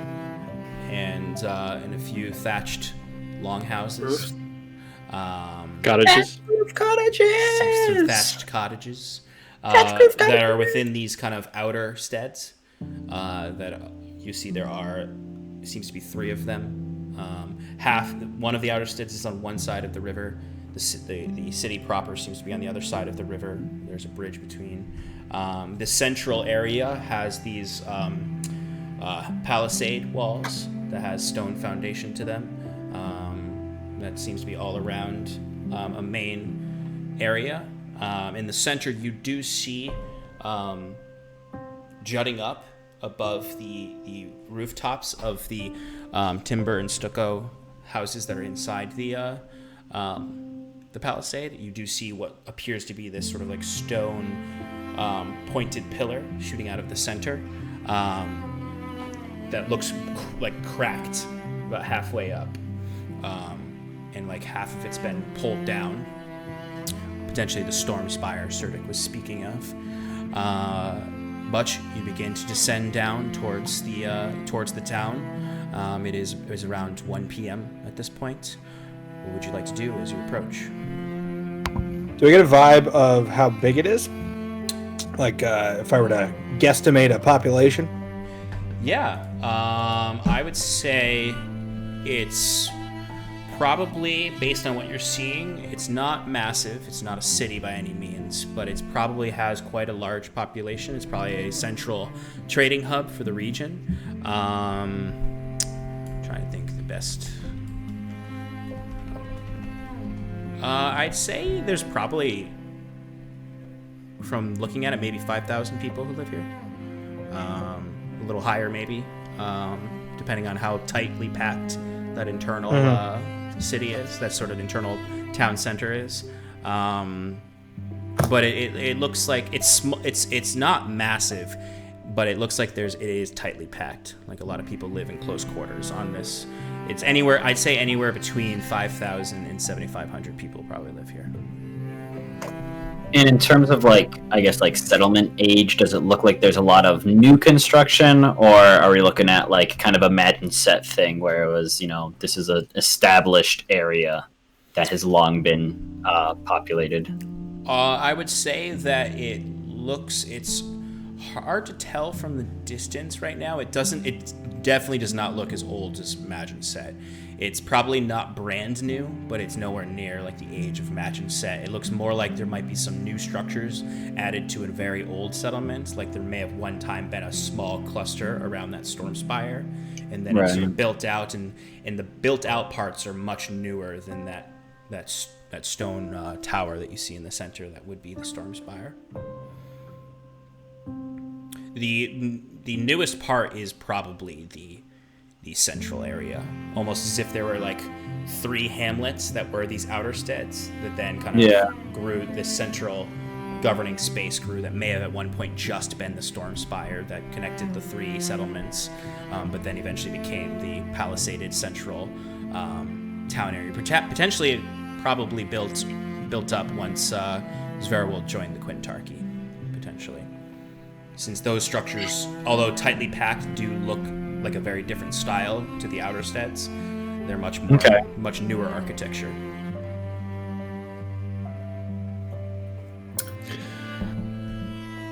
and a few thatched longhouses. Cottages. Some thatched cottages that are within these kind of outer steads. That you see there seems to be 3 of them. One of the outer steads is on one side of the river. The city proper seems to be on the other side of the river. There's a bridge between. The central area has these palisade walls that has stone foundation to them. That seems to be all around a main area. In the center, you do see jutting up above the rooftops of the timber and stucco houses that are inside the palisade, you do see what appears to be this sort of like stone pointed pillar shooting out of the center that looks like cracked about halfway up, and like half of it's been pulled down. Potentially the storm spire Serdic was speaking of. But you begin to descend down towards the town. It is around 1 p.m. at this point. What would you like to do as you approach? Do we get a vibe of how big it is? Like, if I were to guesstimate a population? Yeah, I would say it's probably, based on what you're seeing, it's not massive. It's not a city by any means, but it probably has quite a large population. It's probably a central trading hub for the region. Trying to think the best. I'd say there's probably, from looking at it, maybe 5,000 people who live here. A little higher maybe, depending on how tightly packed that internal city is, that sort of internal town center is. But it looks like it's not massive, but it looks like it is tightly packed. Like a lot of people live in close quarters on this. It's I'd say anywhere between 5,000 and 7,500 people probably live here. And in terms of settlement age, does it look like there's a lot of new construction, or are we looking at like kind of a Madden set thing where it was, this is an established area that has long been populated? I would say that it's hard to tell from the distance right now. It definitely does not look as old as Madden set. It's probably not brand new, but it's nowhere near like the age of Madden set. It looks more like there might be some new structures added to a very old settlement. Like there may have one time been a small cluster around that storm spire, and then it's sort of built out, and the built out parts are much newer than that stone tower that you see in the center that would be the storm spire. The newest part is probably the central area, almost as if there were like 3 hamlets that were these outer steads that then kind of grew. This central governing space grew that may have at one point just been the storm spire that connected the 3 settlements, but then eventually became the palisaded central town area. Potentially, it probably built up once Zverwold joined the Quintarchy, potentially. Since those structures, although tightly packed, do look like a very different style to the outer steads, they're much newer architecture.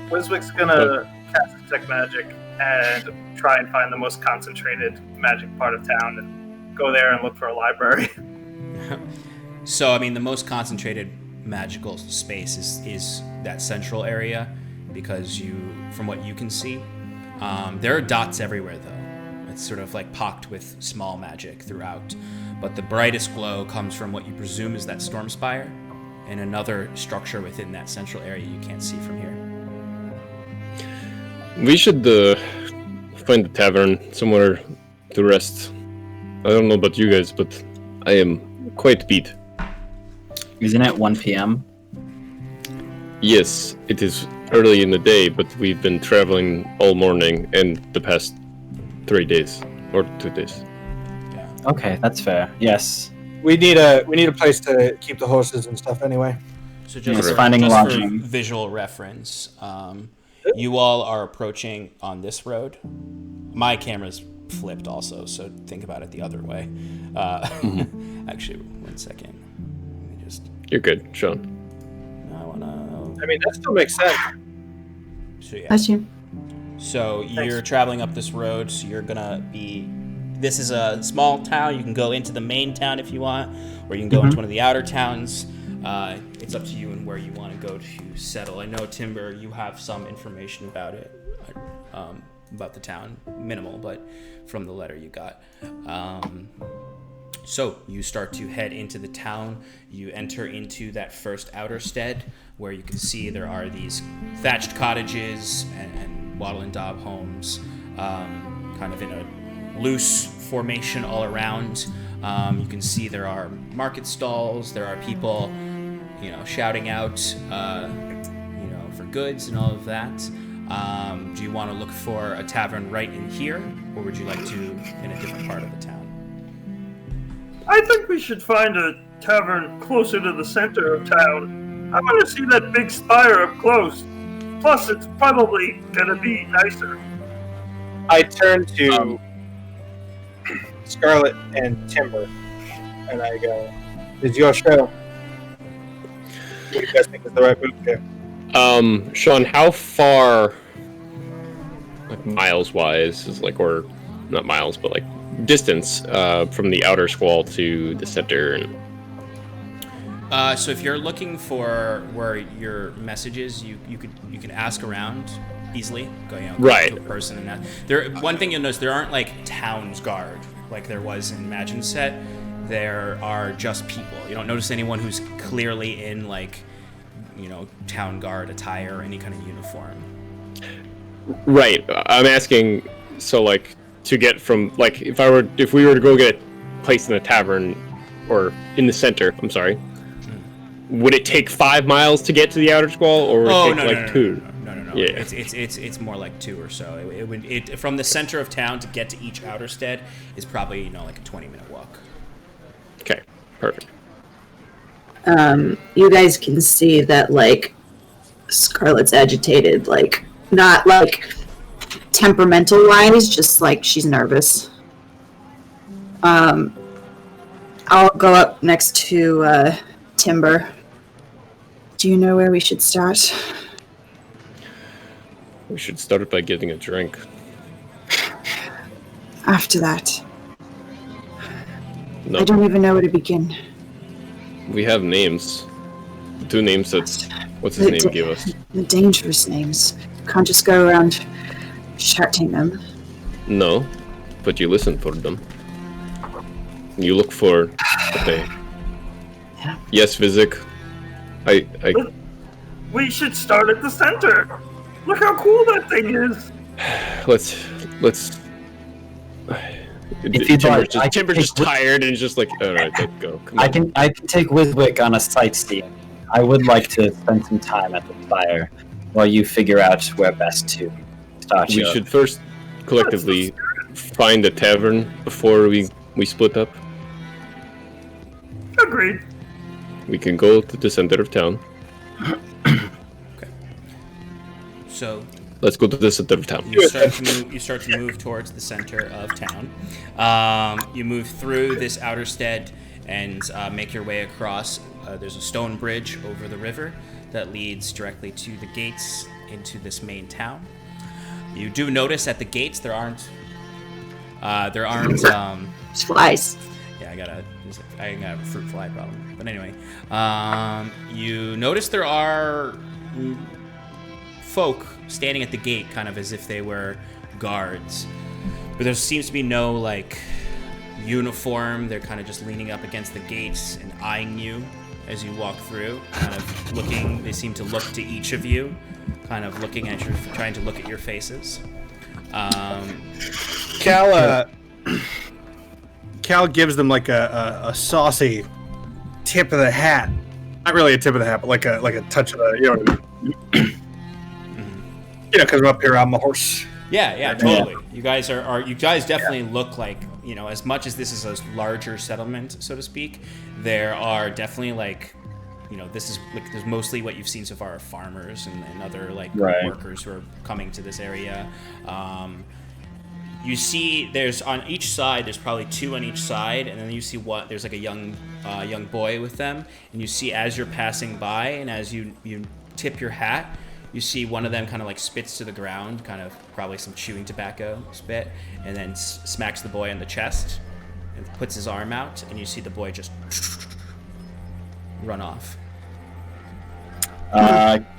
Wiswick's gonna cast Detect Magic and try and find the most concentrated magic part of town and go there and look for a library. So, I mean, the most concentrated magical space is that central area, because from what you can see, there are dots everywhere though. It's sort of like pocked with small magic throughout, but the brightest glow comes from what you presume is that storm spire and another structure within that central area you can't see from here. We should find a tavern somewhere to rest. I don't know about you guys, but I am quite beat. Isn't it 1 p.m.? Yes, it is early in the day, but we've been traveling all morning and the past 3 days or 2 days. Okay, that's fair. Yes. We need a place to keep the horses and stuff anyway. So just for visual reference, you all are approaching on this road. My camera's flipped also, so think about it the other way. Actually, 1 second. Let me just. You're good, Sean. I mean, that still makes sense. So yeah. Bless you. So you're traveling up this road, so you're gonna be. This is a small town. You can go into the main town if you want, or you can go into one of the outer towns. It's up to you and where you want to go to settle. I know, Timber, you have some information about it, about the town, minimal, but from the letter you got. So you start to head into the town. You enter into that first outer stead, where you can see there are these thatched cottages and wattle and daub homes. kind of in a loose formation all around. You can see there are market stalls. There are people, shouting out, for goods and all of that. Do you want to look for a tavern right in here, or would you like to in a different part of the town? I think we should find a tavern closer to the center of town. I want to see that big spire up close. Plus, it's probably gonna be nicer. I turn to Scarlet and Timber, and I go, "It's your show. What do you guys think is the right move here?" Sean, how far, like miles-wise, is like, or not miles, but like distance from the outer squall to the center? And So if you're looking for where your message is, you can ask around easily. Go right to a person and that. One thing you'll notice, there aren't like towns guard like there was in Imagine Set. There are just people. You don't notice anyone who's clearly in like town guard attire or any kind of uniform. Right. I'm asking. So like to get from like if we were to go get a place in the tavern or in the center. I'm sorry. Would it take 5 miles to get to the outer squall, or would it take 2? No. Yeah. It's more like 2 or so. It from the center of town to get to each outer stead is probably like a 20-minute walk. Okay, perfect. You guys can see that like Scarlet's agitated, like not like temperamental wise, just like she's nervous. I'll go up next to Timber. Do you know where we should start? We should start by getting a drink. After that. No. I don't even know where to begin. We have names. 2 names that what's his name gave us. The dangerous names. Can't just go around shouting them. No, but you listen for them. You look for. Okay. Yeah. Yes, Vizik. I. We should start at the center. Look how cool that thing is. Let's. If you'd like, Timber's just tired and just like, all right, let's go. Come on. I can take Wiswick on a sightseeing. I would like to spend some time at the fire while you figure out where best to start. We should first collectively find a tavern before we split up. Agreed. We can go to the center of town. Okay. So let's go to the center of town. You start to move towards the center of town. You move through this outer stead and make your way across. There's a stone bridge over the river that leads directly to the gates into this main town. You do notice at the gates there aren't flies. Yeah, I got a fruit fly problem. But anyway, you notice there are folk standing at the gate, kind of as if they were guards. But there seems to be no like uniform. They're kind of just leaning up against the gates and eyeing you as you walk through, kind of looking. They seem to look to each of you, kind of looking at your, trying to look at your faces. Cal gives them like a saucy tip of the hat. Not really a tip of the hat, but like a touch of the, you know what I mean? Because I'm up here on the horse. Yeah, totally. You guys you guys definitely look like, as much as this is a larger settlement, so to speak, there are definitely like, this is like, there's mostly what you've seen so far are farmers and other like workers who are coming to this area. You see there's on each side, there's probably 2 on each side, and then you see there's like a young boy with them, and you see as you're passing by and as you tip your hat, you see one of them kind of like spits to the ground, kind of probably some chewing tobacco spit, and then smacks the boy on the chest and puts his arm out, and you see the boy just run off.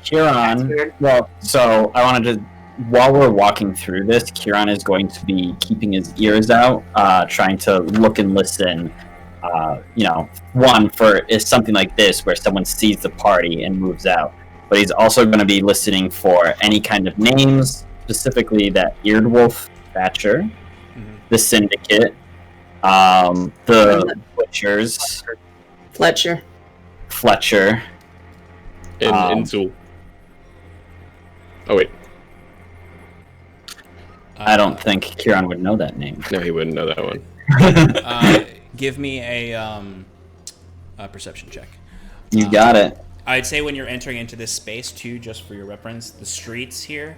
Kieran, well, so I wanted to, while we're walking through this, Kieran is going to be keeping his ears out, trying to look and listen, one for is something like this where someone sees the party and moves out. But he's also going to be listening for any kind of names, specifically that Eared Wolf Thatcher, the Syndicate, the Butchers, Fletcher. And Zul. Oh wait, I don't think Kieran would know that name. no, he wouldn't know that one. Give me a perception check. You got it. I'd say when you're entering into this space, too, just for your reference, the streets here,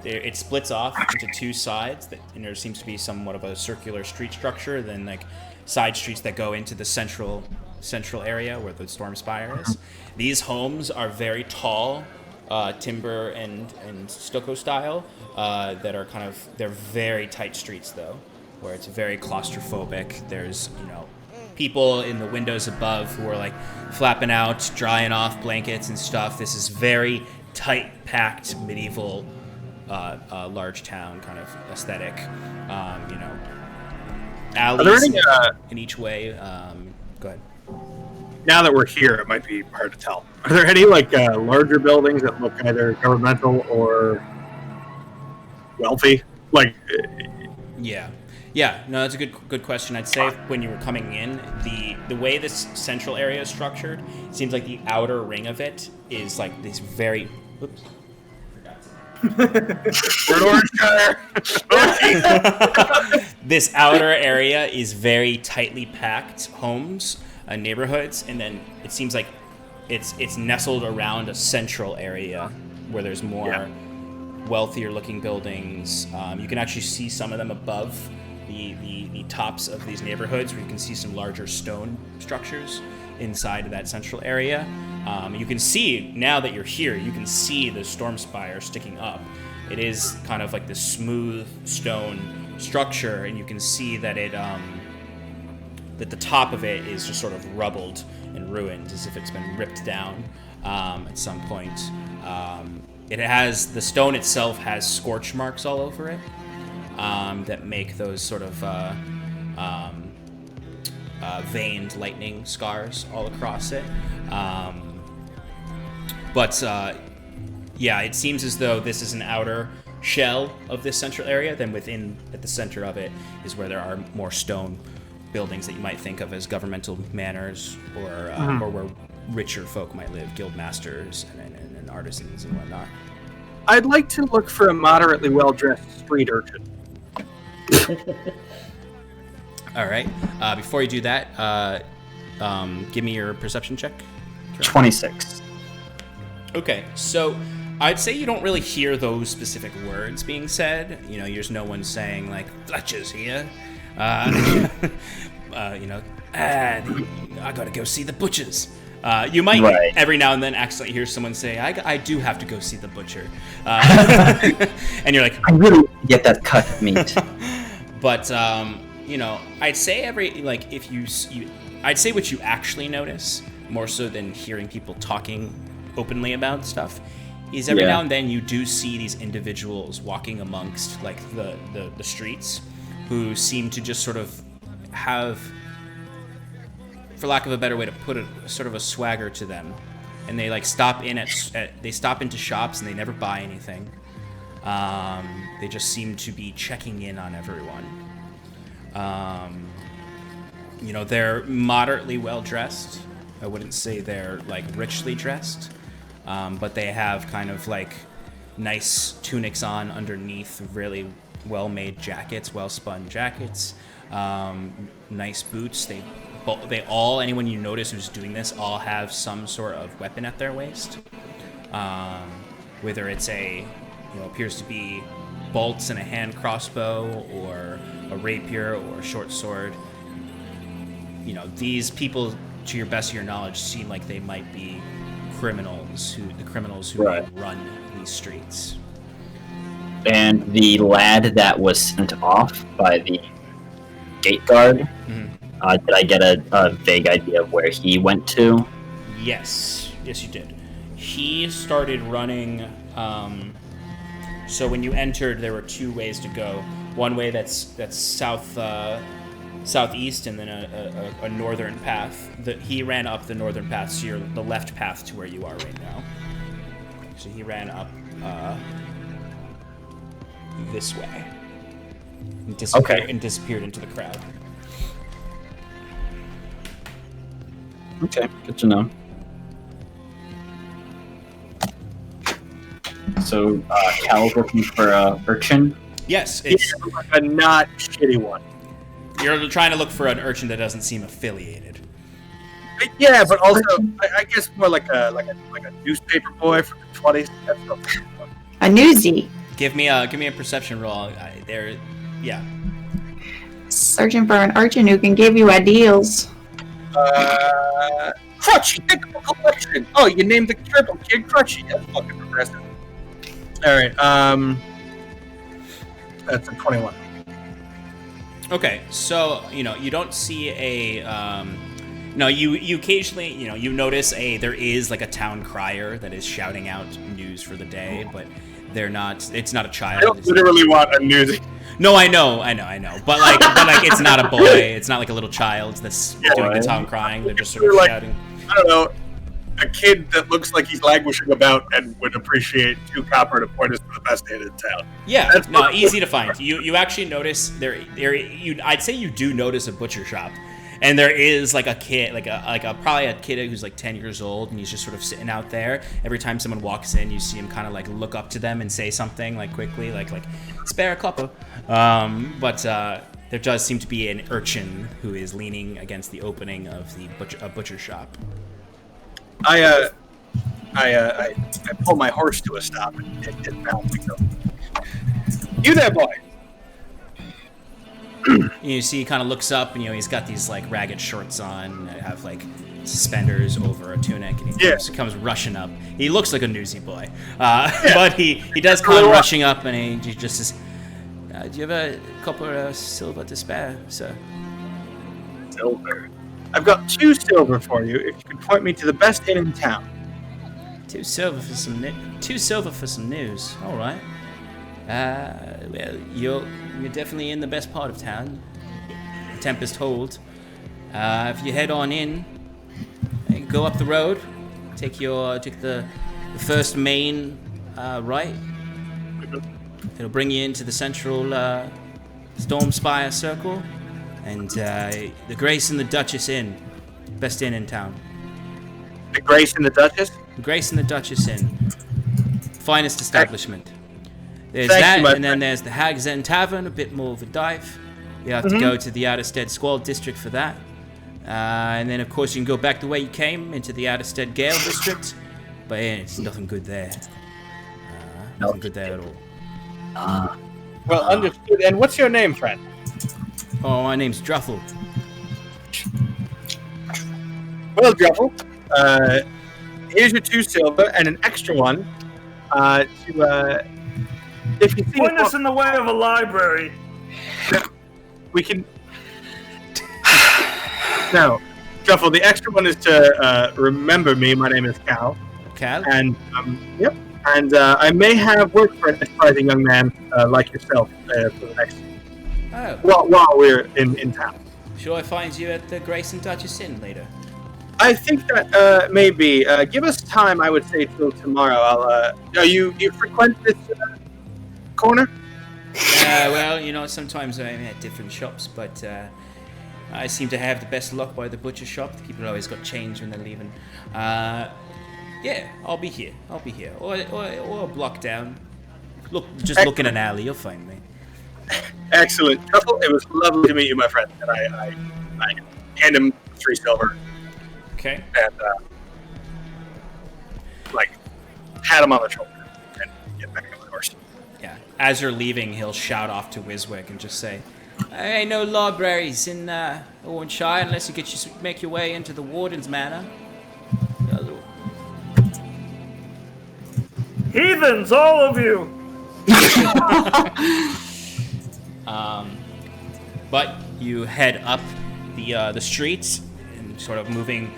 it splits off into two sides, and there seems to be somewhat of a circular street structure, then like side streets that go into the central area where the Storm Spire is. These homes are very tall, timber and stucco style, that are they're very tight streets though, where it's very claustrophobic. There's, people in the windows above who are like flapping out, drying off blankets and stuff. This is very tight, packed, medieval, large town kind of aesthetic. Alleys in each way. Go ahead. Now that we're here, it might be hard to tell. Are there any larger buildings that look either governmental or wealthy? Yeah, no, that's a good question. I'd say when you were coming in, the way this central area is structured, it seems like the outer ring of it is like this very... Oops. This outer area is very tightly packed homes, neighborhoods, and then it seems like it's nestled around a central area where there's more wealthier looking buildings. You can actually see some of them above the tops of these neighborhoods, where you can see some larger stone structures inside of that central area. You can see, now that you're here, you can see the Storm Spire sticking up. It is kind of like this smooth stone structure, and you can see that that the top of it is just sort of rubbled and ruined, as if it's been ripped down at some point. The stone itself has scorch marks all over it, that make those sort of veined lightning scars all across it. It seems as though this is an outer shell of this central area. Then at the center of it is where there are more stone buildings that you might think of as governmental manors, or where richer folk might live, guild masters and artisans and whatnot. I'd like to look for a moderately well-dressed street urchin. All right. Before you do that, give me your perception check. 26. Okay, so I'd say you don't really hear those specific words being said. There's no one saying like Fletcher's here. I gotta go see the butchers. You might every now and then accidentally hear someone say, I do have to go see the butcher. And you're like, I really get that cut of meat. But, I'd say I'd say what you actually notice, more so than hearing people talking openly about stuff, is every now and then you do see these individuals walking amongst like the streets, who seem to just sort of have, for lack of a better way to put it, sort of a swagger to them, and they like stop into shops and they never buy anything. They just seem to be checking in on everyone. They're moderately well dressed. I wouldn't say they're like richly dressed, but they have kind of like nice tunics on underneath really well-made jackets, well-spun jackets, nice boots. Anyone you notice who's doing this all have some sort of weapon at their waist, whether it's appears to be bolts and a hand crossbow, or a rapier, or a short sword. These people, to your best of your knowledge, seem like they might be criminals who run these streets. And the lad that was sent off by the gate guard, did I get a vague idea of where he went to? Yes, you did. He started running. So when you entered, there were two ways to go. One way that's southeast, and then a northern path. He ran up the northern path, so you're the left path to where you are right now. So he ran up this way. and disappeared into the crowd. Okay, good to know. So, Cal's looking for urchin. Yes, it's a not shitty one. You're trying to look for an urchin that doesn't seem affiliated. Yeah, but also I guess more like a newspaper boy from the 20s. That's not fun. A newsie. Give me a perception roll. Yeah. Searching for an urchin who can give you ideals. Crutchy, pick up a collection. Oh, you named the turtle kid Crutchy. That's fucking progressive. All right, that's a 21. Okay, so you don't see a. No, you occasionally you notice there is like a town crier that is shouting out news for the day, but they're not. It's not a child. I don't literally want a newsie. No, I know. But like, it's not a boy. It's not like a little child that's doing the town crying. They're just sort of shouting. I don't know, a kid that looks like he's languishing about and would appreciate 2 copper to point us to the best inn in town. Yeah, no, easy to find. You actually notice I'd say you do notice a butcher shop, and there is like a kid, probably a kid who's like 10 years old, and he's just sort of sitting out there. Every time someone walks in, you see him kind of like look up to them and say something like quickly, like spare a copper. But there does seem to be an urchin who is leaning against the opening of the butcher shop. I pull my horse to a stop and mount and go, "You there, boy?" You see, he kind of looks up, and he's got these like ragged shorts on that have like suspenders over a tunic, and he comes rushing up. He looks like a newsy boy, but he does come rushing up, and he just says, "Do you have a copper silver to spare, sir?" Silver. I've got 2 silver for you. If you can point me to the best inn in town. 2 silver for some 2 silver for some news. All right. Well, you're definitely in the best part of town, Tempest Hold. If you head on in, go up the road, take the first main right. It'll bring you into the central Stormspire Circle, and the Grace and the Duchess Inn, best inn in town. The Grace and the Duchess? The Grace and the Duchess Inn, finest establishment. There's Thank you, and then there's the Hag's End Tavern, a bit more of a dive. You have to go to the Outerstead Squall District for that. And then, of course, you can go back the way you came, into the Outerstead Gale District. But it's nothing good there. Nothing good there at all. Well, understood. And what's your name, friend? Oh, my name's Druffle. Well, Druffle, here's your 2 silver and an extra one if you see point us in the way of a library. We can. No, Druffle, the extra one is to remember me. My name is Cal. Cal? And, yep. And I may have work for an enterprising young man like yourself for the next. Oh. While we're in town. Sure, I find you at the Grace and Duchess Inn later. I think that maybe. Give us time, I would say, till tomorrow. You frequent this corner? Well, sometimes I'm at different shops, but I seem to have the best luck by the butcher shop. The people always got change when they're leaving. Yeah, I'll be here. Or a block down. Look in an alley, you'll find me. Excellent. Truffle, it was lovely to meet you, my friend. And I hand him 3 silver. Okay. And, pat him on the shoulder and get back on the horse. Yeah. As you're leaving, he'll shout off to Wiswick and just say, "There ain't no libraries in Owenshire unless you make your way into the Warden's Manor." Heathens, all of you! But you head up the streets and sort of moving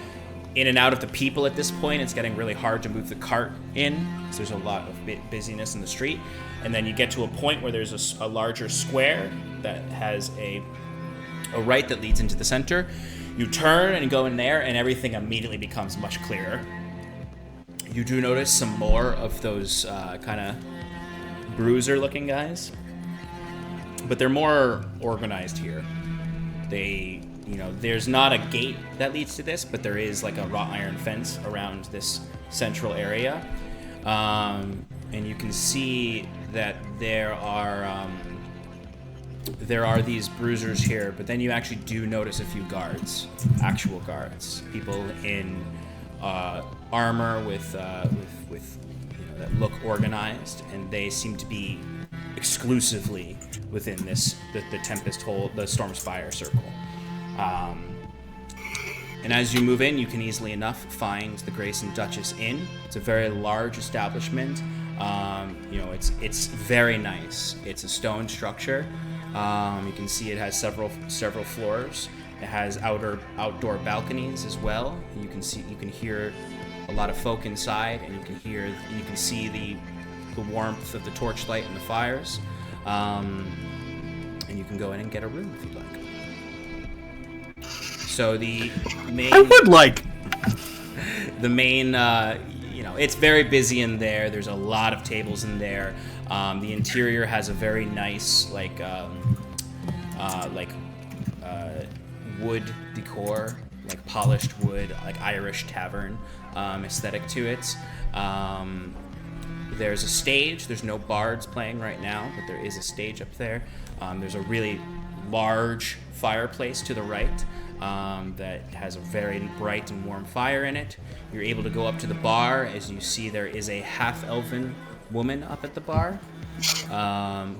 in and out of the people at this point. It's getting really hard to move the cart in because there's a lot of busyness in the street. And then you get to a point where there's a larger square that has a right that leads into the center. You turn and go in there, and everything immediately becomes much clearer. You do notice some more of those kind of bruiser-looking guys. but they're more organized here. They, there's not a gate that leads to this, but there is like a wrought iron fence around this central area. And you can see that there are these bruisers here, but then you actually do notice a few guards, actual guards, people in armor with that look organized, and they seem to be exclusively within the Tempest Hold, the Storm's Fire circle. And as you move in, you can easily enough find the Grace and Duchess Inn. It's a very large establishment. It's very nice. It's a stone structure. You can see it has several floors. It has outdoor balconies as well. You can hear a lot of folk inside, and you can see the warmth of the torchlight and the fires. And you can go in and get a room if you'd like. So the main... I would like... The main, it's very busy in there. There's a lot of tables in there. The interior has a very nice, wood decor, like polished wood, like Irish tavern aesthetic to it. There's a stage. There's no bards playing right now, but there is a stage up there. There's a really large fireplace to the right that has a very bright and warm fire in it. You're able to go up to the bar. As you see, there is a half-elven woman up at the bar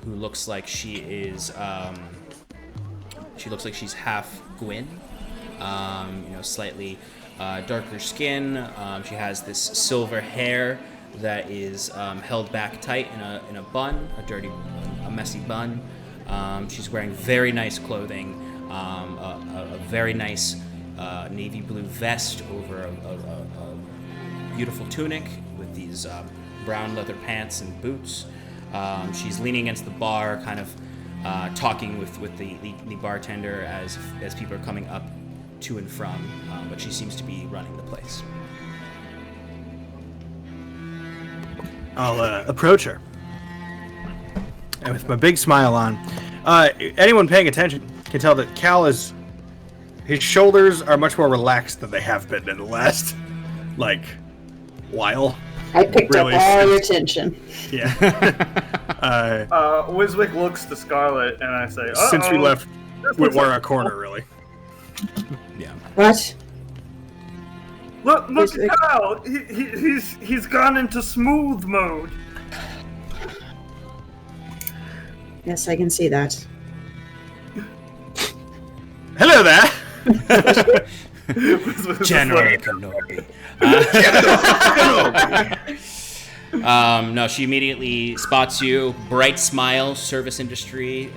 who looks like she is... she looks like she's half Gwyn. Slightly darker skin. She has this silver hair that is held back tight in a bun, a messy bun. She's wearing very nice clothing, a very nice navy blue vest over a beautiful tunic with these brown leather pants and boots. She's leaning against the bar, kind of talking with the bartender as people are coming up to and from, but she seems to be running the place. I'll approach her, and with my big smile on, anyone paying attention can tell that Cal his shoulders are much more relaxed than they have been in the last, while. I picked up all your attention. Yeah. Wiswick looks to Scarlet, and I say, uh-oh. Since we left, we're a corner, really. Yeah. What? Look at Kyle. He's gone into smooth mode. Yes, I can see that. Hello there. General Kenobi. No, she immediately spots you. Bright smile, service industry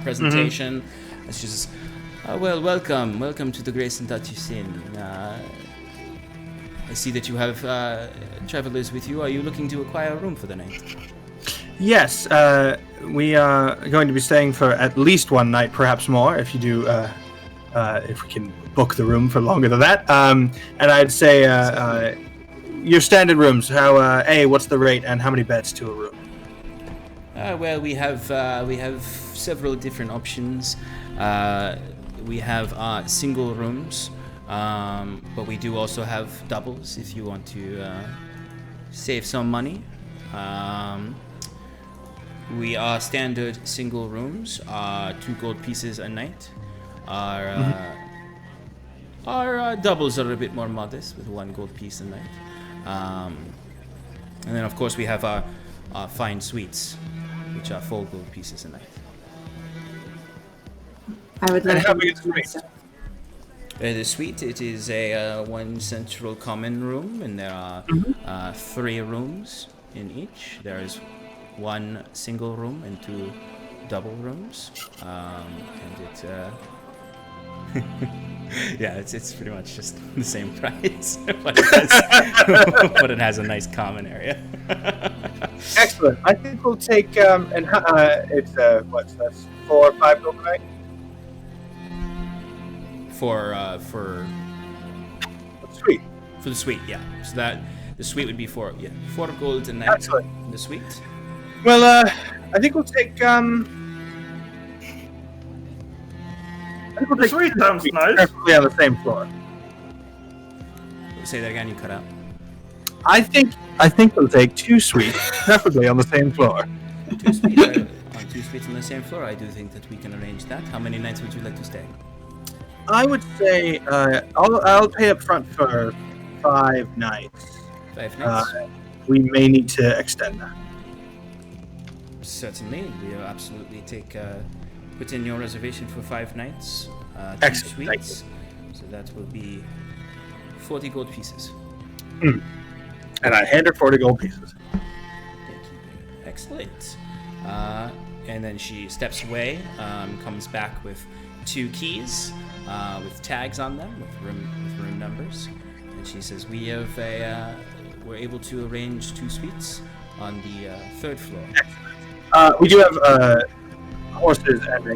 presentation. Mm-hmm. And she says, welcome to the Grace and Duchess Inn. I see that you have travelers with you. Are you looking to acquire a room for the night? Yes, we are going to be staying for at least one night, perhaps more, if you do, if we can book the room for longer than that. And I'd say your standard rooms. What's the rate, and how many beds to a room? We have several different options. We have single rooms, but we do also have doubles if you want to save some money. We are standard single rooms, 2 gold pieces a night. Our doubles are a bit more modest, with 1 gold piece a night. And then, of course, we have our fine suites, which are 4 gold pieces a night. I would like how to big is the suite? The suite, it is a 1 central common room, and there are 3 rooms in each. There is 1 single room and 2 double rooms, and it yeah, it's pretty much just the same price, but it has a nice common area. Excellent. I think we'll take it's what's this, 4 or 5 gold a night? For the suite. For the suite, yeah. So that the suite would be 4 gold a night. Excellent. In the suite. Well, I think we'll take The suite sounds nice. Preferably on the same floor. Say that again. You cut out. I think we'll take 2 suites, preferably on the same floor. 2 suites on 2 suites on the same floor. I do think that we can arrange that. How many nights would you like to stay? I would say I'll pay up front for 5 nights. 5 nights. We may need to extend that. Certainly, we'll absolutely put in your reservation for 5 nights. 2 Excellent, thank suites. So that will be 40 gold pieces. And I hand her 40 gold pieces. Thank you. Excellent. And then she steps away, comes back with 2 keys with tags on them, with room numbers. And she says, we're able to arrange 2 suites on the 3rd floor. We do have horses and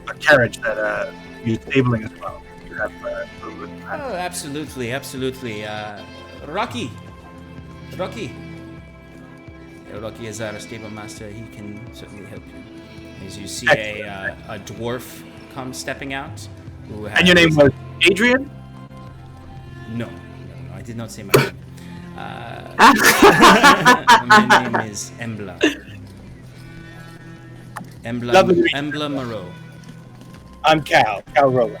a carriage that needs stabling as well. You have, Oh, absolutely. Rocky. Rocky is our stable master. He can certainly help you. As you see a dwarf come stepping out. And your name was Adrian? No, I did not say my name. My name is Embla. Embla Moreau. I'm Cal Rowland.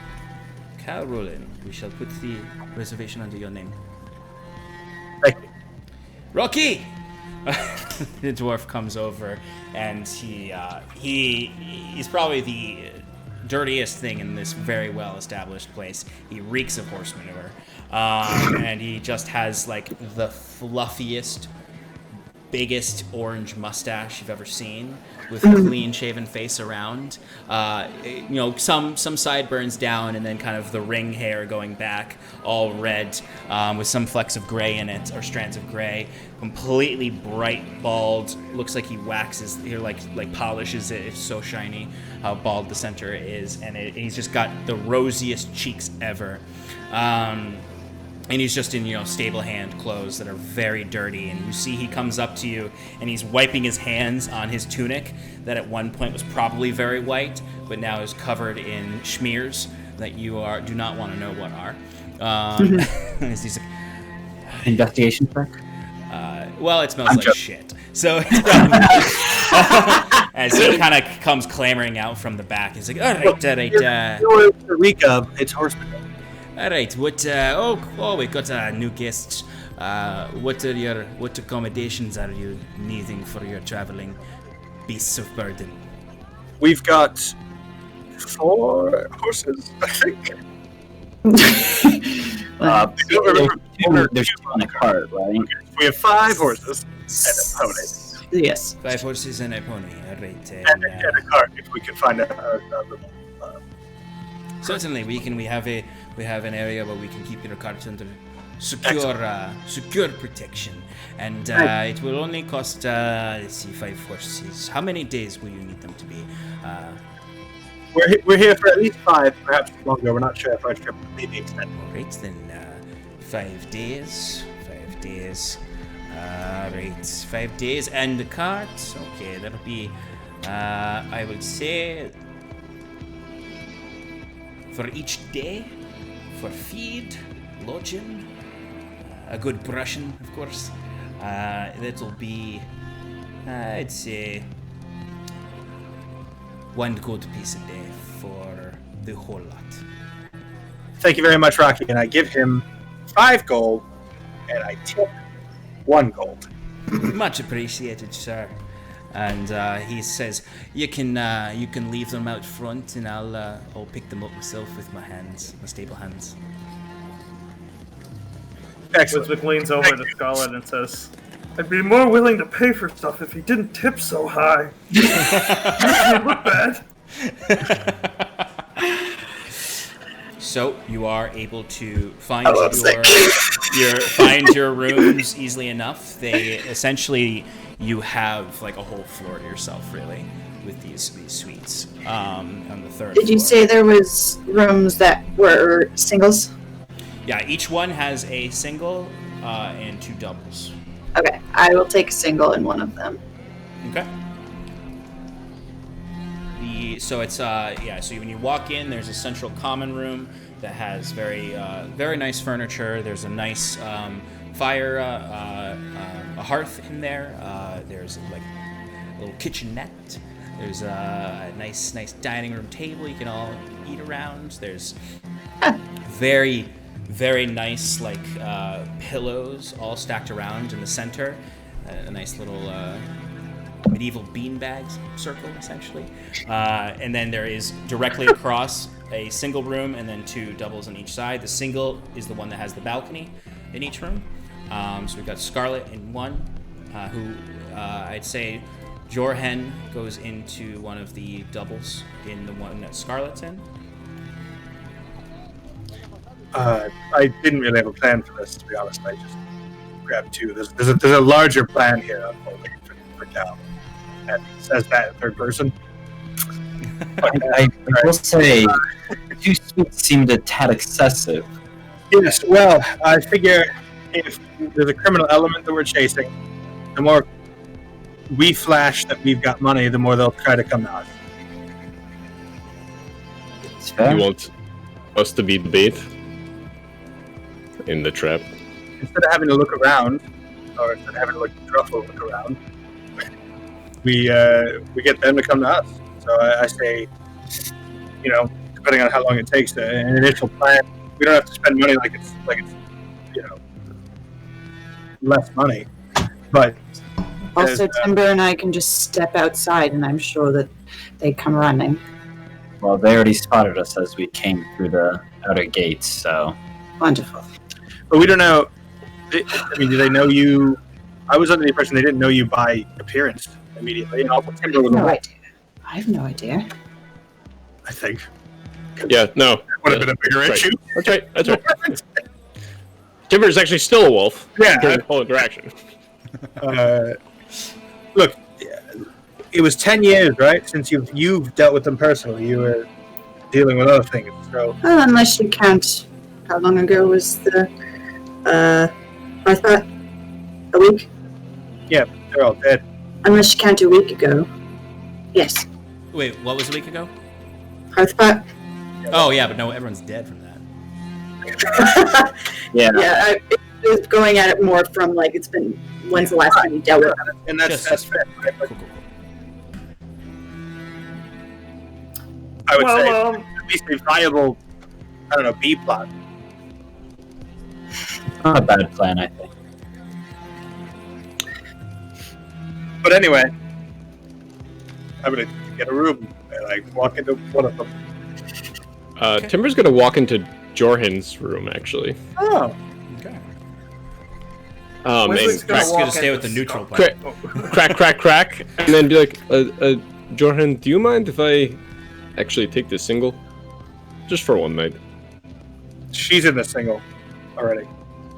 Cal Rowland. We shall put the reservation under your name. Thank you. Rocky! The dwarf comes over, and he's probably the dirtiest thing in this very well-established place. He reeks of horse manure, and he just has like the fluffiest, biggest orange mustache you've ever seen, with a clean-shaven face around. Some sideburns down, and then kind of the ring hair going back, all red, with some flecks of gray in it, or strands of gray. Completely bright bald. Looks like he waxes, he like polishes it. It's so shiny how bald the center is, and he's just got the rosiest cheeks ever. And he's just in, stable hand clothes that are very dirty. And you see he comes up to you, and he's wiping his hands on his tunic that at one point was probably very white, but now is covered in smears that you do not want to know what are. He's like, Investigation check? well, it smells like shit. So it's probably... As he kind of comes clamoring out from the back, he's like, all right. Eureka, it's horseman. All right, what? We got new guests. What accommodations are you needing for your traveling beasts of burden? We've got 4 horses, I think. There's 2 on a cart, right? We have 5 horses and a pony. Yes. 5 horses and a pony. All right. And a cart, if we can find a little. Certainly, we have an area where we can keep your cart under secure protection, and it will only cost 5 horses. How many days will you need them to be? We're here for at least 5, perhaps longer. We're not sure if our trip may be extended. All right, then 5 days. 5 days. All right, 5 days and the cart. Okay, that'll be. I would say. For each day, for feed, lodging, a good brushing, of course, that'll be, I'd say, 1 gold piece a day for the whole lot. Thank you very much, Rocky. And I give him 5 gold, and I tip 1 gold. Much appreciated, sir. And he says, "You can leave them out front, and I'll pick them up myself with my hands, my stable hands." Excellent. Wiswick leans over to Scarlet and says, "I'd be more willing to pay for stuff if he didn't tip so high. You look bad." So you are able to find your rooms easily enough. They essentially. You have like a whole floor to yourself, really, with these suites on the 3rd floor. Did you say there was rooms that were singles? Yeah, each one has a single and 2 doubles. Okay, I will take a single in one of them. Okay. So it's yeah. So when you walk in, there's a central common room that has very nice furniture. There's a nice fire, a hearth in there. There's like a little kitchenette. There's a nice dining room table you can all eat around. There's very nice like pillows all stacked around in the center. A nice little medieval beanbag circle, essentially. And then there is directly across a single room and then two doubles on each side. The single is the one that has the balcony in each room. So we've got Scarlet in one, who I'd say Jorhen goes into one of the doubles in the one that Scarlet's in. I didn't really have a plan for this, to be honest. I just grabbed two. There's a larger plan here unfolding for Cal. And it says that in third person. I will say, 2 suites seemed a tad excessive. Yes, well, I figure if there's a criminal element that we're chasing, the more we flash that we've got money, the more they'll try to come to us. It's fair. You want us to be the bait in the trap? Instead of having to look around, or instead of having to look around, we get them to come to us. So I say, depending on how long it takes, an initial plan, we don't have to spend money like it's less money, but Also, Timber and I can just step outside, and I'm sure that they come running. Well, they already spotted us as we came through the outer gates, so... Wonderful. But we don't know. Do they know you? I was under the impression they didn't know you by appearance immediately, and also Timber was No idea. I have no idea. I think. Yeah, no. Would have been a bigger issue. That's right. Timber is actually still a wolf. Yeah. During the whole interaction. Look, it was 10 years, right, since you've dealt with them personally. You were dealing with other things, so... Well, unless you count, how long ago was the, I thought, a week? Yeah, they're all dead. Unless you count a week ago. Yes. Wait, what was a week ago? Hearthpot? Oh yeah, but no, everyone's dead from that. Yeah. Yeah, it was going at it more from, like, it's been, when's the last time you dealt with it? And that's fair. Right? Cool. I would say at least a viable, B plot. Not a bad plan, I think. But anyway, I'm gonna get a room and walk into one of them. Timber's gonna walk into Jorhen's room, actually. Oh. Okay. Wesley's And gonna Crack's walk gonna stay in with the and- neutral part. Crack, and then be like, Jorhen, do you mind if I actually take this single? Just for one night. She's in the single already.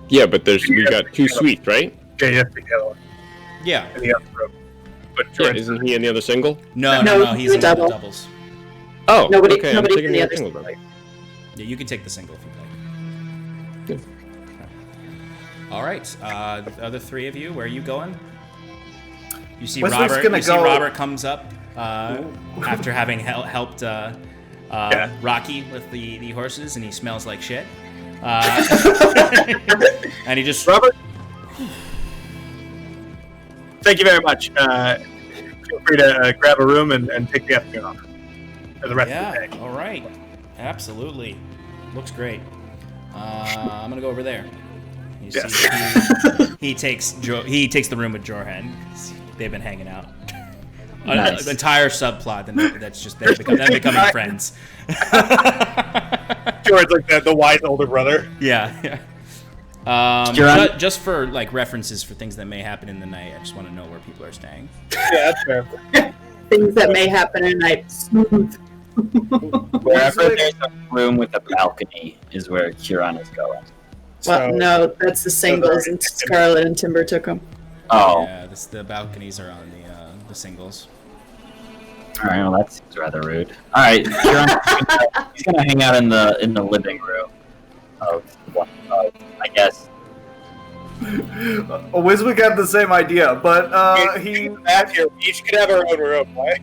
Yeah, but we got 2 suites, right? Yeah, you have to pick the other one Yeah. in the other room. But Yeah, Jordan, isn't he in the other single? No, he's the in the double. doubles. Oh, Nobody okay, I'm can taking the the other single side. then. Yeah, you can take the single if you'd like. All right, the other 3 of you, where are you going? You see Wesley's Robert. gonna You see go- Robert comes up after having helped Rocky with the horses, and he smells like shit. And he just Robert, thank you very much. Feel free to grab a room and take the afternoon off for the rest of the day. All right, absolutely, looks great. I'm gonna go over there. You see, he takes the room with Jorhen. They've been hanging out. Nice. An entire subplot. That's just them becoming friends. George, like the wise older brother. Yeah. Just for like references for things that may happen in the night. I just want to know where people are staying. Yeah, that's fair. Things that may happen at night. Smooth. Wherever there's a room with a balcony is where Huron is going. Well, no, that's the singles, and Scarlet and Timber took them. Oh. Yeah, the balconies are on the singles. Alright, well that seems rather rude. Alright, he's gonna hang out in the living room of I guess. Wiswick had the same idea, but he Back here, we each could have our own room, right?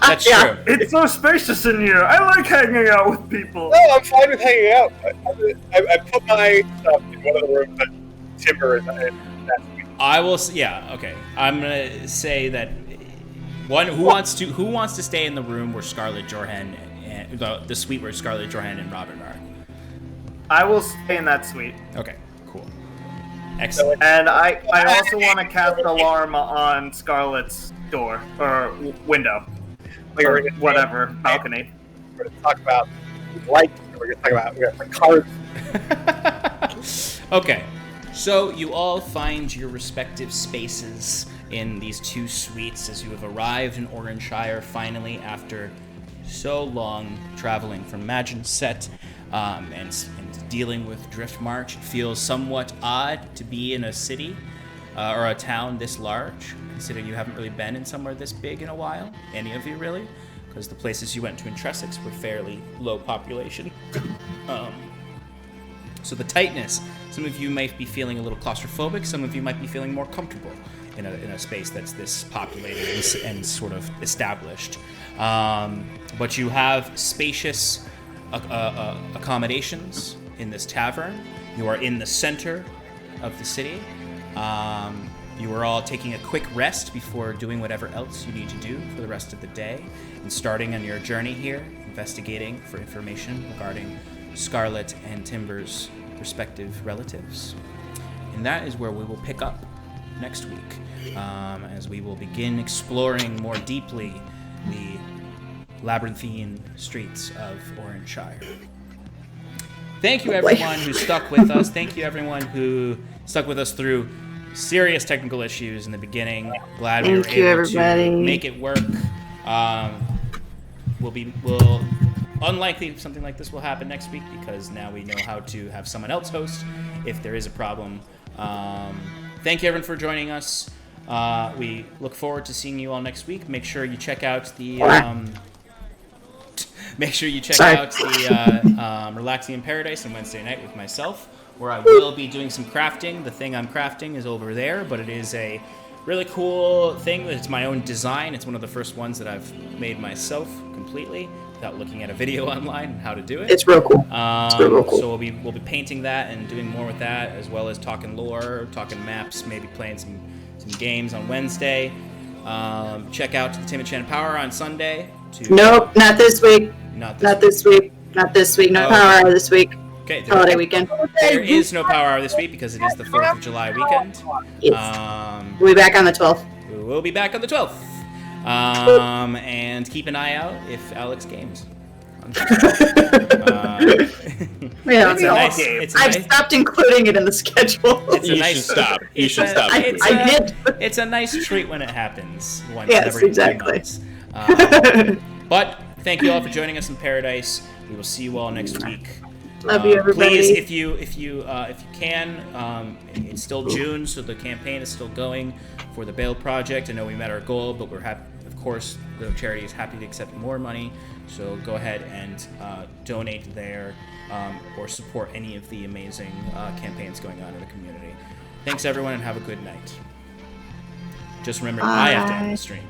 That's Yeah. true. It's so spacious in here. I like hanging out with people. No, I'm fine with hanging out. I put my stuff in one of the rooms that Timber is in. I will. Yeah. Okay. I'm gonna say that who wants to stay in the room where Scarlett Johansson and the suite where Scarlett Johansson and Robin are. I will stay in that suite. Okay. Cool. Excellent. And I also want to cast alarm on Scarlett's door or window, or whatever balcony. We're going to talk about lights. We're going to talk about cards. Okay. So you all find your respective spaces in these two suites as you have arrived in Oranshire finally after so long traveling from Maginset and dealing with Drift March. It feels somewhat odd to be in a city or a town this large, considering you haven't really been in somewhere this big in a while, any of you really, because the places you went to in Tressex were fairly low population. So the tightness, some of you might be feeling a little claustrophobic, some of you might be feeling more comfortable in a space that's this populated and sort of established. But you have spacious accommodations in this tavern. You are in the center of the city. You are all taking a quick rest before doing whatever else you need to do for the rest of the day and starting on your journey here, investigating for information regarding Scarlett and Timber's respective relatives. And that is where we will pick up next week, as we will begin exploring more deeply the labyrinthine streets of Oranshire. Thank you everyone who stuck with us. Thank you everyone who stuck with us through serious technical issues in the beginning. Glad we were able to make it work. We'll unlikely something like this will happen next week because now we know how to have someone else host if there is a problem. Thank you everyone for joining us. We look forward to seeing you all next week. Make sure you check out the Relaxing in Paradise on Wednesday night with myself, where I will be doing some crafting. The thing I'm crafting is over there, but it is a really cool thing. It's my own design. It's one of the first ones that I've made myself completely without looking at a video online on how to do it. It's real cool. It's real cool. So we'll be painting that and doing more with that, as well as talking lore, talking maps, maybe playing some games on Wednesday. Check out the Tim and Shannon Power on Sunday. Nope, not this week. Not this week. No Power Hour this week. Okay. Holiday weekend. There is no Power Hour this week because it is the 4th of July weekend. Yes. We'll be back on the 12th. We will be back on the 12th. And keep an eye out if Alex games. I've stopped including it in the schedule. You should stop. I did. It's a nice treat when it happens once every 2 months. But thank you all for joining us in Paradise. We will see you all next week. Love you, everybody. Please, if you can, it's still June, so the campaign is still going for the Bail Project. I know we met our goal, but we're happy. Of course, the charity is happy to accept more money. So go ahead and donate there or support any of the amazing campaigns going on in the community. Thanks, everyone, and have a good night. Just remember, I have to end the stream.